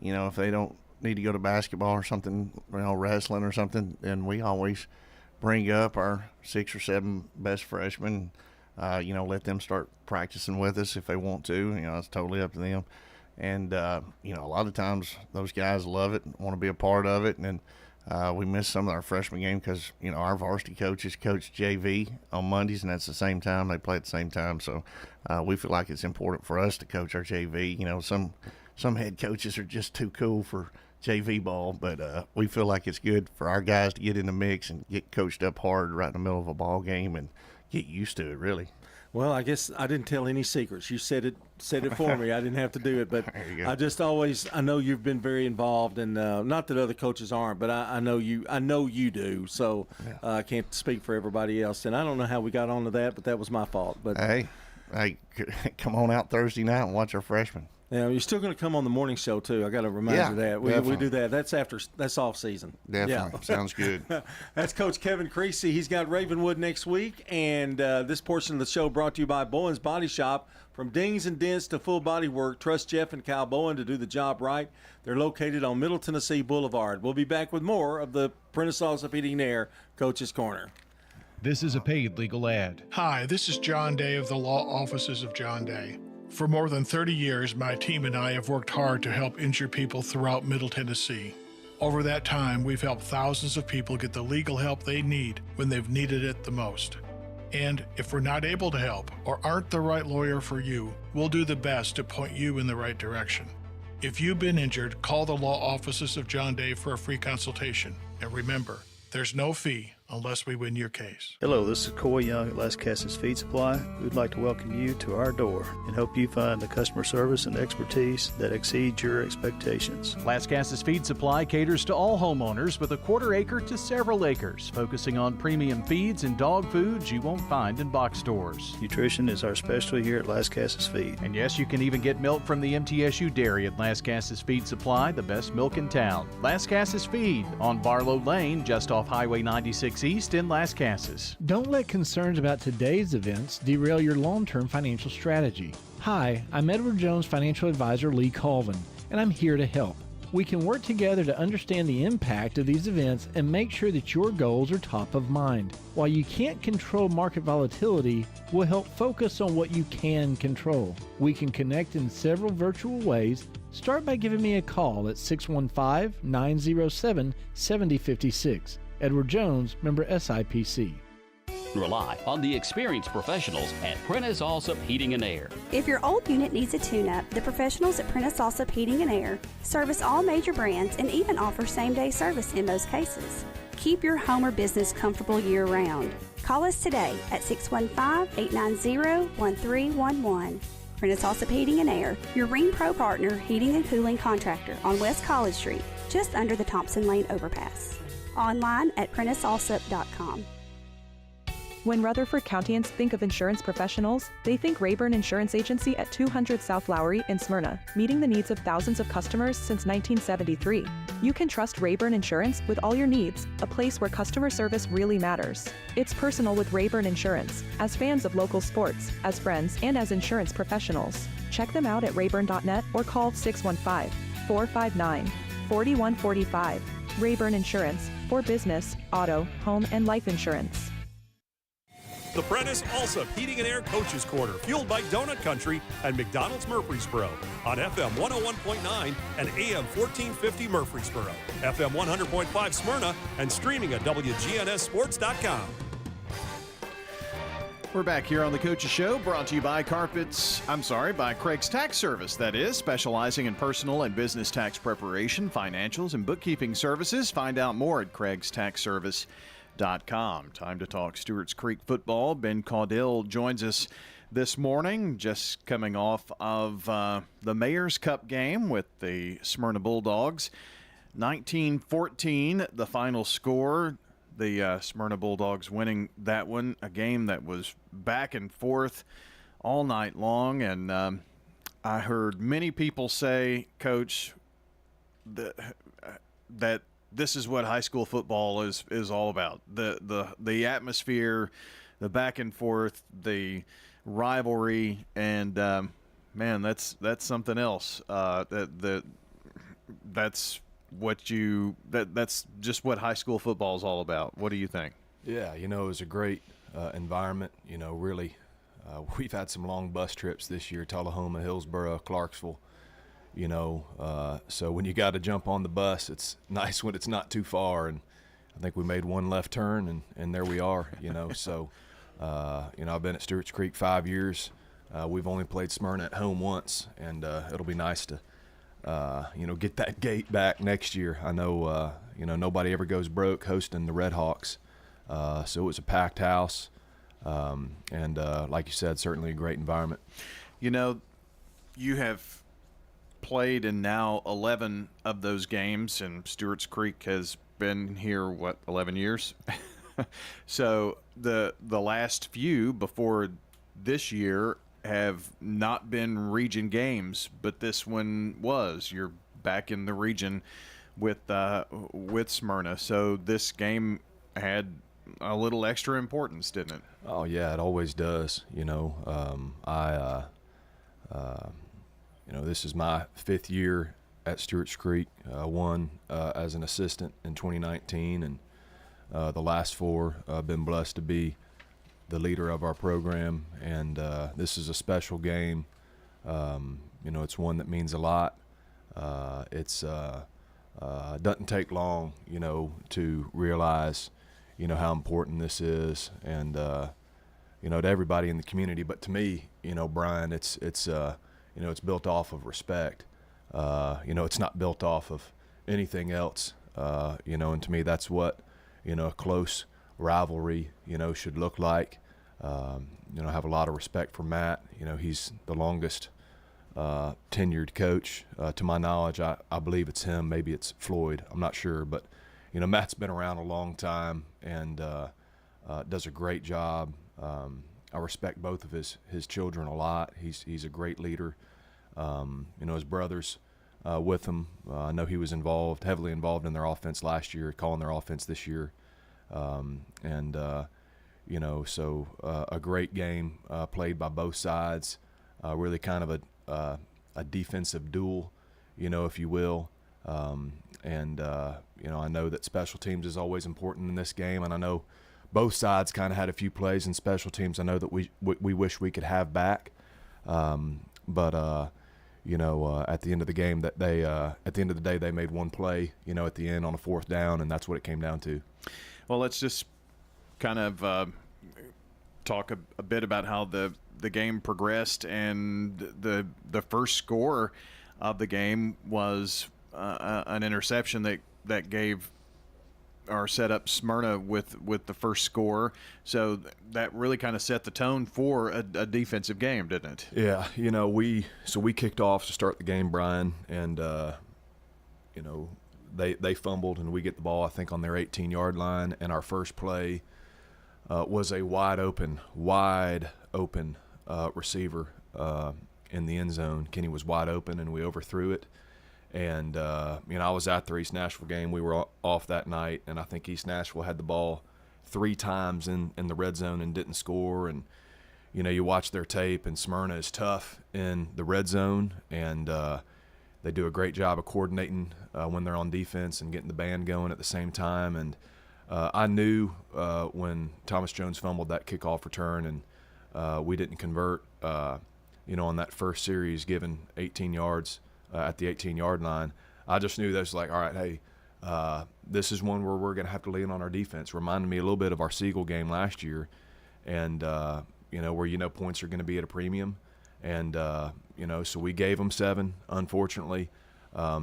if they don't need to go to basketball or something, wrestling or something, then we always bring up our 6 or 7 best freshmen, let them start practicing with us if they want to. It's totally up to them. And, a lot of times those guys love it and want to be a part of it. And then we miss some of our freshman game because, our varsity coaches coach JV on Mondays, and that's the same time. They play at the same time. So we feel like it's important for us to coach our JV. Some head coaches are just too cool for JV ball, but we feel like it's good for our guys to get in the mix and get coached up hard right in the middle of a ball game and get used to it, really. Well, I guess I didn't tell any secrets. You said it for me. I didn't have to do it, but I know you've been very involved, and not that other coaches aren't, but I know you do. So I can't speak for everybody else, and I don't know how we got onto that, but that was my fault. But hey, come on out Thursday night and watch our freshmen. Yeah, you're still going to come on the morning show too. I got to remind you that we do that. That's off season. Definitely, sounds good. That's Coach Kevin Creasy. He's got Ravenwood next week, and this portion of the show brought to you by Bowen's Body Shop. From dings and dents to full body work, trust Jeff and Kyle Bowen to do the job right. They're located on Middle Tennessee Boulevard. We'll be back with more of the Prentice Allsup Heating and Air Coach's Corner. This is a paid legal ad. Hi, this is John Day of the Law Offices of John Day. For more than 30 years, my team and I have worked hard to help injured people throughout Middle Tennessee. Over that time, we've helped thousands of people get the legal help they need when they've needed it the most. And if we're not able to help or aren't the right lawyer for you, we'll do the best to point you in the right direction. If you've been injured, call the Law Offices of John Day for a free consultation. And remember, There's no fee unless we win your case. Hello, this is Coy Young at Las Casas Feed Supply. We'd like to welcome you to our door and help you find the customer service and expertise that exceeds your expectations. Las Casas Feed Supply caters to all homeowners with a quarter acre to several acres, focusing on premium feeds and dog foods you won't find in box stores. Nutrition is our specialty here at Las Casas Feed. And yes, you can even get milk from the MTSU dairy at Las Casas Feed Supply, the best milk in town. Las Casas Feed on Barlow Lane, just off Highway 96 East in Las Casas. Don't let concerns about today's events derail your long-term financial strategy. Hi, I'm Edward Jones Financial Advisor Lee Colvin, and I'm here to help. We can work together to understand the impact of these events and make sure that your goals are top of mind. While you can't control market volatility, we'll help focus on what you can control. We can connect in several virtual ways. Start by giving me a call at 615-907-7056. Edward Jones, member SIPC. Rely on the experienced professionals at Prentice Allsup Heating and Air. If your old unit needs a tune-up, the professionals at Prentice Allsup Heating and Air service all major brands and even offer same-day service in most cases. Keep your home or business comfortable year-round. Call us today at 615-890-1311. Prentice Allsup Heating and Air, your Ring Pro partner heating and cooling contractor on West College Street, just under the Thompson Lane overpass. Online at PrenticeAllsup.com. When Rutherford Countyans think of insurance professionals, they think Rayburn Insurance Agency at 200 South Lowry in Smyrna, meeting the needs of thousands of customers since 1973. You can trust Rayburn Insurance with all your needs, a place where customer service really matters. It's personal with Rayburn Insurance, as fans of local sports, as friends, and as insurance professionals. Check them out at rayburn.net or call 615-459-4145. Rayburn Insurance, for business, auto, home, and life insurance. The Prentice Allsup Heating and Air Coaches Corner, fueled by Donut Country and McDonald's Murfreesboro on FM 101.9 and AM 1450 Murfreesboro, FM 100.5 Smyrna, and streaming at WGNSSports.com. We're back here on the Coaches Show, brought to you by by Craig's Tax Service, that is, specializing in personal and business tax preparation, financials, and bookkeeping services. Find out more at CraigsTaxService.com. Time to talk Stewart's Creek football. Ben Caudill joins us this morning, just coming off of the Mayor's Cup game with the Smyrna Bulldogs. 19-14, the final score. The Smyrna Bulldogs winning that one, a game that was back and forth all night long. And I heard many people say, Coach, that this is what high school football is all about. The atmosphere, the back and forth, the rivalry, and man, that's something else. That's just what high school football is all about. What do you think? Yeah, it was a great environment. Really, we've had some long bus trips this year: Tullahoma, Hillsboro, Clarksville. So when you got to jump on the bus, it's nice when it's not too far. And I think we made one left turn, and there we are. So I've been at Stewart's Creek 5 years. We've only played Smyrna at home once, and it'll be nice to get that gate back next year. I know, nobody ever goes broke hosting the Red Hawks. So it was a packed house. And like you said, certainly a great environment. You have played in now 11 of those games, and Stewart's Creek has been here, 11 years? So the last few before this year have not been region games, but this one was. You're back in the region with Smyrna, so this game had a little extra importance, didn't it? Oh yeah, it always does. This is my 5th year at Stewart's Creek. Won as an assistant in 2019, and the last 4 I've been blessed to be the leader of our program, and this is a special game. It's one that means a lot. It doesn't take long, to realize, how important this is, and to everybody in the community. But to me, Brian, it's built off of respect. It's not built off of anything else. And to me, that's what a close rivalry, should look like. I have a lot of respect for Matt. He's the longest tenured coach. To my knowledge, I believe it's him. Maybe it's Floyd. I'm not sure. But, Matt's been around a long time and does a great job. I respect both of his children a lot. He's a great leader. His brother's with him. I know he was heavily involved in their offense last year, calling their offense this year. So a great game played by both sides, really kind of a defensive duel, if you will. I know that special teams is always important in this game, and I know both sides kind of had a few plays in special teams I know that we wish we could have back. At the end of the game, at the end of the day, they made one play, at the end on a 4th down, and that's what it came down to. Well, let's just kind of talk a bit about how the game progressed, and the first score of the game was an interception that gave or set up Smyrna with the first score. So that really kind of set the tone for a defensive game, didn't it? Yeah, we kicked off to start the game, Brian, and they fumbled and we get the ball I think on their 18-yard line, and our first play was a wide open receiver in the end zone. Kenny was wide open and we overthrew it. And, I was at the East Nashville game. We were off that night, and I think East Nashville had the ball 3 times in the red zone and didn't score. And, you watch their tape, and Smyrna is tough in the red zone, and they do a great job of coordinating when they're on defense and getting the band going at the same time. And I knew when Thomas Jones fumbled that kickoff return and we didn't convert, on that first series, given 18 yards, at the 18-yard line, I just knew that was like, all right, hey, this is one where we're going to have to lean on our defense. Reminded me a little bit of our Siegel game last year, and where points are going to be at a premium, and so we gave them 7. Unfortunately,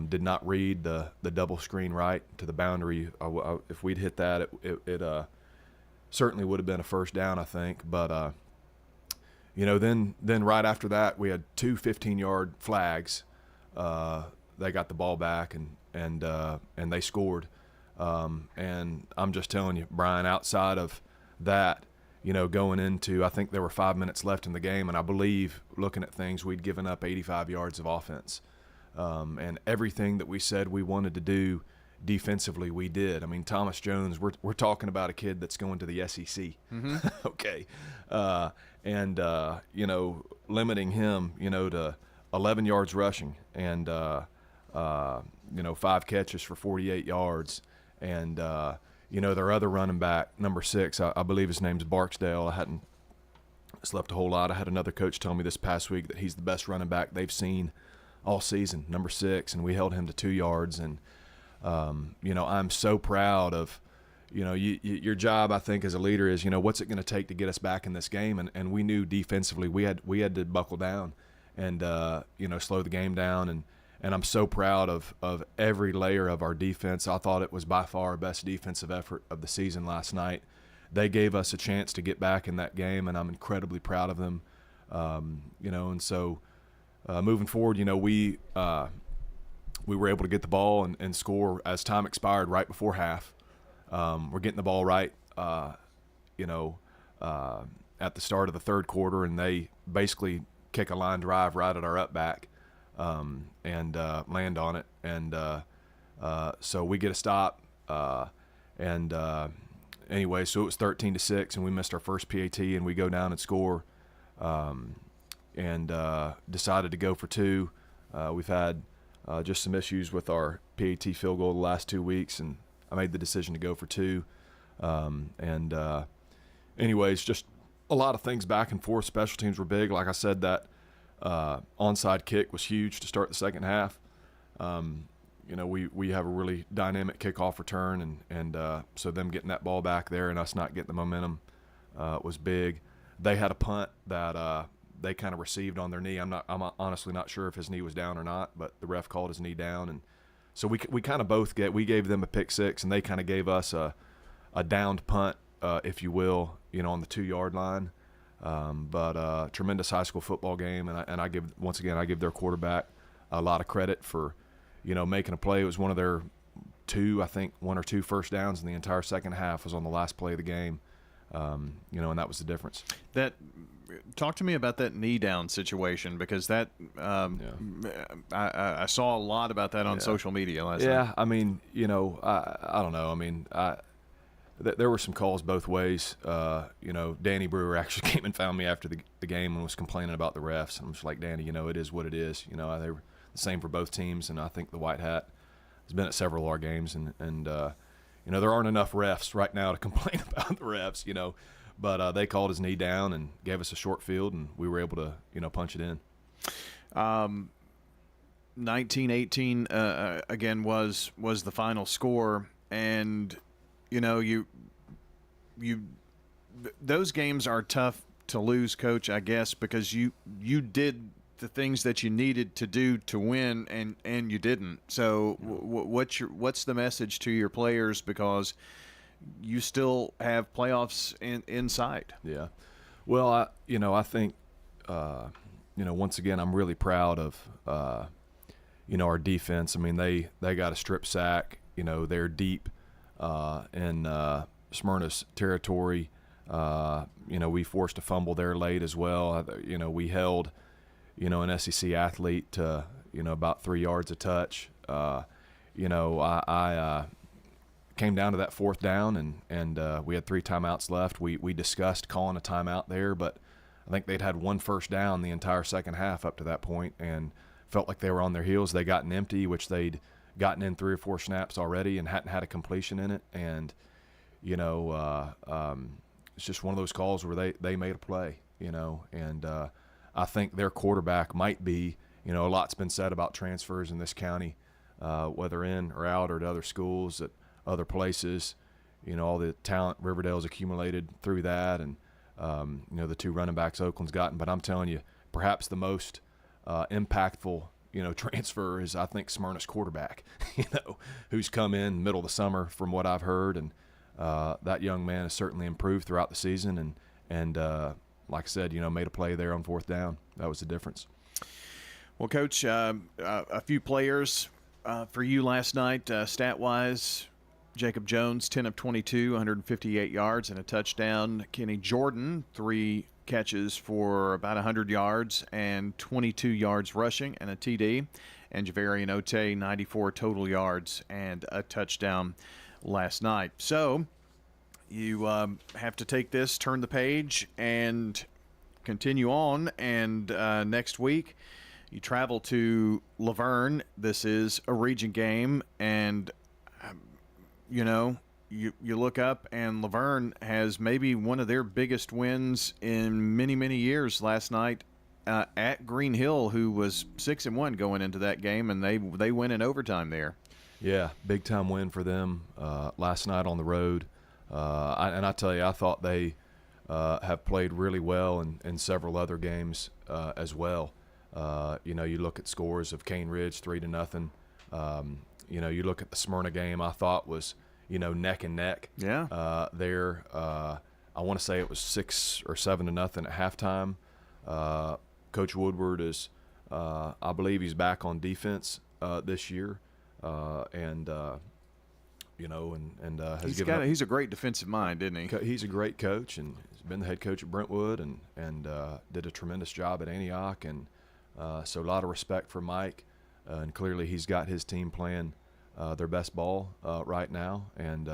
did not read the double screen right to the boundary. If we'd hit that, it certainly would have been a first down, I think. But then right after that, we had 2 15-yard flags. They got the ball back and they scored. And I'm just telling you, Brian, outside of that, going into, I think there were 5 minutes left in the game, and I believe, looking at things, we'd given up 85 yards of offense. And everything that we said we wanted to do defensively, we did. I mean, Thomas Jones, we're talking about a kid that's going to the SEC. Mm-hmm. Okay. Limiting him, to 11 yards rushing and 5 catches for 48 yards, and their other running back, number 6, I believe his name's Barksdale. I hadn't slept a whole lot. I had another coach tell me this past week that he's the best running back they've seen all season, number 6, and we held him to 2 yards. And I'm so proud of your job, I think, as a leader is what's it going to take to get us back in this game, and we knew defensively we had to buckle down and slow the game down, and I'm so proud of every layer of our defense. I thought it was by far our best defensive effort of the season last night. They gave us a chance to get back in that game, and I'm incredibly proud of them. And so moving forward, we were able to get the ball and score as time expired right before half. We're getting the ball right, at the start of the third quarter, and they basically kick a line drive right at our up back and land on it. And so we get a stop. Anyway, so it was 13-6, and we missed our first PAT, and we go down and score and decided to go for 2. We've had just some issues with our PAT field goal the last 2 weeks, and I made the decision to go for 2. Anyways, just a lot of things back and forth. Special teams were big. Like I said, that onside kick was huge to start the second half. We have a really dynamic kickoff return, and so them getting that ball back there and us not getting the momentum was big. They had a punt that they kind of received on their knee. I'm honestly not sure if his knee was down or not, but the ref called his knee down, and so we kind of both we gave them a pick 6, and they kind of gave us a a downed punt, if you will, on the 2-yard line. But tremendous high school football game, and I give their quarterback a lot of credit for, making a play. It was one of their 1 or 2 first downs in the entire second half was on the last play of the game, and that was the difference. Talk to me about that knee down situation, because that I saw a lot about that on social media last night. Yeah, I mean, I don't know. I mean, there were some calls both ways. Danny Brewer actually came and found me after the game and was complaining about the refs. I'm just like, Danny, it is what it is. They were the same for both teams, and I think the White Hat has been at several of our games, and there aren't enough refs right now to complain about the refs, But they called his knee down and gave us a short field, and we were able to, punch it in. 19-18 again was the final score, and those games are tough to lose, Coach, I guess, because you did the things that you needed to do to win, and you didn't. So what's the message to your players, because you still have playoffs in sight? Yeah. Well, I think, once again, I'm really proud of, our defense. I mean, they got a strip sack. They're deep in Smyrna's territory. We forced a fumble there late as well. We held, an SEC athlete to, about 3 yards a touch. I came down to that 4th down, and we had 3 timeouts left. We discussed calling a timeout there, but I think they'd had 1 first down the entire second half up to that point and felt like they were on their heels. They got an empty, which they'd gotten in 3 or 4 snaps already and hadn't had a completion in it. And, it's just one of those calls where they made a play, and I think their quarterback might be, a lot's been said about transfers in this county, whether in or out or to other schools at other places, all the talent Riverdale's accumulated through that, and, the 2 running backs Oakland's gotten. But I'm telling you, perhaps the most impactful, transfer is, I think, Smyrna's quarterback, who's come in middle of the summer from what I've heard. And that young man has certainly improved throughout the season. And like I said, made a play there on 4th down. That was the difference. Well, Coach, a few players for you last night, stat-wise. Jacob Jones, 10 of 22, 158 yards and a touchdown. Kenny Jordan, 3 catches for about 100 yards and 22 yards rushing and a TD. And Javarian Ote, 94 total yards and a touchdown last night. So you have to take this, turn the page, and continue on. And next week you travel to Laverne. This is a region game, and you look up, and Laverne has maybe one of their biggest wins in many, many years last night at Green Hill, who was 6-1 going into that game, and they win in overtime there. Yeah, big-time win for them last night on the road. And I tell you, I thought they have played really well in several other games as well. You look at scores of Cane Ridge 3-0. You look at the Smyrna game, I thought was, neck and neck. Yeah. There, I want to say it was 6 or 7-0 at halftime. Coach Woodward is, I believe he's back on defense this year, he's a great defensive mind, isn't he? He's a great coach, and he's been the head coach at Brentwood, and did a tremendous job at Antioch, and so a lot of respect for Mike. And clearly he's got his team playing their best ball right now. And,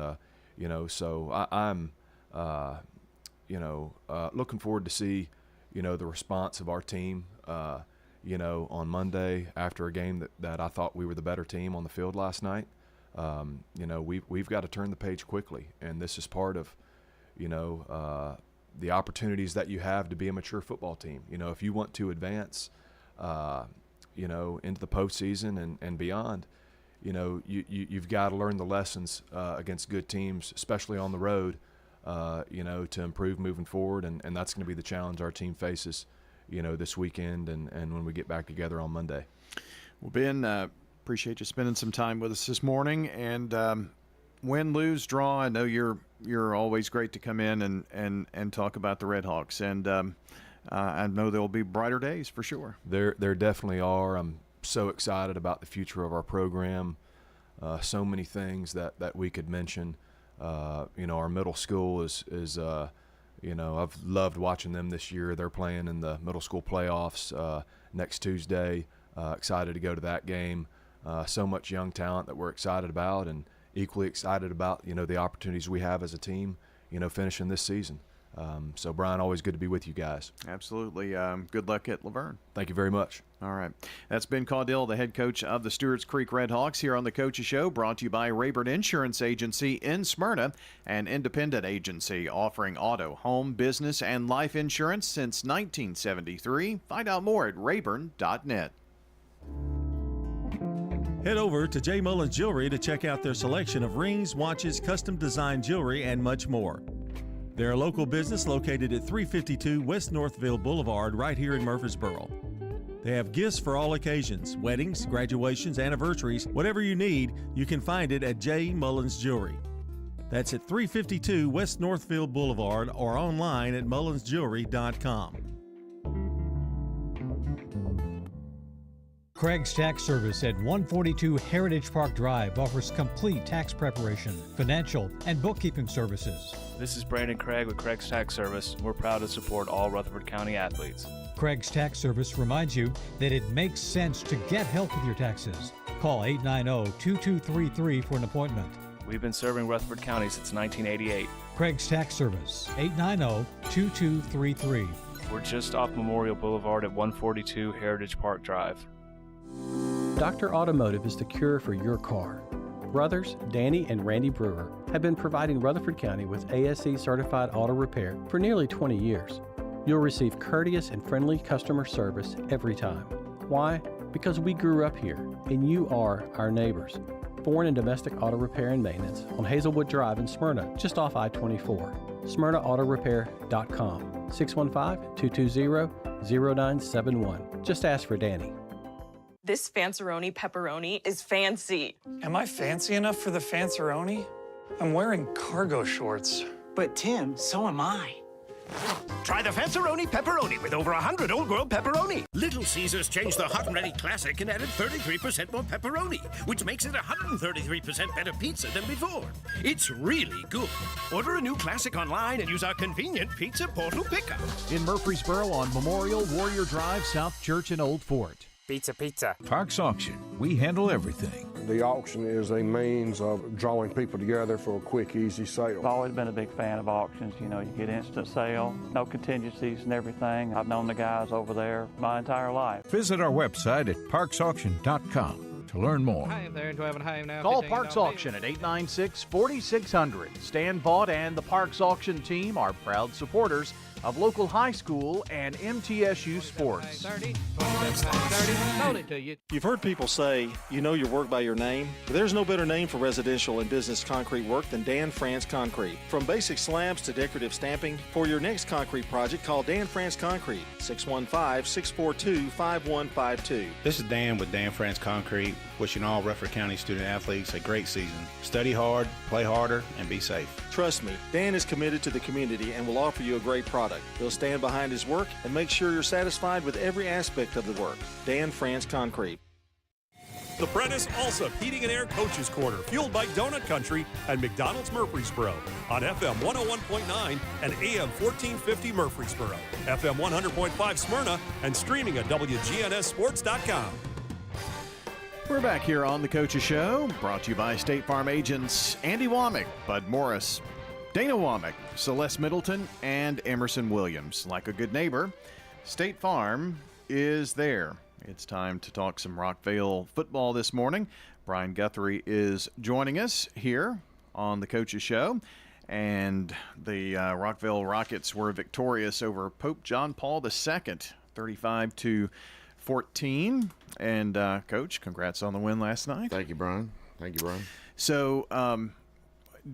so I'm, looking forward to see, the response of our team, on Monday after a game that I thought we were the better team on the field last night. We've got to turn the page quickly. And this is part of, the opportunities that you have to be a mature football team. If you want to advance, into the postseason and beyond, you've got to learn the lessons against good teams, especially on the road, to improve moving forward. And that's going to be the challenge our team faces, this weekend and when we get back together on Monday. Well, Ben, appreciate you spending some time with us this morning. And win, lose, draw, I know you're you're always great to come in and talk about the Red Hawks. And I know there will be brighter days for sure. There definitely are. I'm so excited about the future of our program. So many things that we could mention. Our middle school is I've loved watching them this year. They're playing in the middle school playoffs next Tuesday. Excited to go to that game. So much young talent that we're excited about, and equally excited about the opportunities we have as a team finishing this season. So Brian, always good to be with you guys. Absolutely. Good luck at Laverne. Thank you very much. All right. That's Ben Caudill, the head coach of the Stewart's Creek Red Hawks, here on the Coaches Show, brought to you by Rayburn Insurance Agency in Smyrna, an independent agency offering auto, home, business, and life insurance since 1973. Find out more at rayburn.net. Head over to J. Mullins Jewelry to check out their selection of rings, watches, custom designed jewelry, and much more. They're a local business located at 352 West Northville Boulevard right here in Murfreesboro. They have gifts for all occasions, weddings, graduations, anniversaries, whatever you need, you can find it at J. Mullins Jewelry. That's at 352 West Northville Boulevard or online at mullinsjewelry.com. Craig's Tax Service at 142 Heritage Park Drive offers complete tax preparation, financial, and bookkeeping services. This is Brandon Craig with Craig's Tax Service. We're proud to support all Rutherford County athletes. Craig's Tax Service reminds you that it makes sense to get help with your taxes. Call 890-2233 for an appointment. We've been serving Rutherford County since 1988. Craig's Tax Service, 890-2233. We're just off Memorial Boulevard at 142 Heritage Park Drive. Dr. Automotive is the cure for your car. Brothers Danny and Randy Brewer have been providing Rutherford County with ASE certified auto repair for nearly 20 years. You'll receive courteous and friendly customer service every time. Why? Because we grew up here and you are our neighbors. Foreign and domestic auto repair and maintenance on Hazelwood Drive in Smyrna, just off I-24. SmyrnaAutorepair.com, 615-220-0971. Just ask for Danny. This Fanceroni pepperoni is fancy. Am I fancy enough for the Fanceroni? I'm wearing cargo shorts. But Tim, so am I. Try the Fanceroni pepperoni with over 100 Old World pepperoni. Little Caesars changed the Hot and Ready Classic and added 33% more pepperoni, which makes it 133% better pizza than before. It's really good. Order a new classic online and use our convenient Pizza Portal pickup. In Murfreesboro on Memorial Warrior Drive, South Church and Old Fort. Pizza. Parks Auction. We handle everything. The auction is a means of drawing people together for a quick, easy sale. I've always been a big fan of auctions. You get instant sale, no contingencies and everything. I've known the guys over there my entire life. Visit our website at parksauction.com to learn more. Hi there, do I have a home now? Call Parks Auction at 896-4600. Stan Vaught and the Parks Auction team are proud supporters of local high school and MTSU sports. 30, sold it to you. You've heard people say, you know your work by your name, but there's no better name for residential and business concrete work than Dan France Concrete. From basic slabs to decorative stamping, for your next concrete project, call Dan France Concrete, 615-642-5152. This is Dan with Dan France Concrete, wishing all Rutherford County student athletes a great season. Study hard, play harder, and be safe. Trust me, Dan is committed to the community and will offer you a great product. He'll stand behind his work and make sure you're satisfied with every aspect of the work. Dan France Concrete. The Prentice Allsup Heating and Air Coaches Corner, fueled by Donut Country and McDonald's Murfreesboro on FM 101.9 and AM 1450 Murfreesboro, FM 100.5 Smyrna, and streaming at WGNSSports.com. We're back here on the Coaches Show, brought to you by State Farm agents Andy Womack, Bud Morris, Dana Womack, Celeste Middleton, and Emerson Williams. Like a good neighbor, State Farm is there. It's time to talk some Rockvale football this morning. Brian Guthrie is joining us here on the Coaches Show. And the Rockvale Rockets were victorious over Pope John Paul II, 35-14. And, Coach, congrats on the win last night. Thank you, Brian. So,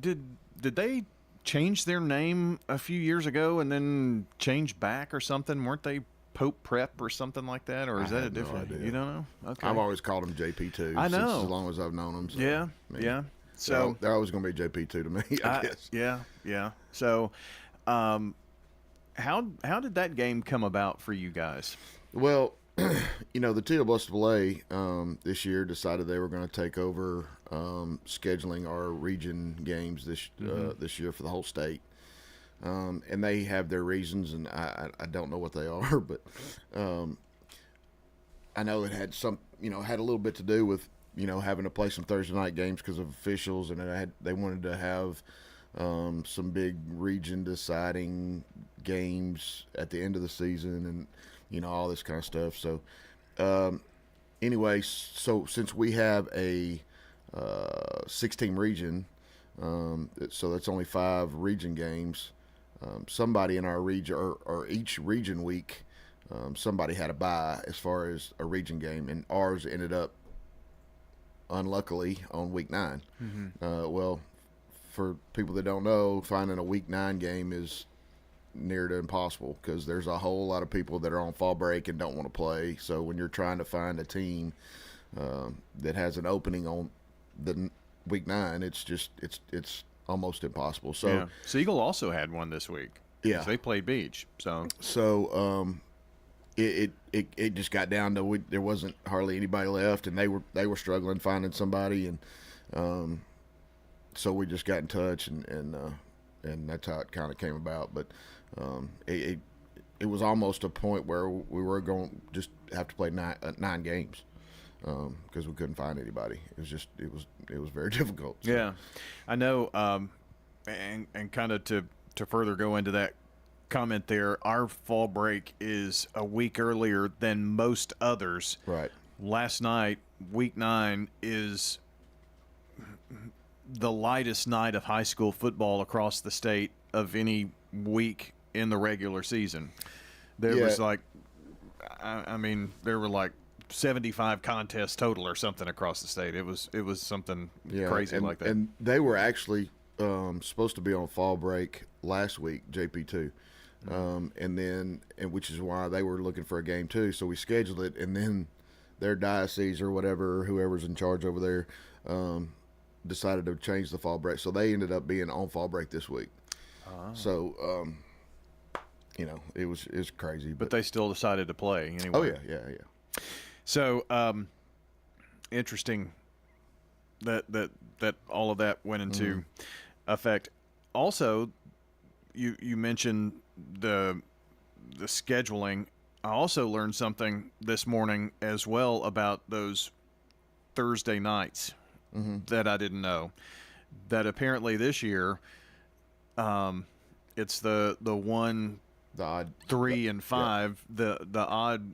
did they changed their name a few years ago and then changed back or something? Weren't they Pope Prep or something like that? Or is that a different? No idea. You don't know? Okay. I've always called them JP2. I know. As long as I've known them. So, yeah. So they're always going to be JP2 to me, I guess. Yeah. So, how did that game come about for you guys? Well, the TWSAA this year decided they were going to take over scheduling our region games this year for the whole state. And they have their reasons, and I don't know what they are, but I know it had had a little bit to do with having to play some Thursday night games because of officials, and they wanted to have some big region deciding games at the end of the season, and all this kind of stuff. So anyway, so since we have a 6-team region, so that's only 5 region games. Somebody in our region, or each region week, somebody had a bye as far as a region game, and ours ended up unluckily on week 9. Well, for people that don't know, finding a week 9 game is near to impossible because there's a whole lot of people that are on fall break and don't want to play. So when you're trying to find a team that has an opening on the week 9, it's almost impossible. So Siegel also had one this week. Yeah, they played Beach. So it just got down to there wasn't hardly anybody left, and they were struggling finding somebody, and so we just got in touch, and that's how it kind of came about. But it was almost a point where we were going to just have to play 9 games because we couldn't find anybody. It was very difficult. So. Yeah, I know. And kind of to further go into that comment there, our fall break is a week earlier than most others. Right. Last night, week 9, is the lightest night of high school football across the state of any week in the regular season. There was there were like 75 contests total or something across the state. It was something crazy like that. And they were actually supposed to be on fall break last week, JP2. And which is why they were looking for a game too. So we scheduled it, and then their diocese or whatever, whoever's in charge over there, decided to change the fall break. So they ended up being on fall break this week. So, it was crazy. But they still decided to play anyway. Oh yeah. So, interesting that all of that went into effect. Also, you mentioned the scheduling. I also learned something this morning as well about those Thursday nights that I didn't know. That apparently this year, it's the 1, the odd 3, and 5, the odd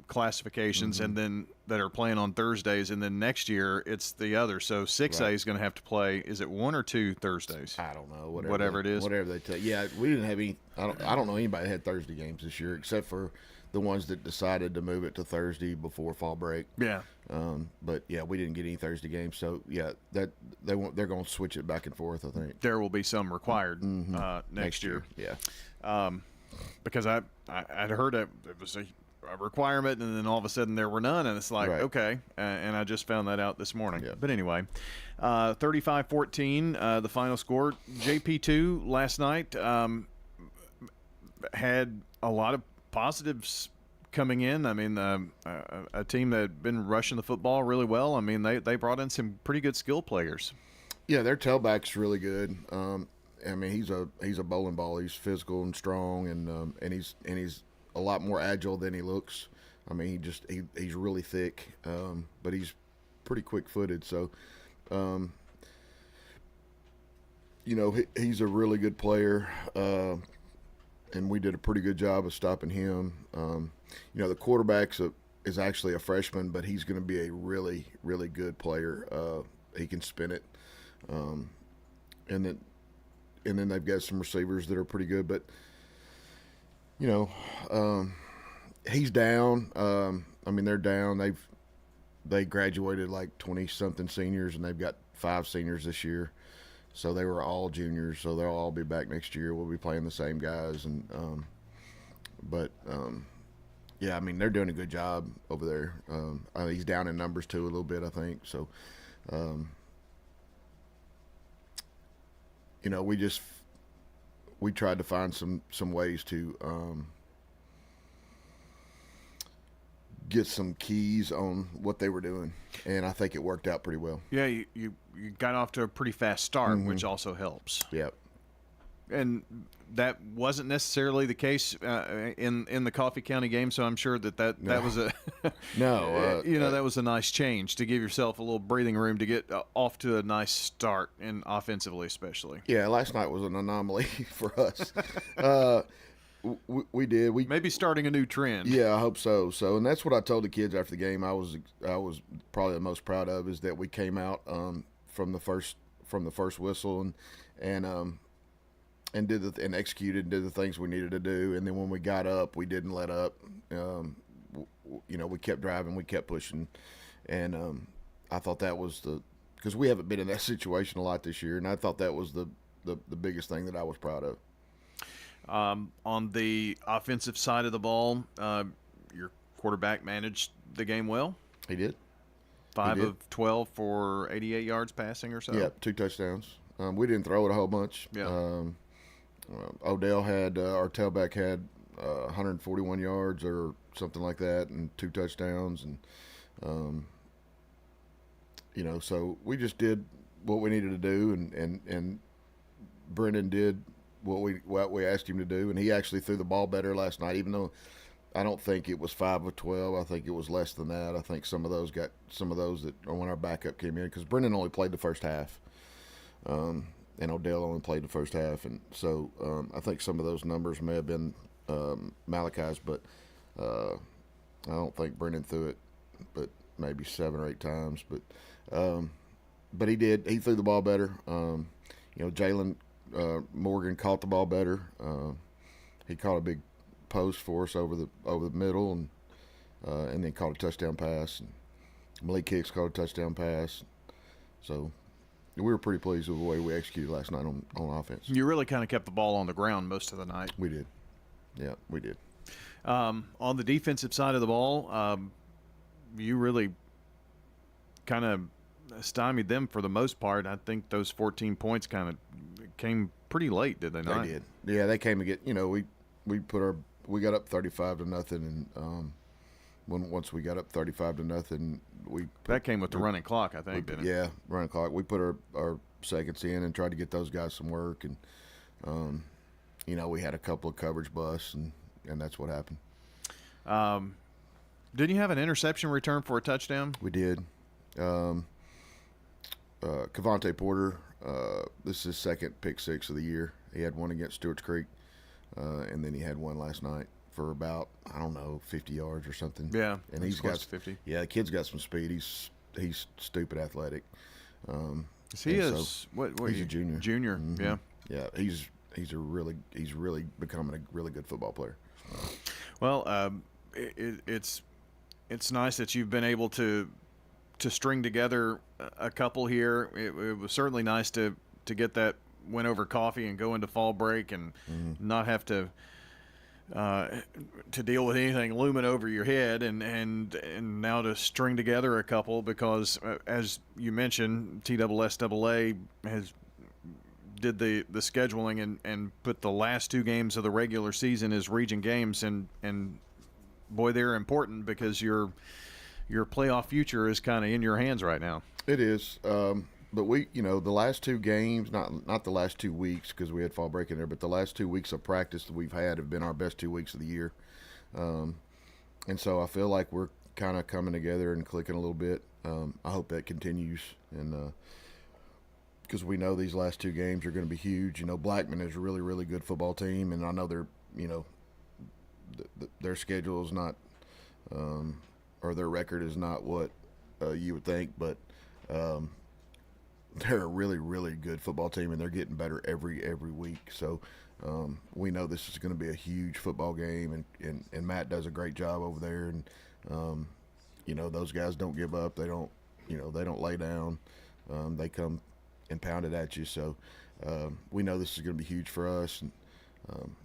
classifications, and then that are playing on Thursdays, and then next year it's the other. So 6A is going to have to play. Is it 1 or 2 Thursdays? I don't know. Whatever it is. Whatever they tell. Yeah, we didn't have any. I don't know anybody that had Thursday games this year except for the ones that decided to move it to Thursday before fall break. Yeah. But yeah, we didn't get any Thursday games. So yeah, that they're going to switch it back and forth. I think there will be some required next year. Yeah. Because I'd heard it was a requirement, and then all of a sudden there were none, and it's like, okay, and I just found that out this morning. Yeah. But anyway, 35-14, the final score. JP2 last night had a lot of positives coming in. I mean, a team that had been rushing the football really well. I mean, they brought in some pretty good skill players. Yeah, their tailback's really good. I mean, he's a bowling ball. He's physical and strong, and he's a lot more agile than he looks. I mean, he's really thick, but he's pretty quick-footed. So, he's a really good player, and we did a pretty good job of stopping him. The quarterback is actually a freshman, but he's going to be a really, really good player. He can spin it, and then they've got some receivers that are pretty good, but he's down. I mean, they're down. They graduated like 20-something seniors, and they've got 5 seniors this year. So they were all juniors, so they'll all be back next year. We'll be playing the same guys, and yeah, I mean, they're doing a good job over there. He's down in numbers too a little bit, I think. So, we tried to find some ways to get some keys on what they were doing, and I think it worked out pretty well. Yeah, you got off to a pretty fast start, which also helps. Yep. And that wasn't necessarily the case in the Coffee County game, so I'm sure that was a that was a nice change to give yourself a little breathing room to get off to a nice start, and offensively especially. Yeah, last night was an anomaly for us. We did. We maybe starting a new trend. Yeah, I hope so. And that's what I told the kids after the game. I was probably the most proud of is that we came out from the first whistle and executed and did the things we needed to do. And then when we got up, we didn't let up. We kept driving, we kept pushing, and I thought that was because we haven't been in that situation a lot this year, and I thought that was the biggest thing that I was proud of. On the offensive side of the ball, your quarterback managed the game well. He did. 5 of 12 for 88 yards passing or so. Yeah, 2 touchdowns. We didn't throw it a whole bunch. Yeah. Odell had our tailback had 141 yards or something like that, and 2 touchdowns, and so we just did what we needed to do, and Brendan did what we asked him to do, and he actually threw the ball better last night, even though I don't think it was 5 of 12. I think it was less than that. I think some of those that when our backup came in, because Brendan only played the first half, and Odell only played the first half, and so I think some of those numbers may have been Malachi's, but I don't think Brendan threw it, but maybe 7 or 8 times. But he did. He threw the ball better. Jalen Morgan caught the ball better. He caught a big post for us over the middle, and then caught a touchdown pass. And Malik Hicks caught a touchdown pass. So we were pretty pleased with the way we executed last night on offense. You really kind of kept the ball on the ground most of the night. We did. Yeah, we did. On the defensive side of the ball, you really kind of stymied them for the most part. I think those 14 points kind of came pretty late, did they not? They did. Yeah, they came to get. We got up 35-0, and once we got up 35-0, that came with the running clock, I think, didn't it? Yeah, running clock. We put our seconds in and tried to get those guys some work, and we had a couple of coverage busts, and that's what happened. Didn't you have an interception return for a touchdown? We did. Cavante Porter, this is his second pick six of the year. He had one against Stewart's Creek, and then he had one last night for about 50 yards or something. Yeah, and he's got 50. Yeah, the kid's got some speed. He's stupid athletic. He's a junior. Junior, mm-hmm. Yeah. Yeah, he's really becoming a really good football player. Well, it's nice that you've been able to string together a couple here. It was certainly nice to get that win over Coffee and go into fall break and not have to deal with anything looming over your head, and now to string together a couple because, as you mentioned, TSSAA did the scheduling and put the last 2 games of the regular season as region games, and boy, they're important because your playoff future is kind of in your hands right now. It is, but we, the last 2 games, not the last 2 weeks because we had fall break in there, but the last 2 weeks of practice that we've had have been our best 2 weeks of the year, and so I feel like we're kind of coming together and clicking a little bit. I hope that continues, and because we know these last 2 games are going to be huge. Blackman is a really, really good football team, and I know they're, their schedule is not, or their record is not what you would think, but they're a really, really good football team, and they're getting better every week. So we know this is going to be a huge football game, and Matt does a great job over there, and those guys don't give up. They don't lay down. They come and pound it at you. So we know this is going to be huge for us, and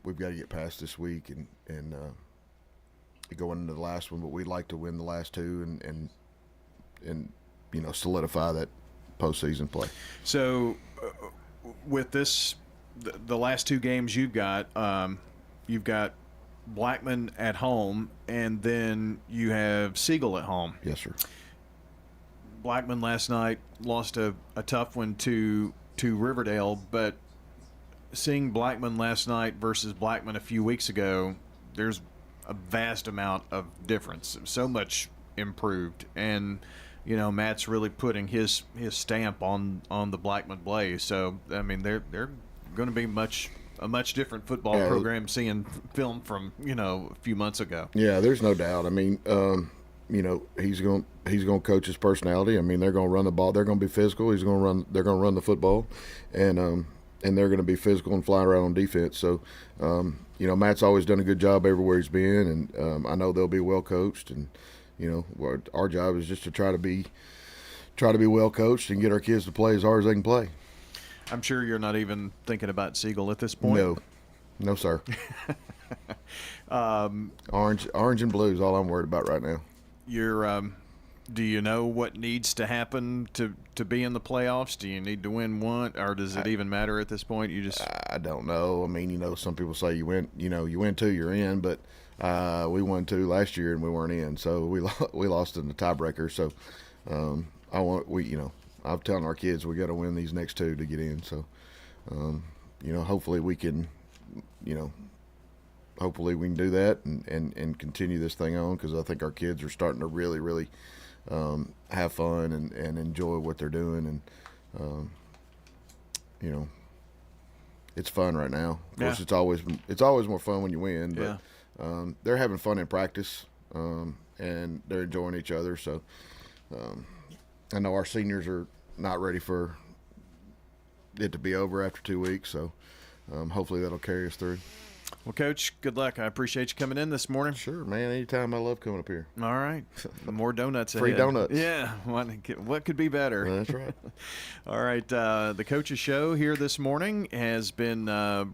we've got to get past this week and going into the last one. But we'd like to win the last 2 and solidify that postseason play. So with this, the last two games you've got Blackman at home, and then you have Siegel at home. Yes, sir. Blackman last night lost a tough one to Riverdale, but seeing Blackman last night versus Blackman a few weeks ago, there's a vast amount of difference. So much improved, and Matt's really putting his stamp on the Blackman Blaze. So I mean, they're going to be a much different football program seeing film from a few months ago. Yeah, there's no doubt. I mean, he's going to coach his personality. I mean, they're going to run the ball. They're going to be physical. They're going to run the football, and they're going to be physical and flying around on defense. So, Matt's always done a good job everywhere he's been, and I know they'll be well coached. And our job is just to try to be well coached and get our kids to play as hard as they can play. I'm sure you're not even thinking about Siegel at this point. No, sir. Orange and blue is all I'm worried about right now. Do you know what needs to happen to be in the playoffs? Do you need to win one, or does it even matter at this point? I don't know. I mean, some people say you win two, you're in, but we won two last year and we weren't in, so we lost in the tiebreaker. So I'm telling our kids we got to win these next two to get in. So hopefully we can do that and continue this thing on, because I think our kids are starting to really, really have fun and enjoy what they're doing, and it's fun right now. Of course, it's always more fun when you win, but they're having fun in practice, and they're enjoying each other. So I know our seniors are not ready for it to be over after 2 weeks, so hopefully that'll carry us through. Well, Coach, good luck. I appreciate you coming in this morning. Sure, man. Anytime. I love coming up here. All right. More donuts Free ahead. donuts. Yeah. What could be better? That's right. All right. The Coach's Show here this morning has been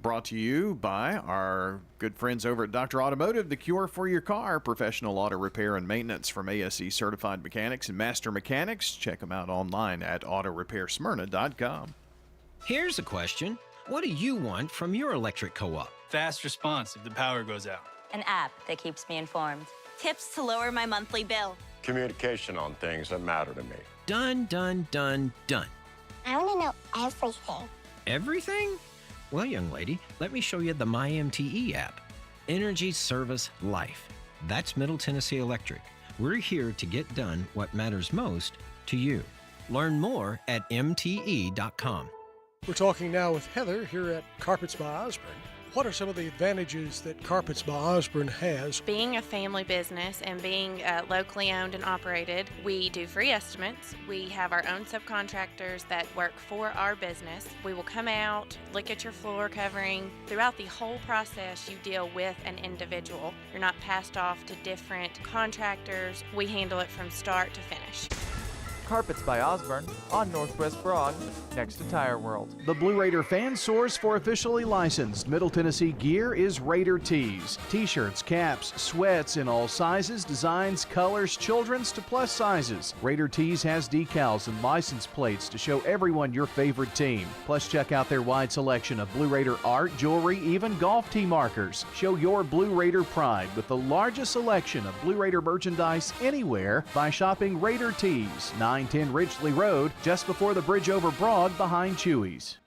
brought to you by our good friends over at Dr. Automotive, the cure for your car. Professional auto repair and maintenance from ASE certified mechanics and master mechanics. Check them out online at autorepairsmyrna.com. Here's a question. What do you want from your electric co-op? Fast response if the power goes out. An app that keeps me informed. Tips to lower my monthly bill. Communication on things that matter to me. Done, done, done, done. I want to know everything. Everything? Well, young lady, let me show you the MyMTE app. Energy Service Life. That's Middle Tennessee Electric. We're here to get done what matters most to you. Learn more at mte.com. We're talking now with Heather here at Carpets by Osborne. What are some of the advantages that Carpets by Osborne has? Being a family business and being locally owned and operated, we do free estimates. We have our own subcontractors that work for our business. We will come out, look at your floor covering. Throughout the whole process, you deal with an individual. You're not passed off to different contractors. We handle it from start to finish. Carpets by Osborne on Northwest Broad, next to Tire World. The Blue Raider fan source for officially licensed Middle Tennessee gear is Raider Tees. T-shirts, caps, sweats in all sizes, designs, colors, children's to plus sizes. Raider Tees has decals and license plates to show everyone your favorite team. Plus, check out their wide selection of Blue Raider art, jewelry, even golf tee markers. Show your Blue Raider pride with the largest selection of Blue Raider merchandise anywhere by shopping Raider Tees, 910 Ridgely Road, just before the bridge over Broad behind Chewy's.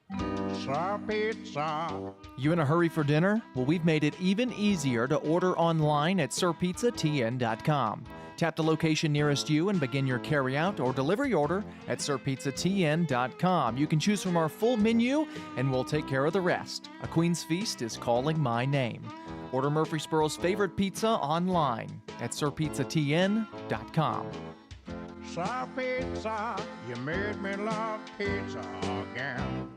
Pizza. You in a hurry for dinner? Well, we've made it even easier to order online at sirpizzatn.com. Tap the location nearest you and begin your carryout or delivery order at sirpizzatn.com. You can choose from our full menu and we'll take care of the rest. A Queen's Feast is calling my name. Order Murfreesboro's favorite pizza online at sirpizzatn.com. Sir Pizza, you made me love pizza again.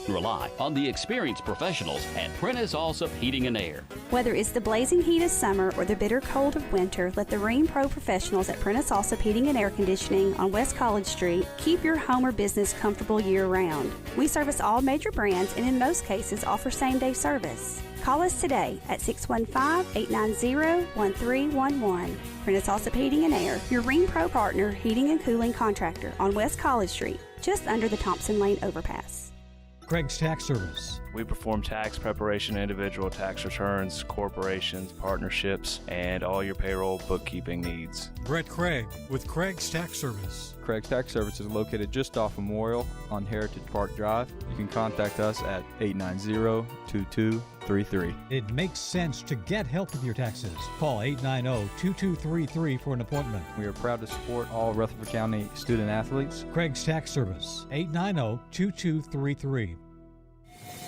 Rely on the experienced professionals at Prentice Allsup Heating and Air. Whether it's the blazing heat of summer or the bitter cold of winter, let the Rheem Pro professionals at Prentice Allsup Heating and Air Conditioning on West College Street keep your home or business comfortable year-round. We service all major brands and in most cases offer same-day service. Call us today at 615-890-1311. Prentice Allsup Heating and Air, your Rheem Pro partner heating and cooling contractor on West College Street, just under the Thompson Lane overpass. Craig's Tax Service. We perform tax preparation, individual tax returns, corporations, partnerships, and all your payroll bookkeeping needs. Brett Craig with Craig's Tax Service. Craig's Tax Service is located just off Memorial on Heritage Park Drive. You can contact us at 890-2233. It makes sense to get help with your taxes. Call 890-2233 for an appointment. We are proud to support all Rutherford County student athletes. Craig's Tax Service, 890-2233.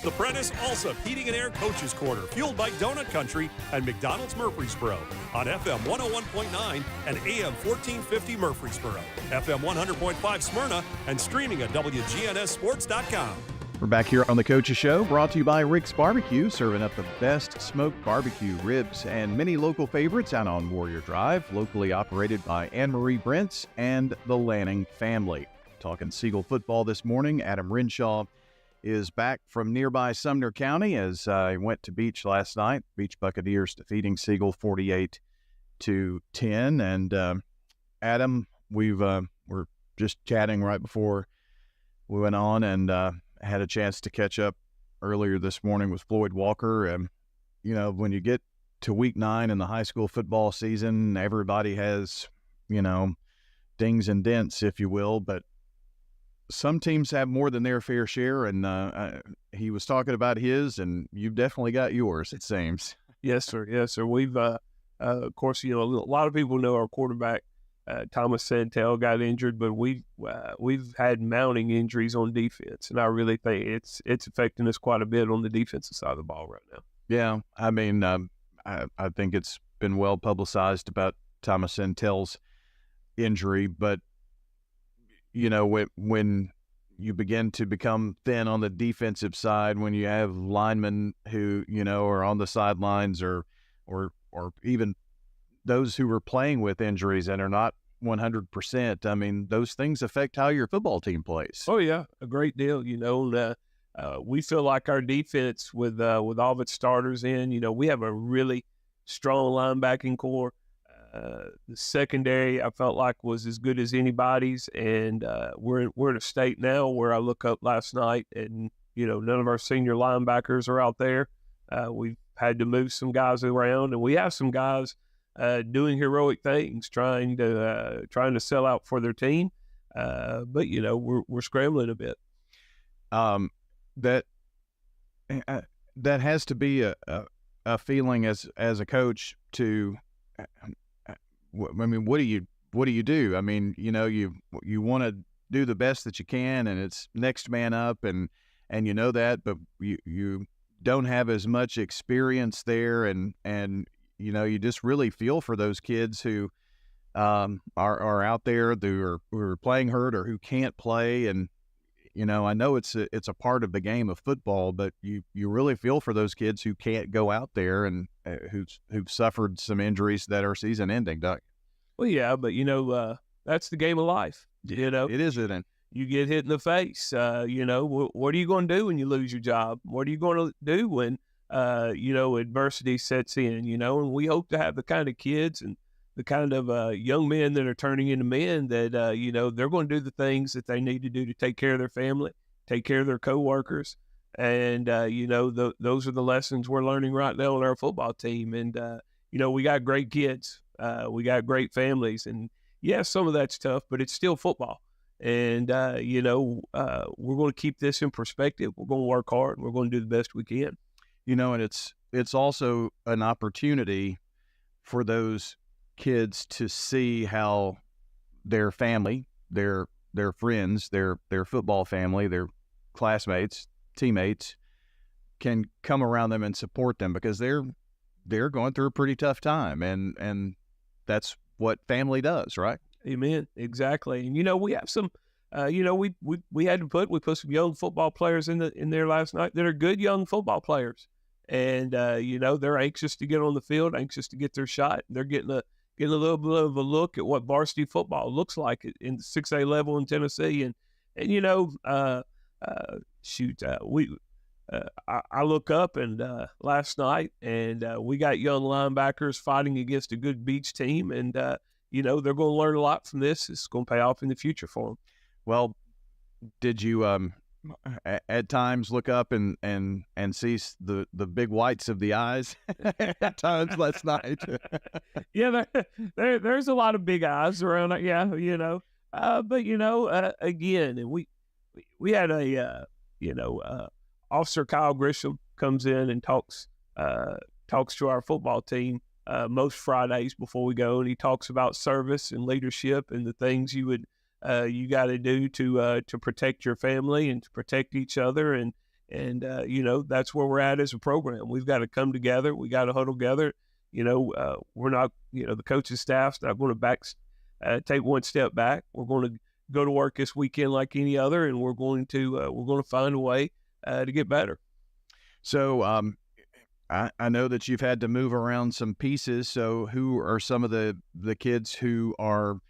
The Prentice Allsup Heating and Air Coaches Corner, fueled by Donut Country and McDonald's Murfreesboro on FM 101.9 and AM 1450 Murfreesboro, FM 100.5 Smyrna, and streaming at WGNSSports.com. We're back here on the Coaches Show, brought to you by Rick's Barbecue, serving up the best smoked barbecue, ribs, and many local favorites out on Warrior Drive, locally operated by Anne-Marie Brentz and the Lanning family. Talking Seagull football this morning, Adam Renshaw is back from nearby Sumner County as I went to Beach last night. Beach Buccaneers defeating Seagull 48-10. And Adam, we're just chatting right before we went on, and had a chance to catch up earlier this morning with Floyd Walker. And you know, when you get to week 9 in the high school football season, everybody has, you know, dings and dents, if you will, but some teams have more than their fair share, and he was talking about his, and you've definitely got yours, it seems. Yes, sir. Yes, sir. We've, of course, you know, a lot of people know our quarterback, Thomas Santel, got injured, but we've had mounting injuries on defense, and I really think it's affecting us quite a bit on the defensive side of the ball right now. Yeah, I mean, I think it's been well publicized about Thomas Santel's injury, but you know, when you begin to become thin on the defensive side, when you have linemen who, you know, are on the sidelines or even those who are playing with injuries and are not 100%, I mean, those things affect how your football team plays. Oh, yeah, a great deal. You know, we feel like our defense with all of its starters in, you know, we have a really strong linebacking core. The secondary, I felt like, was as good as anybody's, and we're in a state now where I look up last night, and you know, none of our senior linebackers are out there. We've had to move some guys around, and we have some guys doing heroic things, trying to sell out for their team. But you know, we're scrambling a bit. That has to be a feeling as a coach to. I mean, what do you do? I mean, you know, you want to do the best that you can, and it's next man up, and you know that, but you don't have as much experience there, and you know, you just really feel for those kids who are out there who are playing hurt or who can't play, and you know, I know it's a part of the game of football, but you really feel for those kids who can't go out there and who've suffered some injuries that are season-ending, Doug. Well, yeah, but you know, that's the game of life. You know, it is, isn't it? You get hit in the face. You know, what are you going to do when you lose your job? What are you going to do when you know, adversity sets in? You know, and we hope to have the kind of kids and the kind of young men that are turning into men that, you know, they're going to do the things that they need to do to take care of their family, take care of their coworkers. And, you know, those are the lessons we're learning right now on our football team. And, you know, we got great kids. We got great families. And, yeah, some of that's tough, but it's still football. And, you know, we're going to keep this in perspective. We're going to work hard. And we're going to do the best we can. You know, and it's also an opportunity for those kids to see how their family, their friends, their football family, their classmates, teammates can come around them and support them, because they're going through a pretty tough time, and that's what family does, right? Amen. Exactly. And you know, we have some you know, we put some young football players in there last night that are good young football players, and you know, they're anxious to get on the field, anxious to get their shot. They're getting a little bit of a look at what varsity football looks like in the 6A level in Tennessee. And you know, I look up and last night, and we got young linebackers fighting against a good Beach team, and you know, they're going to learn a lot from this. It's going to pay off in the future for them. Well, did you at times look up and see the big whites of the eyes at times last night? Yeah, there's a lot of big eyes around it. Yeah, but again, and we had a Officer Kyle Grisham comes in and talks to our football team most Fridays before we go, and he talks about service and leadership and the things you got to do to protect your family and to protect each other, and that's where we're at as a program. We've got to come together. We got to huddle together. We're not, the coaching staff's not going to take one step back. We're going to go to work this weekend like any other, and we're going to find a way to get better. So I know that you've had to move around some pieces. So who are some of the kids who are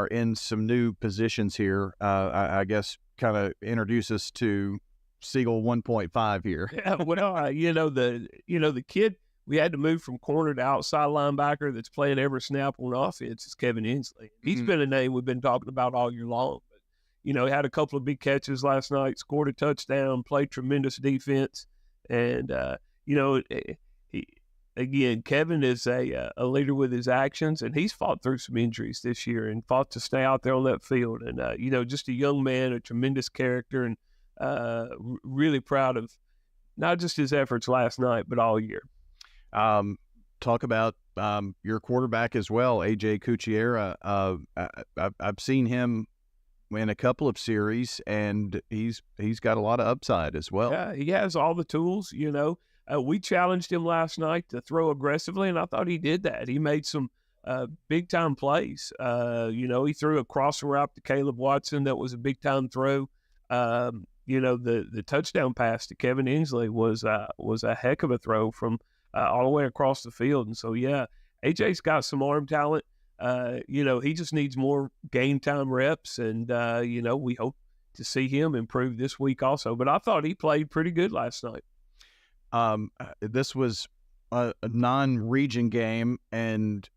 in some new positions here? I guess kind of introduce us to Siegel 1.5 here. Yeah, well, the kid we had to move from corner to outside linebacker that's playing every snap on offense is Kevin Inslee. He's been a name we've been talking about all year long. But, he had a couple of big catches last night, scored a touchdown, played tremendous defense. And, Kevin is a leader with his actions, and he's fought through some injuries this year and fought to stay out there on that field. And, just a young man, a tremendous character, and really proud of not just his efforts last night, but all year. Talk about your quarterback as well, A.J. Kuchera. I've seen him in a couple of series, and he's got a lot of upside as well. Yeah, he has all the tools. We challenged him last night to throw aggressively, and I thought he did that. He made some big-time plays. He threw a crossing route to Caleb Watson that was a big-time throw. The touchdown pass to Kevin Inslee was a heck of a throw from all the way across the field. And so, yeah, AJ's got some arm talent. He just needs more game time reps, and, we hope to see him improve this week also. But I thought he played pretty good last night. This was a non-region game, and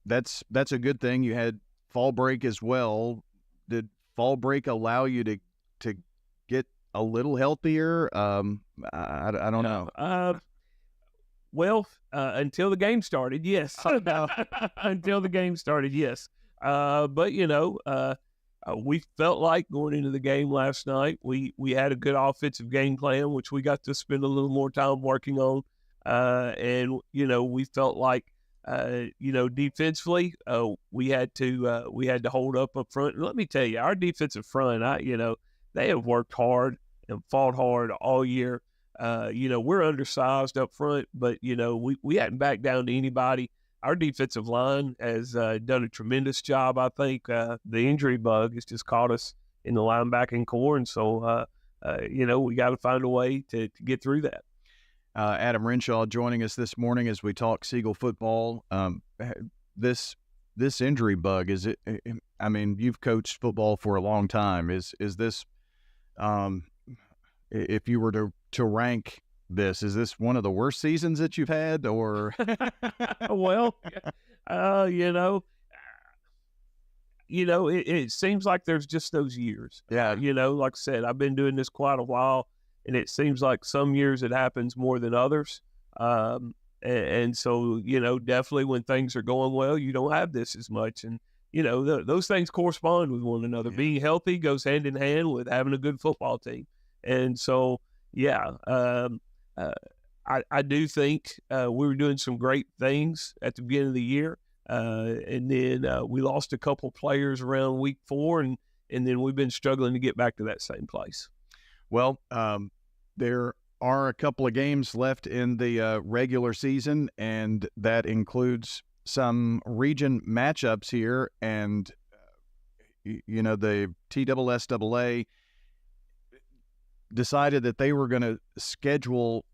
that's a good thing. You had fall break as well. Did fall break allow you to get a little healthier? I don't know. Until the game started, yes. Until the game started, yes. But we felt like going into the game last night, we had a good offensive game plan, which we got to spend a little more time working on. And we felt like, defensively, we had to hold up front. And let me tell you, our defensive front, they have worked hard and fought hard all year. We're undersized up front, but, we hadn't backed down to anybody. Our defensive line has done a tremendous job. I think the injury bug has just caught us in the linebacking core, and so, we got to find a way to get through that. Adam Renshaw joining us this morning as we talk Siegel football. This injury bug, is it? I mean, you've coached football for a long time. Is this, if you were to rank this, is this one of the worst seasons that you've had, or? Well, it seems like there's just those years. Yeah. Like I said, I've been doing this quite a while, and it seems like some years it happens more than others. And so, definitely when things are going well, you don't have this as much. And, those things correspond with one another. Yeah. Being healthy goes hand in hand with having a good football team. And so, yeah, I do think we were doing some great things at the beginning of the year. And then we lost a couple players around week 4, and then we've been struggling to get back to that same place. Well, there are a couple of games left in the regular season, and that includes some region matchups here. And, the TSSAA decided that they were going to schedule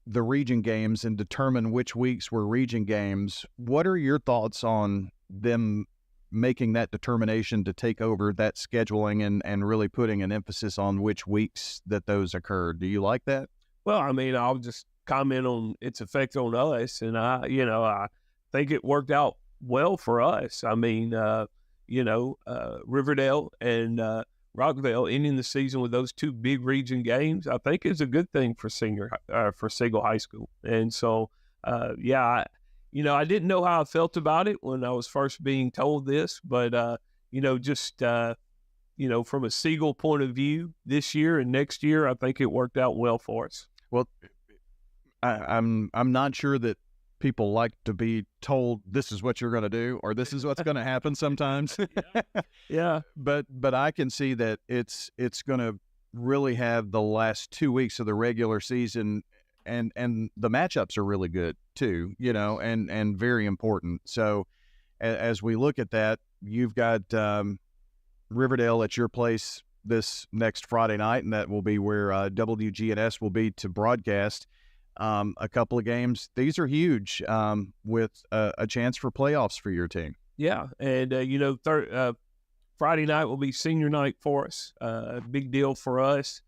the region games and determine which weeks were region games. What are your thoughts on them making that determination to take over that scheduling and really putting an emphasis on which weeks that those occurred? Do you like that? Well, I mean, I'll just comment on its effect on us, and I think it worked out well for us. I mean, Riverdale and Rockville ending the season with those two big region games, I think is a good thing for for Siegel High School. And so, I didn't know how I felt about it when I was first being told this, but from a Siegel point of view, this year and next year, I think it worked out well for us. Well, I'm not sure that people like to be told this is what you're going to do or this is what's going to happen sometimes. Yeah. But I can see that it's going to really have the last 2 weeks of the regular season, and the matchups are really good too, and very important. So as we look at that, you've got Riverdale at your place this next Friday night, and that will be where WGNS will be to broadcast a couple of games. These are huge, with a chance for playoffs for your team. Yeah, and Friday night will be senior night for us. Big deal for us.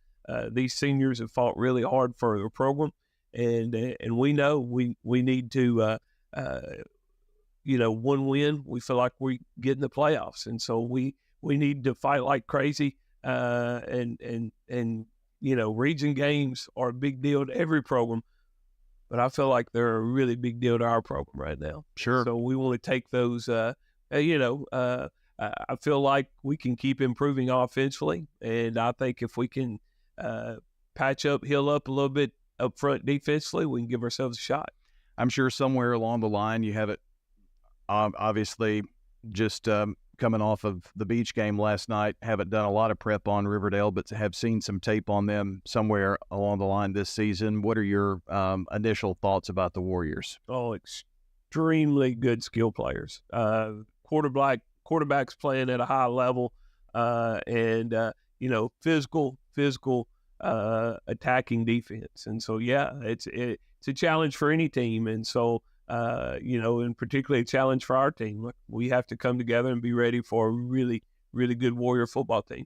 These seniors have fought really hard for their program, and we know we need to, one win. We feel like we get in the playoffs, and so we need to fight like crazy. And region games are a big deal to every program, but I feel like they're a really big deal to our program right now. Sure. So we want to take those. I feel like we can keep improving offensively, and I think if we can heal up a little bit up front defensively, we can give ourselves a shot. I'm sure somewhere along the line you have it, obviously, just coming off of the beach game last night, haven't done a lot of prep on Riverdale, but have seen some tape on them somewhere along the line this season. What are your initial thoughts about the Warriors? Oh, extremely good skill players. Quarterbacks playing at a high level, and physical attacking defense. And so, it's a challenge for any team. And so, and particularly a challenge for our team. We have to come together and be ready for a really, really good Warrior football team.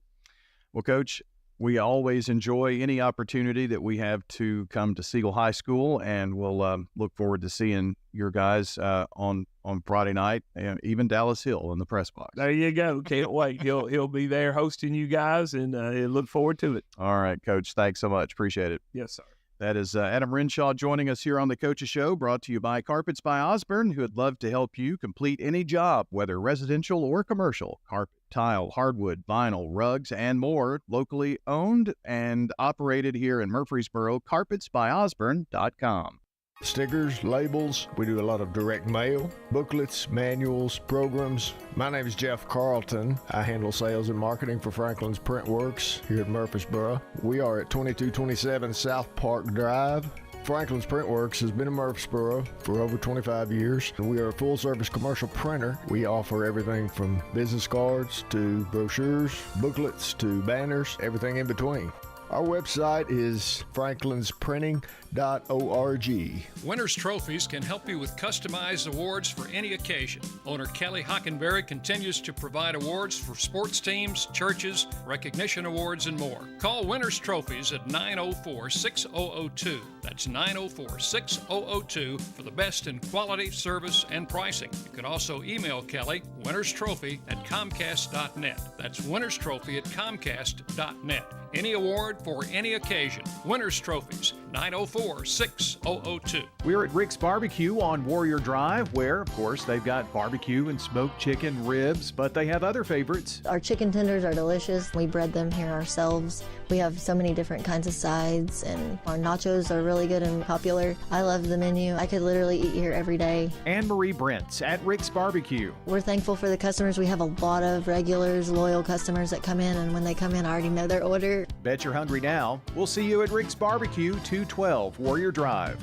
Well, Coach, we always enjoy any opportunity that we have to come to Siegel High School, and we'll look forward to seeing your guys on Friday night, and even Dallas Hill in the press box. There you go. Can't wait. He'll be there hosting you guys, and look forward to it. All right, Coach. Thanks so much. Appreciate it. Yes, sir. That is Adam Renshaw joining us here on the Coach's Show, brought to you by Carpets by Osborne, who would love to help you complete any job, whether residential or commercial. Carpet, tile, hardwood, vinyl, rugs, and more. Locally owned and operated here in Murfreesboro. CarpetsByOsborne.com. Stickers, labels, we do a lot of direct mail, booklets, manuals, programs. My name is Jeff Carlton. I handle sales and marketing for Franklin's Print Works here at Murfreesboro. We are at 2227 South Park Drive. Franklin's Print Works has been in Murfreesboro for over 25 years. We are a full-service commercial printer. We offer everything from business cards to brochures, booklets to banners, everything in between. Our website is franklinsprinting.org. Winners Trophies can help you with customized awards for any occasion. Owner Kelly Hockenberry continues to provide awards for sports teams, churches, recognition awards, and more. Call Winners Trophies at 904-6002. That's 904-6002 for the best in quality, service, and pricing. You can also email Kelly, winnerstrophy@comcast.net. That's winnerstrophy@comcast.net. Any award for any occasion. Winners Trophies, 904-6002. We're at Rick's Barbecue on Warrior Drive, where, of course, they've got barbecue and smoked chicken, ribs, but they have other favorites. Our chicken tenders are delicious. We bread them here ourselves. We have so many different kinds of sides, and our nachos are really good and popular. I love the menu. I could literally eat here every day. Anne Marie Brents at Rick's Barbecue. We're thankful for the customers. We have a lot of regulars, loyal customers that come in, and when they come in, I already know their order. Bet you're hungry now. We'll see you at Rick's Barbecue, 212 Warrior Drive.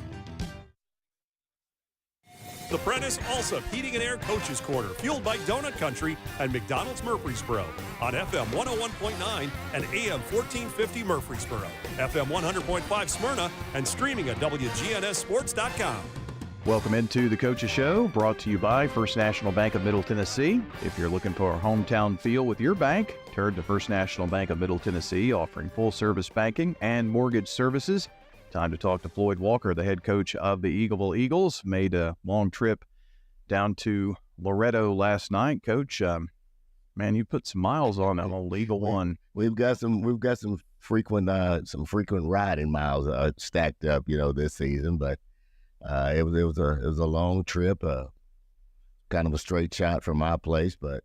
The Prentice Alsop Heating and Air Coaches Corner, fueled by Donut Country and McDonald's Murfreesboro on FM 101.9 and AM 1450 Murfreesboro, FM 100.5 Smyrna, and streaming at WGNSSports.com. Welcome into the Coach's Show, brought to you by First National Bank of Middle Tennessee. If you're looking for a hometown feel with your bank, turn to First National Bank of Middle Tennessee, offering full-service banking and mortgage services. Time to talk to Floyd Walker, the head coach of the Eagleville Eagles. Made a long trip down to Loretto last night. Coach, Man, you put some miles on that on Legal One. We've got some frequent riding miles stacked up, this season. But it was a long trip, kind of a straight shot from my place. But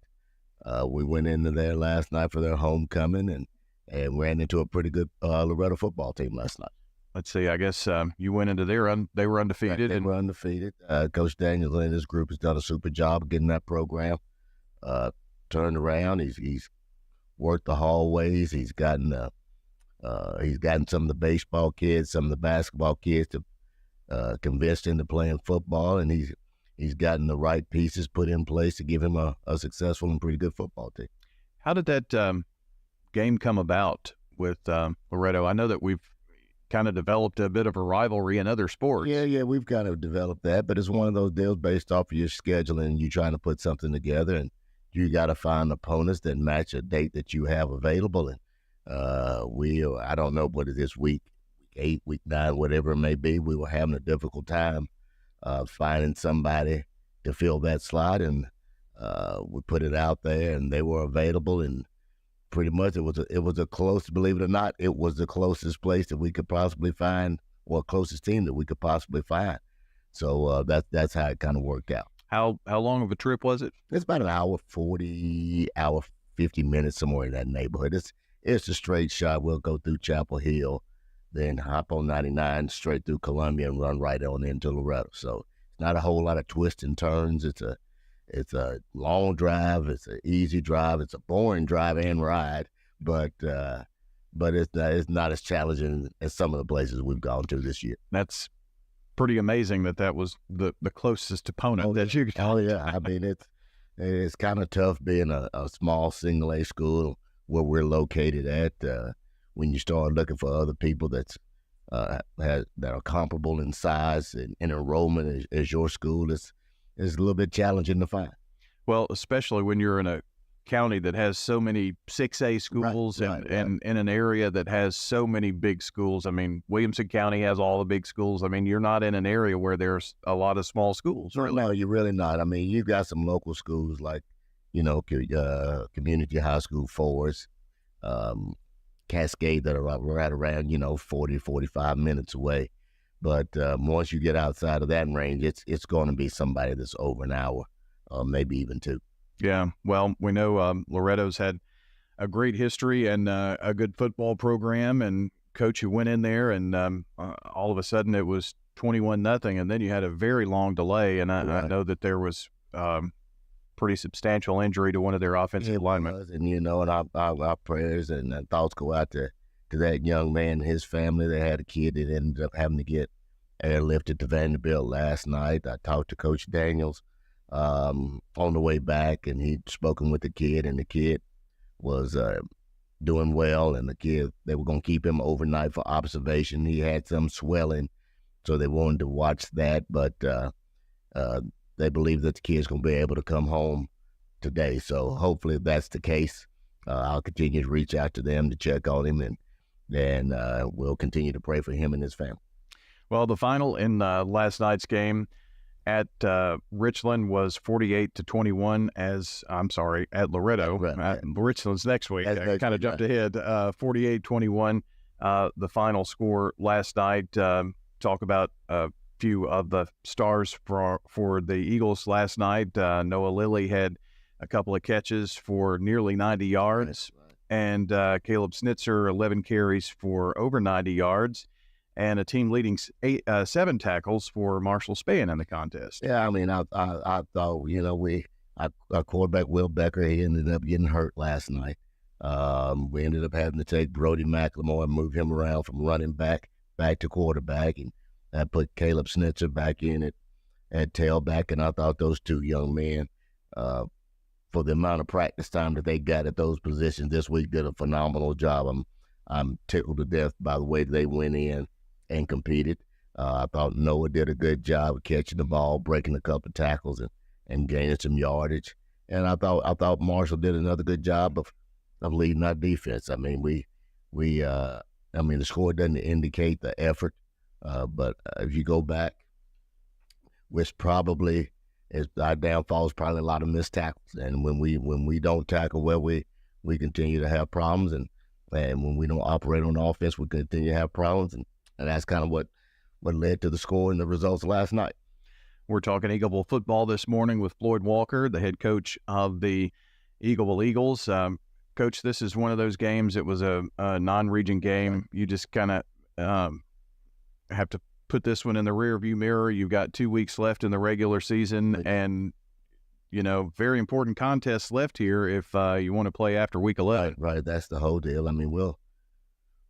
we went into there last night for their homecoming and ran into a pretty good Loretto football team last night. Let's see. I guess you went into they were undefeated. They were undefeated. Coach Daniels and his group has done a super job of getting that program turned around. He's worked the hallways. He's gotten some of the baseball kids, some of the basketball kids to convinced into playing football, and he's gotten the right pieces put in place to give him a successful and pretty good football team. How did that game come about with Loretto? I know that we've kind of developed a bit of a rivalry in other sports. Yeah, we've kind of developed that, but it's one of those deals based off of your schedule and you trying to put something together, and you got to find opponents that match a date that you have available. And I don't know what it is, week 8, week 9, whatever it may be, we were having a difficult time finding somebody to fill that slot, and we put it out there, and they were available, and pretty much it was a close, believe it or not, it was the closest place that we could possibly find, or closest team that we could possibly find. So that's how it kind of worked out. How long of a trip was it? It's about an hour 40, hour 50 minutes, somewhere in that neighborhood. It's a straight shot. We'll go through Chapel Hill, then hop on 99 straight through Columbia and run right on into Loretto. So it's not a whole lot of twists and turns. It's a long drive. It's an easy drive. It's a boring drive and ride, but it's not as challenging as some of the places we've gone to this year. That's pretty amazing that was the closest opponent that you could. Oh yeah, I mean it's kind of tough being a small single A school where we're located at. When you start looking for other people that are comparable in size and enrollment as your school, it's a little bit challenging to find. Well, especially when you're in a county that has so many 6A schools and in an area that has so many big schools. I mean, Williamson County has all the big schools. I mean, you're not in an area where there's a lot of small schools. Really. No, you're really not. I mean, you've got some local schools like, Community High School Forest, Cascade that are right around, 40, 45 minutes away. But once you get outside of that range, it's going to be somebody that's over an hour, maybe even 2. Yeah, well, we know Loretto's had a great history and a good football program. And coach, you went in there, and all of a sudden it was 21-0, and then you had a very long delay. And I know that there was pretty substantial injury to one of their offensive linemen. And our prayers and thoughts go out to that young man and his family. They had a kid that ended up having to get airlifted to Vanderbilt last night. I talked to Coach Daniels on the way back, and he'd spoken with the kid, and the kid was doing well, and they were going to keep him overnight for observation. He had some swelling, so they wanted to watch that, but they believe that the kid's going to be able to come home today. So hopefully that's the case. I'll continue to reach out to them to check on him, and we'll continue to pray for him and his family. Well, the final in last night's game at Richland was 48-21 at Loretto. Richland's next week. I kind of jumped ahead. 48-21, the final score last night. Talk about a few of the stars for the Eagles last night. Noah Lilly had a couple of catches for nearly 90 yards, and Caleb Snitzer 11 carries for over 90 yards, and a team leading 7 tackles for Marshall Spann in the contest. Yeah, I mean, I thought, our quarterback, Will Becker, he ended up getting hurt last night. We ended up having to take Brody McLemore and move him around from running back to quarterback, and that put Caleb Snitzer back in at tailback. And I thought those two young men, for the amount of practice time that they got at those positions this week, did a phenomenal job. I'm tickled to death by the way they went in and competed. I thought Noah did a good job of catching the ball, breaking a couple of tackles, and gaining some yardage. And I thought Marshall did another good job of leading our defense. I mean, the score doesn't indicate the effort, but if you go back, it's probably our downfall is probably a lot of missed tackles. And when we don't tackle well, we continue to have problems. And when we don't operate on offense, we continue to have problems. And that's kind of what led to the score and the results last night. We're talking Eagleville football this morning with Floyd Walker, the head coach of the Eagleville Eagles. Coach, this is one of those games. It was a non-region game. You just kind of have to put this one in the rearview mirror. You've got 2 weeks left in the regular season, and very important contests left here if you want to play after week 11. Right. That's the whole deal. I mean, we'll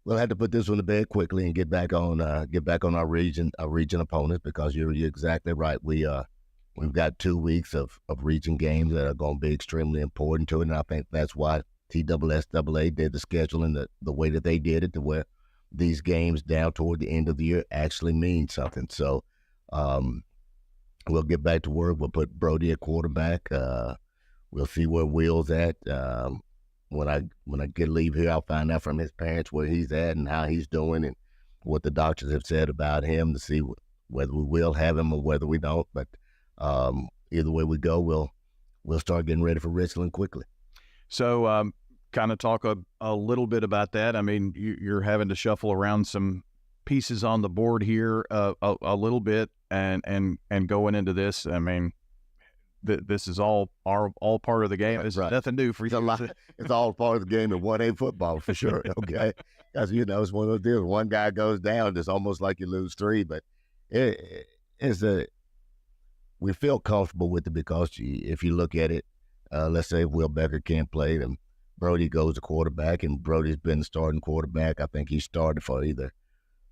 have to put this one to bed quickly and get back on our region opponents, because you're exactly right. We've got 2 weeks of region games that are going to be extremely important to it, and I think that's why TSSAA did the scheduling the way that they did it, to where these games down toward the end of the year actually mean something. So we'll get back to work. We'll put Brody at quarterback. We'll see where Will's at. When I get leave here, I'll find out from his parents where he's at and how he's doing and what the doctors have said about him, to see whether we will have him or whether we don't. But either way we go, we'll start getting ready for Richland quickly. So kind of talk a little bit about that. I mean, you're having to shuffle around some pieces on the board here a little bit, and going into this. I mean, this is all part of the game. It's nothing new for you. It's all part of the game, and 1A football for sure. Okay, because it's one of those deals. One guy goes down, it's almost like you lose 3. But we feel comfortable with it, because if you look at it, let's say Will Becker can't play, then Brody goes to quarterback, and Brody's been the starting quarterback. I think he started for either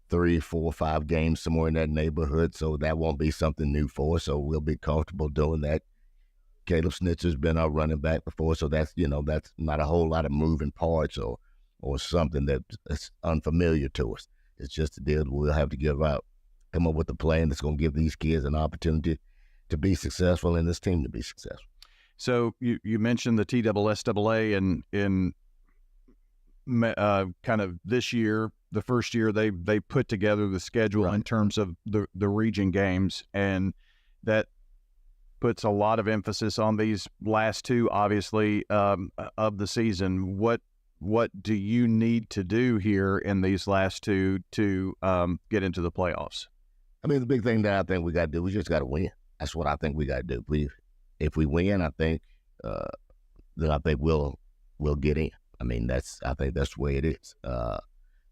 3, 4, 5 games, somewhere in that neighborhood. So that won't be something new for us. So we'll be comfortable doing that. Caleb Snitzer's been our running back before, so that's not a whole lot of moving parts or something that's unfamiliar to us. It's just a deal we'll have to come up with a plan that's going to give these kids an opportunity to be successful and this team to be successful. So you mentioned the TSSAA, and in kind of this year, the first year they put together the schedule in terms of the region games, and that puts a lot of emphasis on these last 2, obviously, of the season. What do you need to do here in these last 2 to get into the playoffs? I mean, the big thing that I think we got to do, we just got to win. That's what I think we got to do. If we win, I think then I think we'll get in. I mean, I think that's the way it is.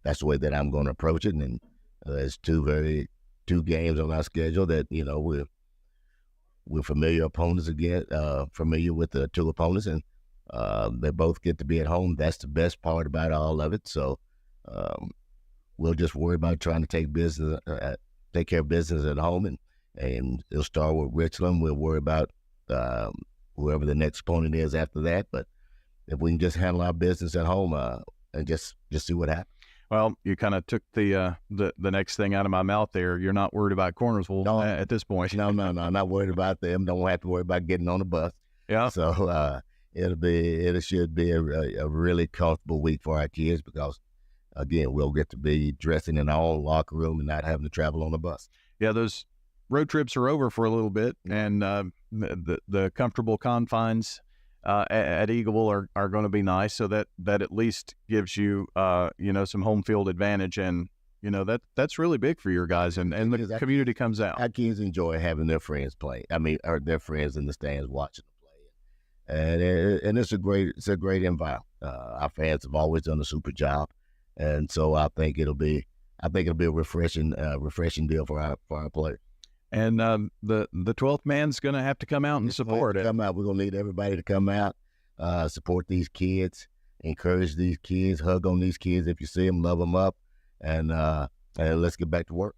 That's the way that I'm going to approach it. And there's 2 games on our schedule that we're familiar opponents again, familiar with the 2 opponents, and they both get to be at home. That's the best part about all of it. So we'll just worry about trying to take care of business at home, and it'll start with Richland. We'll worry about whoever the next opponent is after that. But if we can just handle our business at home and just see what happens. Well, you kind of took the next thing out of my mouth there. You're not worried about Cornersville at this point. No, not worried about them. Don't have to worry about getting on the bus. Yeah. So it should be a really comfortable week for our kids, because again, we'll get to be dressing in our own locker room and not having to travel on the bus. Yeah, those road trips are over for a little bit, and the comfortable confines at Eagleville are going to be nice, so that at least gives you some home field advantage, and that's really big for your guys, and the community comes out. Our kids enjoy having their friends play. I mean, or their friends in the stands watching them play, and it's a great environment. Our fans have always done a super job, and so I think it'll be a refreshing deal for our players. And the 12th man's going to have to come out and support it. We're going to need everybody to come out, support these kids, encourage these kids, hug on these kids if you see them, love them up, and let's get back to work.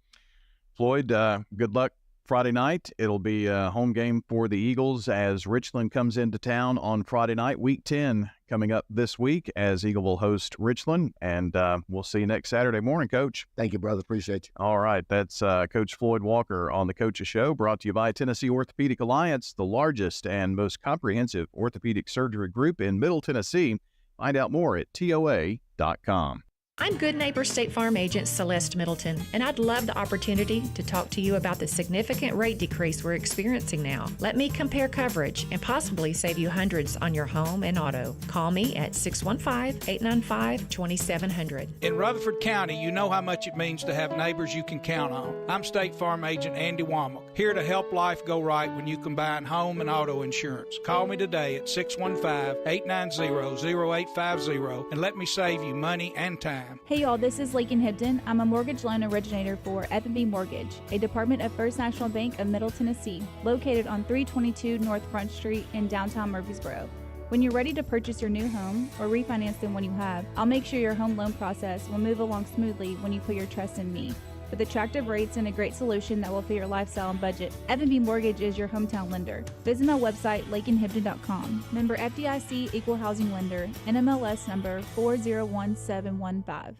Floyd, good luck Friday night. It'll be a home game for the Eagles as Richland comes into town on Friday night. Week 10 coming up this week as Eagleville hosts Richland, and we'll see you next Saturday morning, Coach. Thank you, brother. Appreciate you. All right. That's Coach Floyd Walker on the Coach's Show, brought to you by Tennessee Orthopedic Alliance, the largest and most comprehensive orthopedic surgery group in Middle Tennessee. Find out more at TOA.com. I'm Good Neighbor State Farm Agent Celeste Middleton, and I'd love the opportunity to talk to you about the significant rate decrease we're experiencing now. Let me compare coverage and possibly save you hundreds on your home and auto. Call me at 615-895-2700. In Rutherford County, you know how much it means to have neighbors you can count on. I'm State Farm Agent Andy Womack, here to help life go right when you combine home and auto insurance. Call me today at 615-890-0850 and let me save you money and time. Hey y'all, this is Lakin Hibden. I'm a mortgage loan originator for F&B Mortgage, a department of First National Bank of Middle Tennessee, located on 322 North Front Street in downtown Murfreesboro. When you're ready to purchase your new home or refinance the one you have, I'll make sure your home loan process will move along smoothly when you put your trust in me. With attractive rates and a great solution that will fit your lifestyle and budget, F&B Mortgage is your hometown lender. Visit my website, lakinhibden.com. Member FDIC Equal Housing Lender, NMLS number 401715.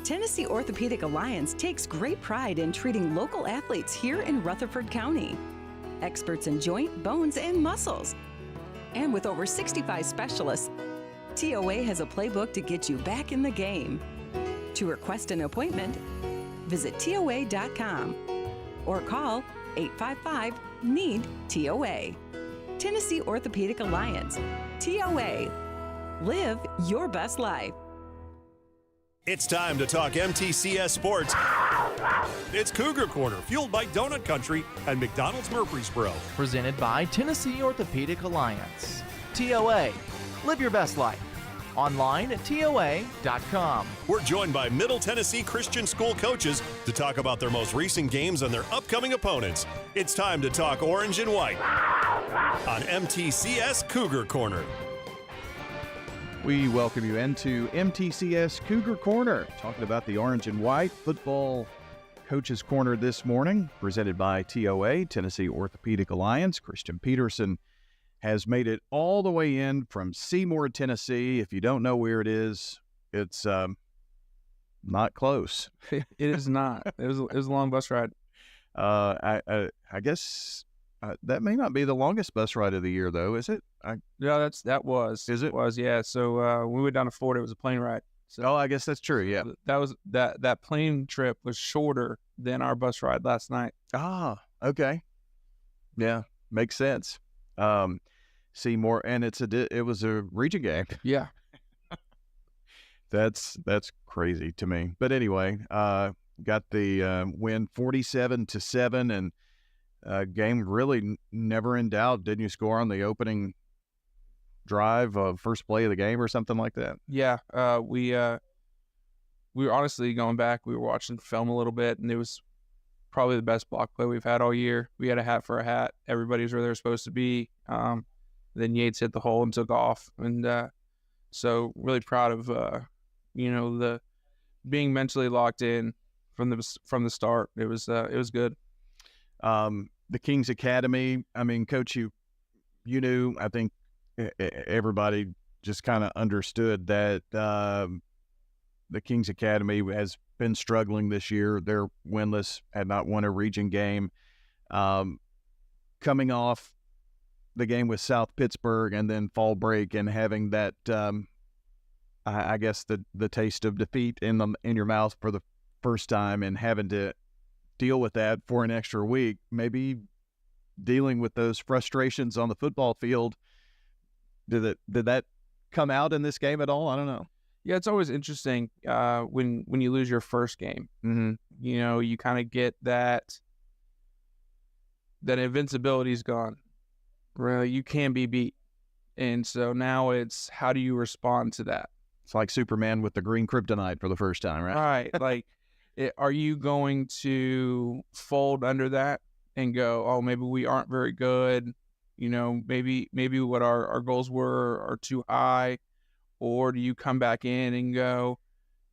Tennessee Orthopedic Alliance takes great pride in treating local athletes here in Rutherford County. Experts in joint, bones, and muscles. And with over 65 specialists, TOA has a playbook to get you back in the game. To request an appointment, visit TOA.com or call 855-NEED-TOA. Tennessee Orthopedic Alliance. TOA. Live your best life. It's time to talk MTCS Sports. It's Cougar Corner, fueled by Donut Country and McDonald's Murfreesboro. Presented by Tennessee Orthopedic Alliance. TOA. Live your best life. Online at TOA.com. We're joined by Middle Tennessee Christian School coaches to talk about their most recent games and their upcoming opponents. It's time to talk orange and white on MTCS Cougar Corner. We welcome you into MTCS Cougar Corner, talking about the orange and white football coaches corner this morning, presented by TOA, Tennessee Orthopedic Alliance. Christian Peterson has made it all the way in from Seymour, Tennessee. If you don't know where it is, it's not close. It is not. It was a long bus ride. I guess that may not be the longest bus ride of the year, though, is it? Yeah, that was. Is it? Was, yeah. So when we went down to Florida, it was a plane ride. So I guess that's true. Yeah, that plane trip was shorter than our bus ride last night. Ah, okay. Yeah, makes sense. Seymour, and it was a region game. Yeah, that's crazy to me. But anyway, got the win 47-7, and game really never in doubt. Didn't you score on the opening drive of first play of the game or something like that? Yeah, we were honestly going back. We were watching film a little bit, and it was probably the best block play we've had all year. We had a hat for a hat. Everybody was where they were supposed to be. Then Yates hit the hole and took off, and so really proud of the being mentally locked in from the start. It was good. The Kings Academy. I mean, Coach, you knew. I think everybody just kind of understood that the Kings Academy has been struggling this year. They're winless, had not won a region game. Coming off the game with South Pittsburgh and then fall break and having that, I guess the taste of defeat in your mouth for the first time and having to deal with that for an extra week, maybe dealing with those frustrations on the football field. Did that come out in this game at all? I don't know. Yeah, it's always interesting when you lose your first game. Mm-hmm. You kind of get that invincibility is gone. Really, you can be beat. And so now it's how do you respond to that? It's like Superman with the green kryptonite for the first time, right? Right. Like, are you going to fold under that and go, oh, maybe we aren't very good? Maybe what our goals were are too high. Or do you come back in and go,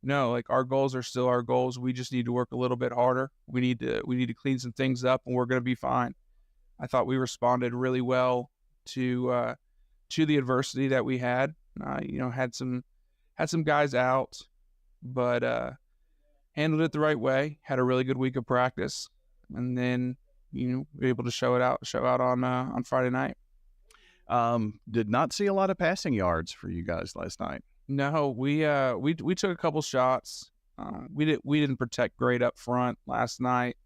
no, like our goals are still our goals. We just need to work a little bit harder. We need to clean some things up, and we're going to be fine. I thought we responded really well to the adversity that we had. Had some guys out, but handled it the right way. Had a really good week of practice, and then we were able to show out on Friday night. Did not see a lot of passing yards for you guys last night. No, we took a couple shots. We didn't protect great up front last night.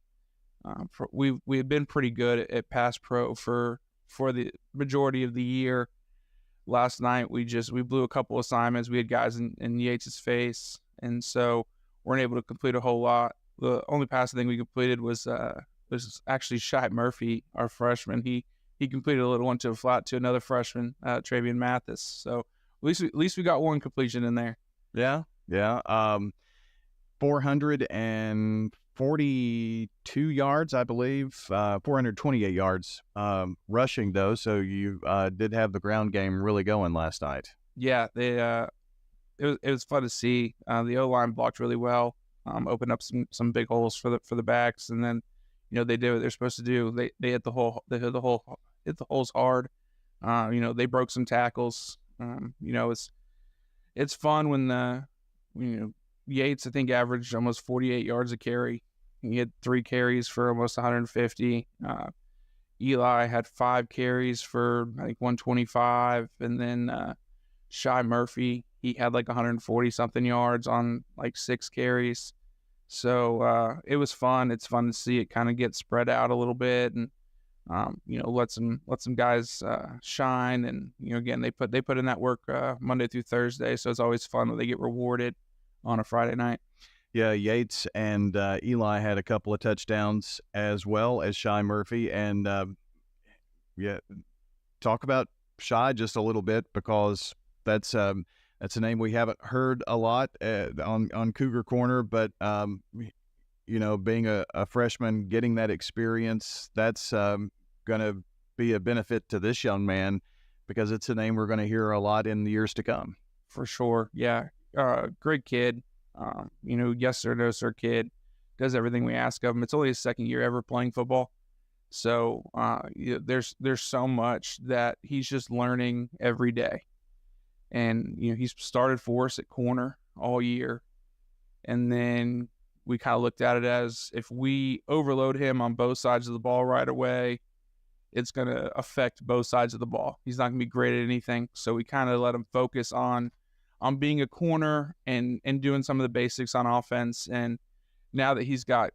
We had been pretty good at pass pro for the majority of the year. Last night we blew a couple assignments. We had guys in Yates's face, and so weren't able to complete a whole lot. The only passing thing we completed was actually Shy Murphy, our freshman. He completed a little one to a flat to another freshman, Travian Mathis. So at least we got one completion in there. Yeah. 442 yards, I believe, 428 yards rushing, though. So you did have the ground game really going last night. Yeah, it was fun to see. The O-line blocked really well, opened up some big holes for the backs, and then they did what they're supposed to do. They hit the holes hard. They broke some tackles. It's fun when Yates, I think, averaged almost 48 yards a carry. He had 3 carries for almost 150. Eli had 5 carries for, I think, 125. And then Shy Murphy, he had like 140-something yards on like 6 carries. So it was fun. It's fun to see it kind of get spread out a little bit and, let some guys shine. And, again, they put in that work Monday through Thursday. So it's always fun when they get rewarded on a Friday night. Yeah, Yates and Eli had a couple of touchdowns as well as Shy Murphy. And, talk about Shy just a little bit, because that's a name we haven't heard a lot on Cougar Corner. But, being a freshman, getting that experience, that's going to be a benefit to this young man, because it's a name we're going to hear a lot in the years to come. For sure, yeah. Great kid. Yes sir, no sir kid. Does everything we ask of him. It's only his second year ever playing football. So there's so much that he's just learning every day. And, he's started for us at corner all year. And then we kind of looked at it as, if we overload him on both sides of the ball right away, it's going to affect both sides of the ball. He's not going to be great at anything. So we kind of let him focus on being a corner and doing some of the basics on offense. And now that he's got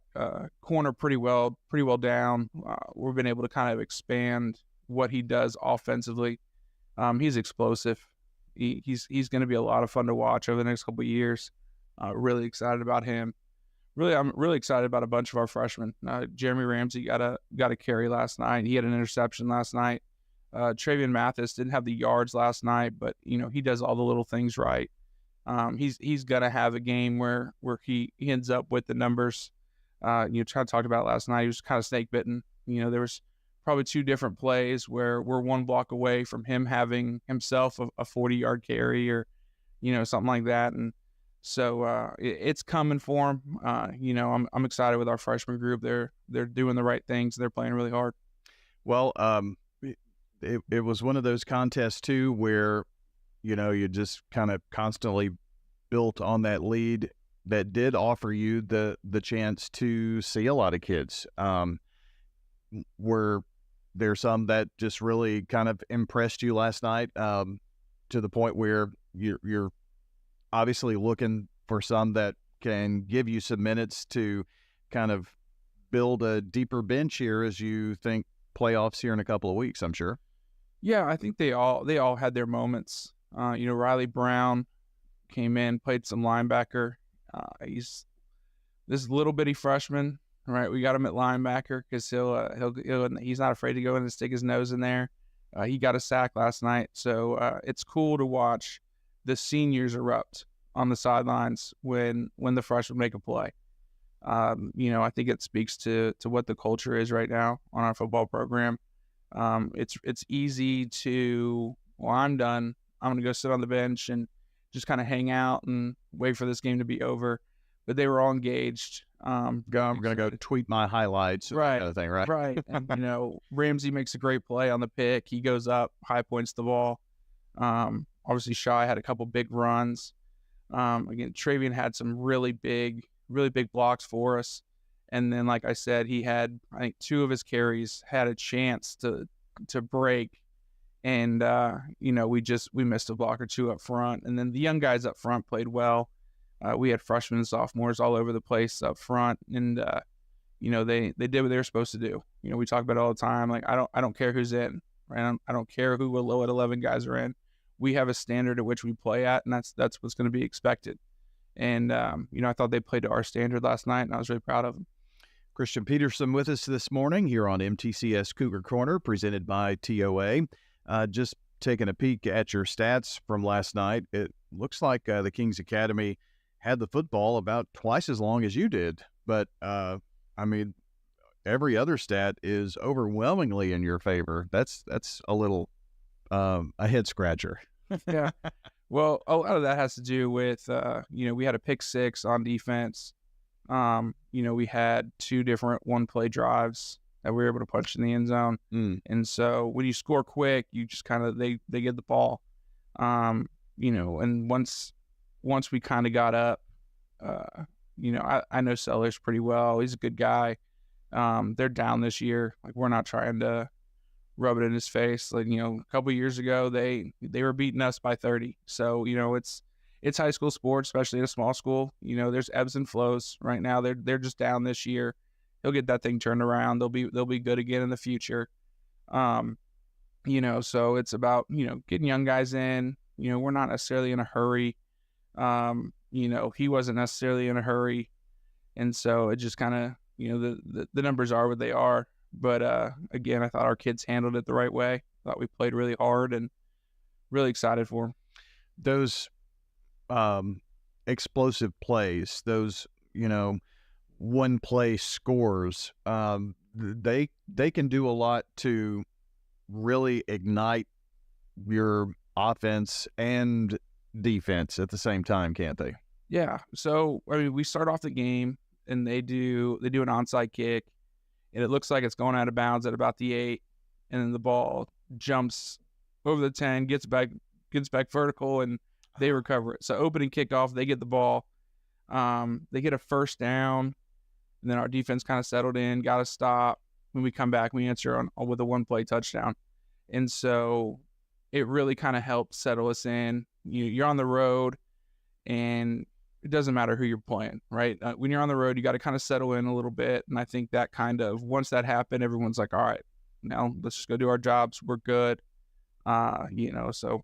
corner pretty well down, we've been able to kind of expand what he does offensively. He's explosive. He's going to be a lot of fun to watch over the next couple of years. Really excited about him. I'm really excited about a bunch of our freshmen. Jeremy Ramsey got a carry last night. He had an interception last night. Travian Mathis didn't have the yards last night, but he does all the little things right. He's gonna have a game where he ends up with the numbers. Kind of talked about last night. He was kind of snake bitten. There was probably 2 different plays where we're 1 block away from him having himself a 40-yard carry or something like that. And so it's coming for him. I'm excited with our freshman group. They're doing the right things. They're playing really hard. Well, it was one of those contests too where you just kind of constantly built on that lead that did offer you the chance to see a lot of kids. Were there some that just really kind of impressed you last night, to the point where you're obviously looking for some that can give you some minutes to kind of build a deeper bench here as you think playoffs here in a couple of weeks, I'm sure? Yeah, I think they all had their moments. Riley Brown came in, played some linebacker. He's this little bitty freshman, right? We got him at linebacker because he's not afraid to go in and stick his nose in there. He got a sack last night, so it's cool to watch the seniors erupt on the sidelines when the freshmen make a play. I think it speaks to what the culture is right now on our football program. It's easy to, well, I'm done. I'm going to go sit on the bench and just kind of hang out and wait for this game to be over. But they were all engaged. I'm going to go tweet my highlights, right? Kind of thing, right? Right. And, Ramsey makes a great play on the pick. He goes up, high points the ball. Obviously, Shy had a couple big runs. Again, Travian had some really big blocks for us. And then, like I said, he had, I think, 2 of his carries had a chance to break And, we missed a block or two up front. And then the young guys up front played well. We had freshmen and sophomores all over the place up front. And, they did what they were supposed to do. We talk about it all the time. Like, I don't care who's in, right? I don't care who low at 11 guys are in. We have a standard at which we play at, and that's what's going to be expected. And, I thought they played to our standard last night, and I was really proud of them. Christian Peterson with us this morning here on MTCS Cougar Corner, presented by TOA. Just taking a peek at your stats from last night, it looks like the Kings Academy had the football about twice as long as you did. But, every other stat is overwhelmingly in your favor. That's a little a head scratcher. Yeah. Well, a lot of that has to do with, we had a pick 6 on defense. We had 2 different one-play drives that we were able to punch in the end zone. And so when you score quick, you just kind of, they get the ball. And once we kind of got up, I know Sellers pretty well. He's a good guy. They're down this year. Like, we're not trying to rub it in his face. Like, a couple of years ago, they were beating us by 30. So, it's high school sports, especially in a small school. There's ebbs and flows. Right now, they're just down this year. He'll get that thing turned around. They'll be good again in the future. So it's about, getting young guys in. We're not necessarily in a hurry. He wasn't necessarily in a hurry. And so it just kind of, the numbers are what they are. But again, I thought our kids handled it the right way. I thought we played really hard and really excited for them. Those explosive plays, those, one play scores, they can do a lot to really ignite your offense and defense at the same time, can't they? Yeah. So, we start off the game and they do an onside kick, and it looks like it's going out of bounds at about the 8, and then the ball jumps over the 10, gets back vertical, and they recover it. So opening kickoff, they get the ball. They get a first down, and then our defense kind of settled in, got a stop. When we come back, we answer with a one-play touchdown. And so it really kind of helped settle us in. You're on the road, and it doesn't matter who you're playing, right? When you're on the road, you got to kind of settle in a little bit. And I think that once that happened, everyone's like, all right, now let's just go do our jobs. We're good. So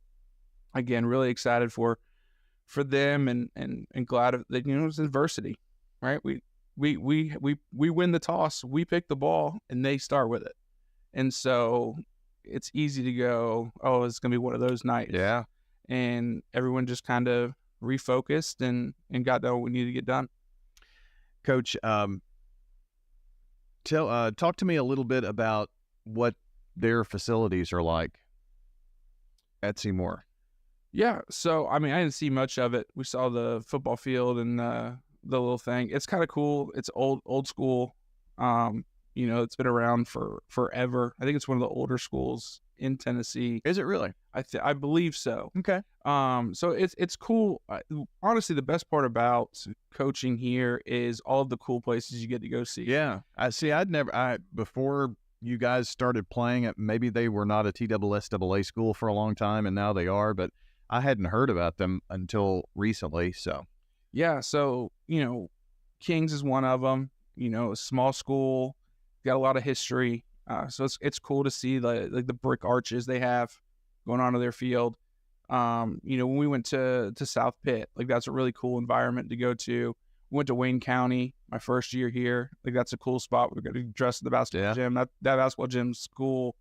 again, really excited for them and glad of that, it's adversity, right? We win the toss, we pick the ball, and they start with it. And so it's easy to go, oh, it's going to be one of those nights. Yeah. And everyone just kind of refocused and got done what we needed to get done. Coach, talk to me a little bit about what their facilities are like at Seymour. Yeah, so I didn't see much of it. We saw the football field and the little thing. It's kind of cool. It's old school. It's been around for forever. I think it's one of the older schools in Tennessee. Is it really? I believe so. Okay. So it's cool. Honestly, the best part about coaching here is all of the cool places you get to go see. Yeah, before you guys started playing, maybe they were not a TSSAA school for a long time, and now they are, but I hadn't heard about them until recently. So yeah, so Kings is one of them. A small school, got a lot of history. So it's cool to see the brick arches they have going onto their field. When we went to South Pitt, that's a really cool environment to go to. We went to Wayne County my first year here. That's a cool spot. We're going to dress in the basketball gym. That basketball gym's cool.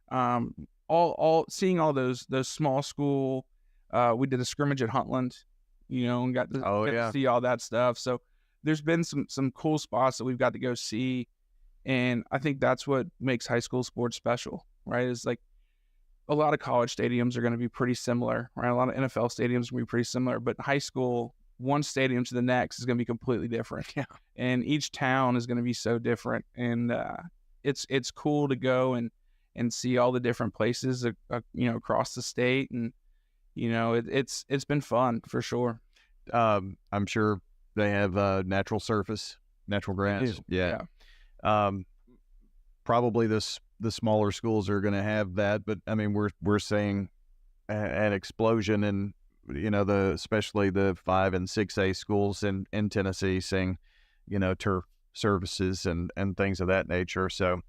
All seeing all those small school. We did a scrimmage at Huntland, and got to see all that stuff. So there's been some cool spots that we've got to go see. And I think that's what makes high school sports special, right? Is like a lot of college stadiums are going to be pretty similar, right? A lot of NFL stadiums are going to be pretty similar, but high school, one stadium to the next is going to be completely different. Yeah. And each town is going to be so different. And it's cool to go and see all the different places, across the state. And, it's been fun for sure. I'm sure they have natural surface, natural grass. Yeah. probably the smaller schools are going to have that, but I mean, we're seeing an explosion in, especially the 5 and 6A schools in Tennessee, seeing, turf services and things of that nature. So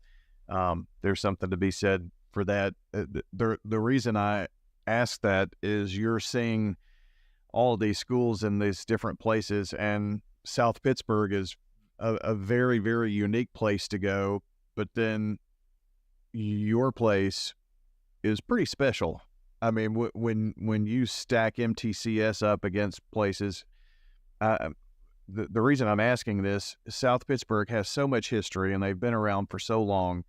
there's something to be said for that. The reason I ask that is you're seeing all of these schools in these different places, and South Pittsburgh is a very, very unique place to go, but then your place is pretty special. I mean, when you stack MTCS up against places, the reason I'm asking this, South Pittsburgh has so much history and they've been around for so long,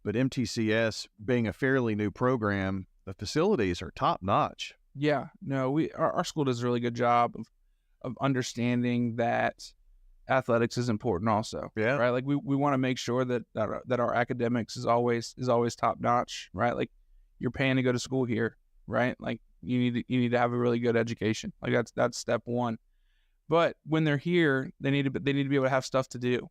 but MTCS being a fairly new program, the facilities are top notch. Yeah, no, our school does a really good job of understanding that athletics is important also. Yeah. Right. Like we want to make sure that our academics is always top notch. Right. Like you're paying to go to school here. Right. Like you need to have a really good education. Like that's step one. But when they're here, they need to be able to have stuff to do.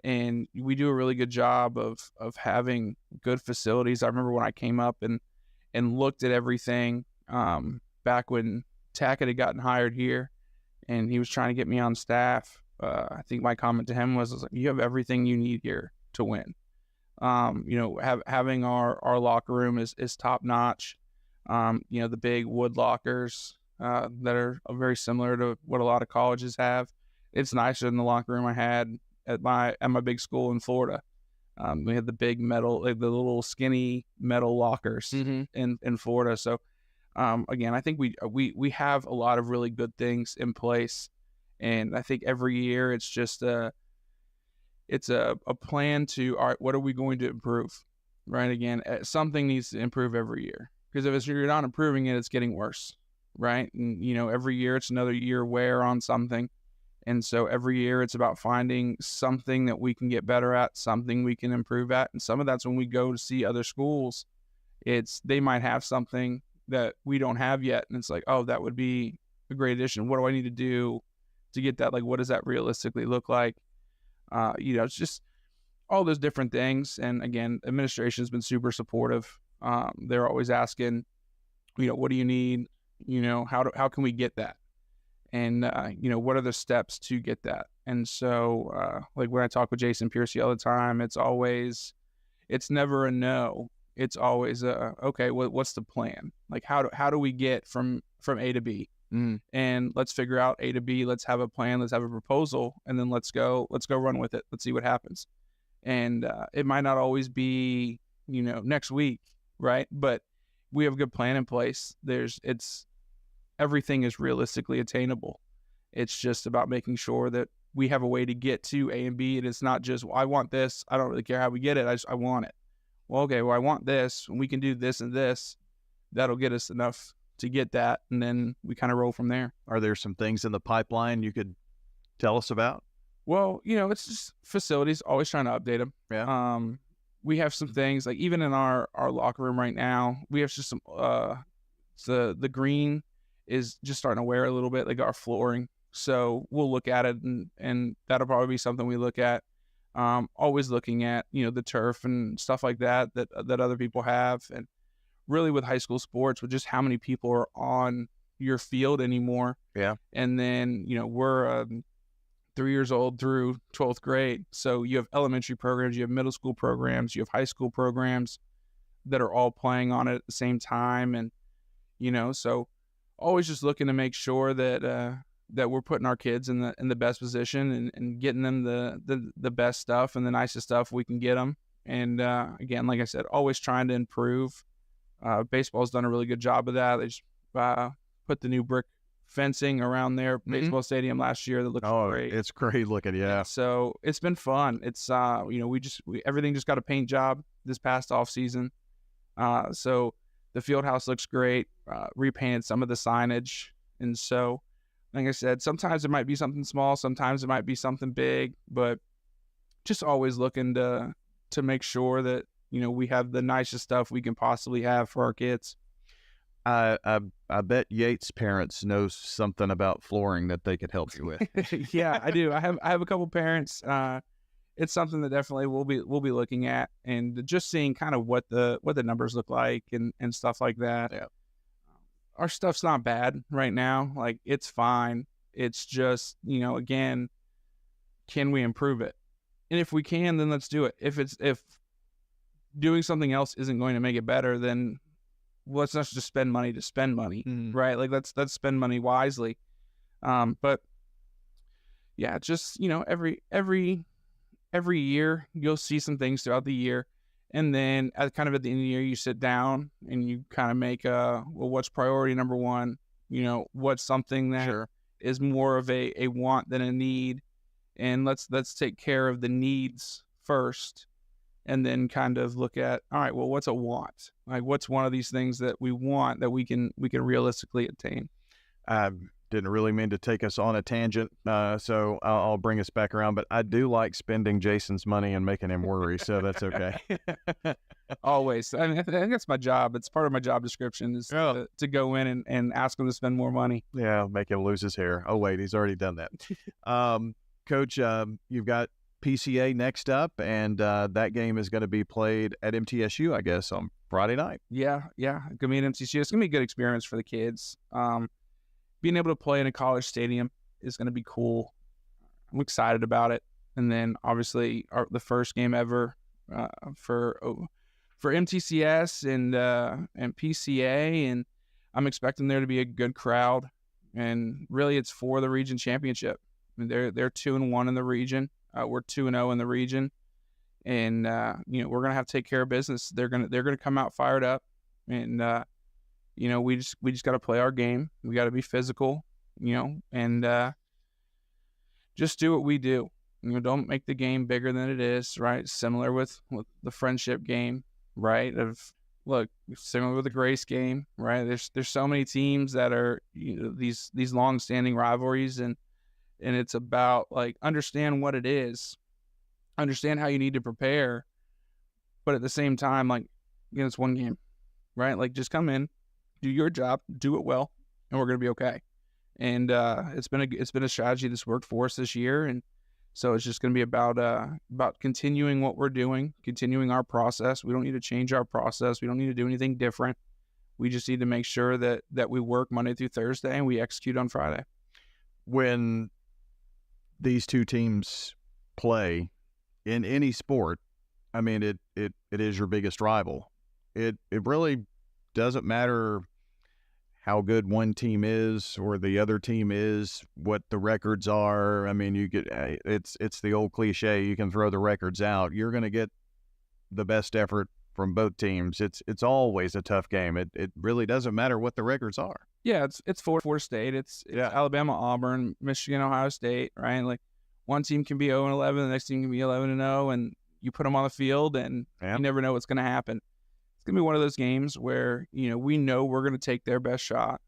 And we do a really good job of having good facilities. I remember when I came up and looked at everything back when Tackett had gotten hired here and he was trying to get me on staff. I think my comment to him was like, you have everything you need here to win. Having our locker room is top notch. The big wood lockers that are very similar to what a lot of colleges have. It's nicer than the locker room I had at my big school in Florida. We had the big metal, like the little skinny metal lockers in Florida. So again, I think we have a lot of really good things in place. And I think every year it's just a plan to, all right, what are we going to improve? Right. Again, something needs to improve every year, because if you're not improving it, it's getting worse. Right. And, every year it's another year wear on something. And so every year it's about finding something that we can get better at, something we can improve at. And some of that's when we go to see other schools, they might have something that we don't have yet. And it's like, oh, that would be a great addition. What do I need to do to get that? Like, what does that realistically look like? It's just all those different things. And again, administration has been super supportive. They're always asking, what do you need? How can we get that? And, what are the steps to get that? And so, like when I talk with Jason Piercy all the time, it's never a no. It's always okay, what's the plan? Like, how do we get from A to B? And let's figure out A to B. Let's have a plan. Let's have a proposal, and then let's go run with it. Let's see what happens. And it might not always be, next week, right? But we have a good plan in place. Everything is realistically attainable. It's just about making sure that we have a way to get to A and B, and it's not just, well, I want this. I don't really care how we get it. I want it. Well, okay, well, I want this, and we can do this and this. That'll get us enough to get that, and then we kind of roll from there. Are there some things in the pipeline you could tell us about? Well, it's just facilities, always trying to update them. Yeah. We have some things, like even in our locker room right now, we have just some, the green is just starting to wear a little bit, like our flooring. So we'll look at it, and that'll probably be something we look at. Always looking at, the turf and stuff like that other people have. And really with high school sports, with just how many people are on your field anymore. Yeah. And then, we're 3 years old through 12th grade. So you have elementary programs, you have middle school programs, you have high school programs that are all playing on it at the same time. And, so always just looking to make sure that we're putting our kids in the best position and getting them the best stuff and the nicest stuff we can get them. And again, like I said, always trying to improve. Baseball's done a really good job of that. They just put the new brick fencing around their baseball stadium last year that looks great. It's great looking, yeah. So it's been fun. It's everything just got a paint job this past off season. So the field house looks great. Repainted some of the signage, and so like I said, sometimes it might be something small, sometimes it might be something big, but just always looking to make sure that we have the nicest stuff we can possibly have for our kids. I bet Yates' parents know something about flooring that they could help you with. Yeah, I do. I have a couple parents. it's something that definitely we'll be looking at, and just seeing kind of what the numbers look like and stuff like that. Yeah. Our stuff's not bad right now. Like, it's fine. It's just, again, can we improve it? And if we can, then let's do it. If doing something else isn't going to make it better, then let's not just spend money to spend money, right? Like, let's spend money wisely. But yeah, just, every year you'll see some things throughout the year. And then at the end of the year, you sit down and you kind of make what's priority number one? What's something that is more of a want than a need? And let's take care of the needs first, and then kind of look at, all right, well, what's a want? Like, what's one of these things that we want that we can realistically attain? Didn't really mean to take us on a tangent, so I'll bring us back around. But I do like spending Jason's money and making him worry, so that's okay. Always. I mean, I think that's my job. It's part of my job description is to go in and ask him to spend more money. Yeah, make him lose his hair. Oh, wait, he's already done that. Coach, you've got PCA next up, and that game is going to be played at MTSU, I guess, on Friday night. Yeah. Going to be at MTSU. It's going to be a good experience for the kids. Being able to play in a college stadium is going to be cool. I'm excited about it. And then obviously the first game ever for MTCS and PCA, and I'm expecting there to be a good crowd. And really, it's for the region championship. I mean, they're 2-1 in the region. We're 2-0 in the region, and we're gonna have to take care of business. They're gonna come out fired up, and we just got to play our game. We got to be physical, and just do what we do. Don't make the game bigger than it is, right? Similar with the friendship game, right? Similar with the Grace game, right? There's so many teams that are these long-standing rivalries, and it's about, like, understand what it is, understand how you need to prepare, but at the same time, like, it's one game, right? Like, just come in, do your job, do it well, and we're gonna be okay. And it's been a strategy that's worked for us this year, and so it's just gonna be about continuing what we're doing, continuing our process. We don't need to change our process. We don't need to do anything different. We just need to make sure that we work Monday through Thursday and we execute on Friday. When these two teams play in any sport, I mean, it is your biggest rival. It really doesn't matter how good one team is or the other team is, what the records are. I mean, it's the old cliche, you can throw the records out. You're going to get the best effort from both teams. It's always a tough game. It really doesn't matter what the records are. Yeah, it's Florida State. It's Alabama, Auburn, Michigan, Ohio State, right? Like, one team can be 0-11, the next team can be 11-0, and you put them on the field, and you never know what's going to happen. It's going to be one of those games where, we know we're going to take their best shot,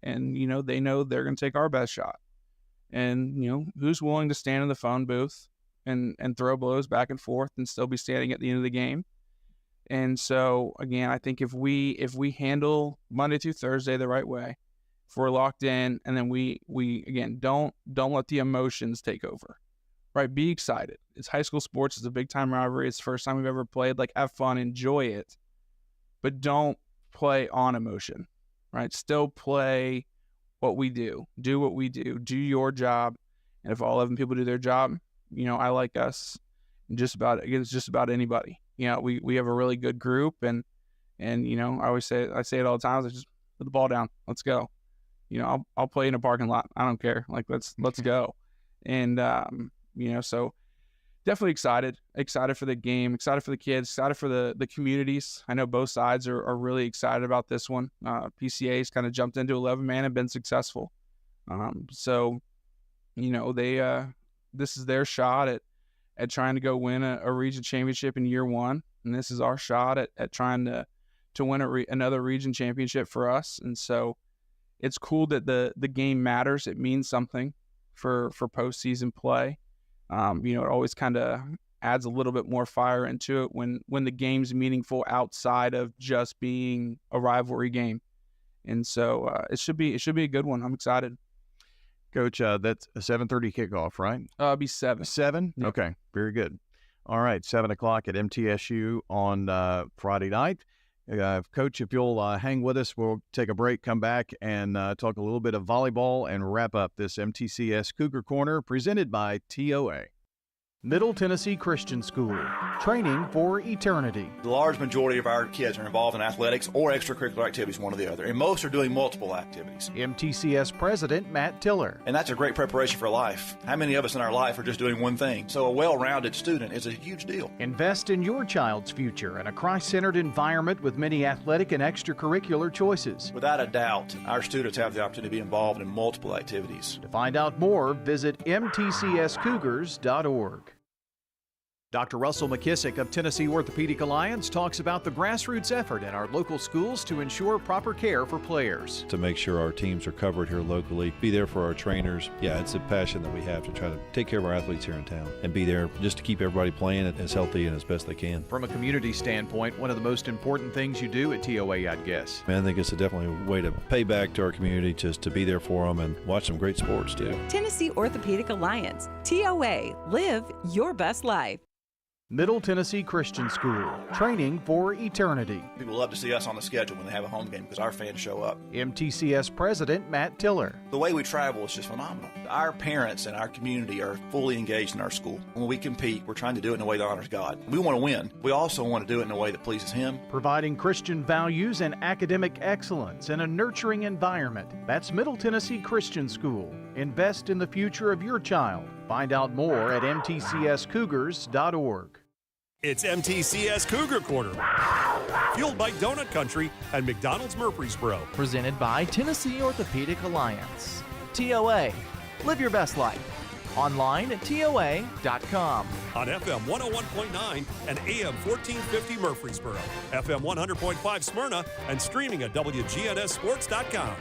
and, they know they're going to take our best shot. And, who's willing to stand in the phone booth and throw blows back and forth and still be standing at the end of the game? And so, again, I think if we handle Monday through Thursday the right way, if we're locked in, and then we again, don't let the emotions take over, right? Be excited. It's high school sports. It's a big time rivalry. It's the first time we've ever played. Like, have fun, enjoy it, but don't play on emotion, right? Still play what we do. Do what we do. Do your job. And if all 11 people do their job, I like us. And it's just about anybody. We have a really good group, and I say it all the time. Just put the ball down. Let's go. I'll play in a parking lot. I don't care. Like, let's go. And so definitely excited for the game, excited for the kids, excited for the communities. I know both sides are really excited about this one. PCA's kind of jumped into 11-man and been successful. So this is their shot at trying to go win a region championship in year one, and this is our shot at trying to win another region championship for us. And so it's cool that the game matters. It means something for postseason play. It always kind of adds a little bit more fire into it when the game's meaningful outside of just being a rivalry game. And so it should be a good one. I'm excited. Coach, that's a 7:30 kickoff, right? It'll be 7. 7? Yep. Okay, very good. All right, 7 o'clock at MTSU on Friday night. Coach, if you'll hang with us, we'll take a break, come back, and talk a little bit of volleyball and wrap up this MTCS Cougar Corner presented by TOA. Middle Tennessee Christian School, training for eternity. The large majority of our kids are involved in athletics or extracurricular activities, one or the other, and most are doing multiple activities. MTCS President Matt Tiller. And that's a great preparation for life. How many of us in our life are just doing one thing? So a well-rounded student is a huge deal. Invest in your child's future in a Christ-centered environment with many athletic and extracurricular choices. Without a doubt, our students have the opportunity to be involved in multiple activities. To find out more, visit mtcscougars.org. Dr. Russell McKissick of Tennessee Orthopedic Alliance talks about the grassroots effort in our local schools to ensure proper care for players. To make sure our teams are covered here locally, be there for our trainers. Yeah, it's a passion that we have to try to take care of our athletes here in town and be there just to keep everybody playing as healthy and as best they can. From a community standpoint, one of the most important things you do at TOA, I'd guess. I think it's definitely a way to pay back to our community, just to be there for them and watch some great sports too. Tennessee Orthopedic Alliance, TOA, live your best life. Middle Tennessee Christian School, training for eternity. People love to see us on the schedule when they have a home game because our fans show up. MTCS President Matt Tiller. The way we travel is just phenomenal. Our parents and our community are fully engaged in our school. When we compete, we're trying to do it in a way that honors God. We want to win. We also want to do it in a way that pleases Him. Providing Christian values and academic excellence in a nurturing environment. That's Middle Tennessee Christian School. Invest in the future of your child. Find out more at mtcscougars.org. It's MTCS Cougar Corner, fueled by Donut Country and McDonald's Murfreesboro. Presented by Tennessee Orthopedic Alliance. TOA, live your best life. Online at TOA.com. On FM 101.9 and AM 1450 Murfreesboro, FM 100.5 Smyrna, and streaming at WGNSSports.com.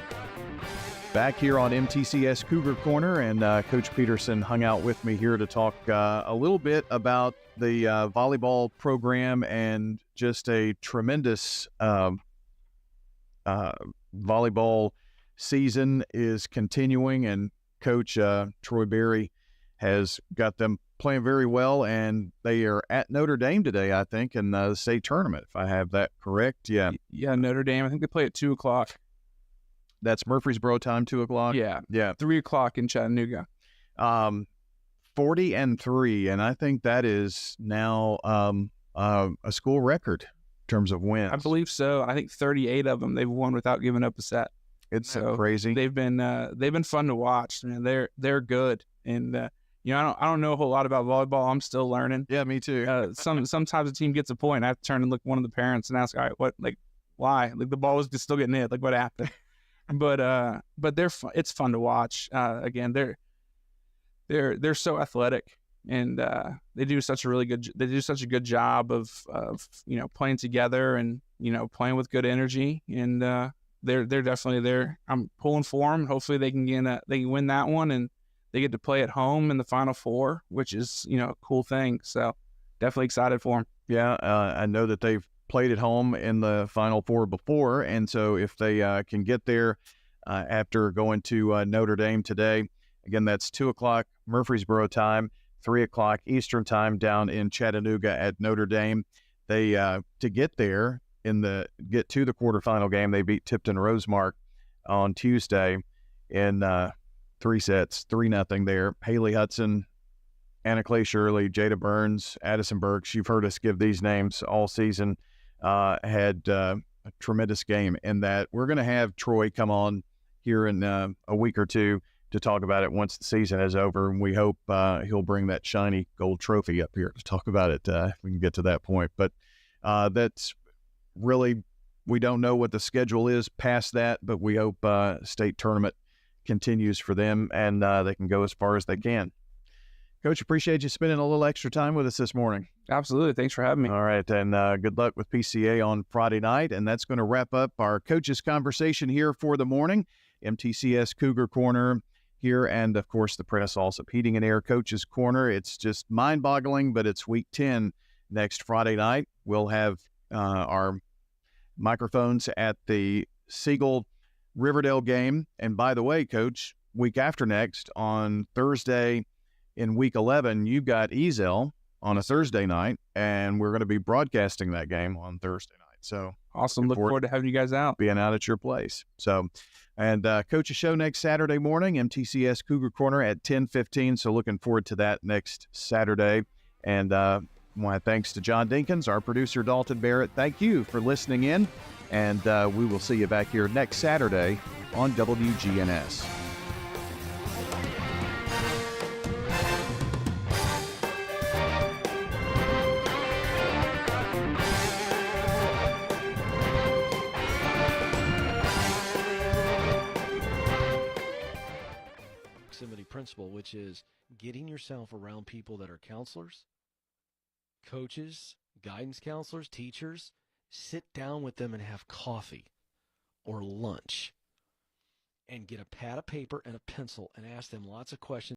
Back here on MTCS Cougar Corner, and Coach Peterson hung out with me here to talk a little bit about the volleyball program and just a tremendous volleyball season is continuing, and Coach Troy Berry has got them playing very well, and they are at Notre Dame today, I think, in the state tournament, if I have that correct. Yeah, Notre Dame. I think they play at 2 o'clock. That's Murfreesboro time, 2 o'clock? Yeah. 3 o'clock in Chattanooga. 40-3, and I think that is now a school record in terms of wins. I believe so. I think 38 of them they've won without giving up a set. It's so crazy. They've been fun to watch. Man, they're good, and I don't know a whole lot about volleyball. I'm still learning. Yeah, me too. Sometimes a team gets a point, I have to turn and look at one of the parents and ask, all right, why? Like the ball was just still getting hit. Like what happened? But they're fun. It's fun to watch. Again, they're so athletic, and they do such a good job of playing together and playing with good energy, and they're definitely there. I'm pulling for them. Hopefully they can win that one, and they get to play at home in the Final Four, which is a cool thing. So definitely excited for them. Yeah, I know that they've played at home in the Final Four before, and so if they can get there after going to Notre Dame today, again, that's 2 o'clock Murfreesboro time, 3 o'clock Eastern time down in Chattanooga at Notre Dame. They to get there get to the quarterfinal game, they beat Tipton Rosemark on Tuesday in 3 sets, 3-0 there. Haley Hudson, Anna Clay Shirley, Jada Burns, Addison Burks, you've heard us give these names all season, had a tremendous game, and that we're going to have Troy come on here in a week or two to talk about it once the season is over, and we hope he'll bring that shiny gold trophy up here to talk about it if we can get to that point. But that's really, we don't know what the schedule is past that, but we hope state tournament continues for them, and they can go as far as they can. Coach, appreciate you spending a little extra time with us this morning. Absolutely. Thanks for having me. All right, and good luck with PCA on Friday night, and that's going to wrap up our coaches' conversation here for the morning. MTCS Cougar Corner here, and of course the Prentice Allsup Heating and Air Coaches Corner. It's just mind-boggling, but it's Week 10 next Friday night. We'll have our microphones at the Siegel Riverdale game, and by the way, Coach, week after next on Thursday in Week 11, you've got Ezel on a Thursday night, and we're going to be broadcasting that game on Thursday night. So awesome. Look forward to having you guys out. Being out at your place. So, and Coach a show next Saturday morning, MTCS Cougar Corner at 10:15. So looking forward to that next Saturday. And my thanks to John Dinkins, our producer Dalton Barrett. Thank you for listening in, and we will see you back here next Saturday on WGNS. Principle, which is getting yourself around people that are counselors, coaches, guidance counselors, teachers. Sit down with them and have coffee or lunch and get a pad of paper and a pencil and ask them lots of questions.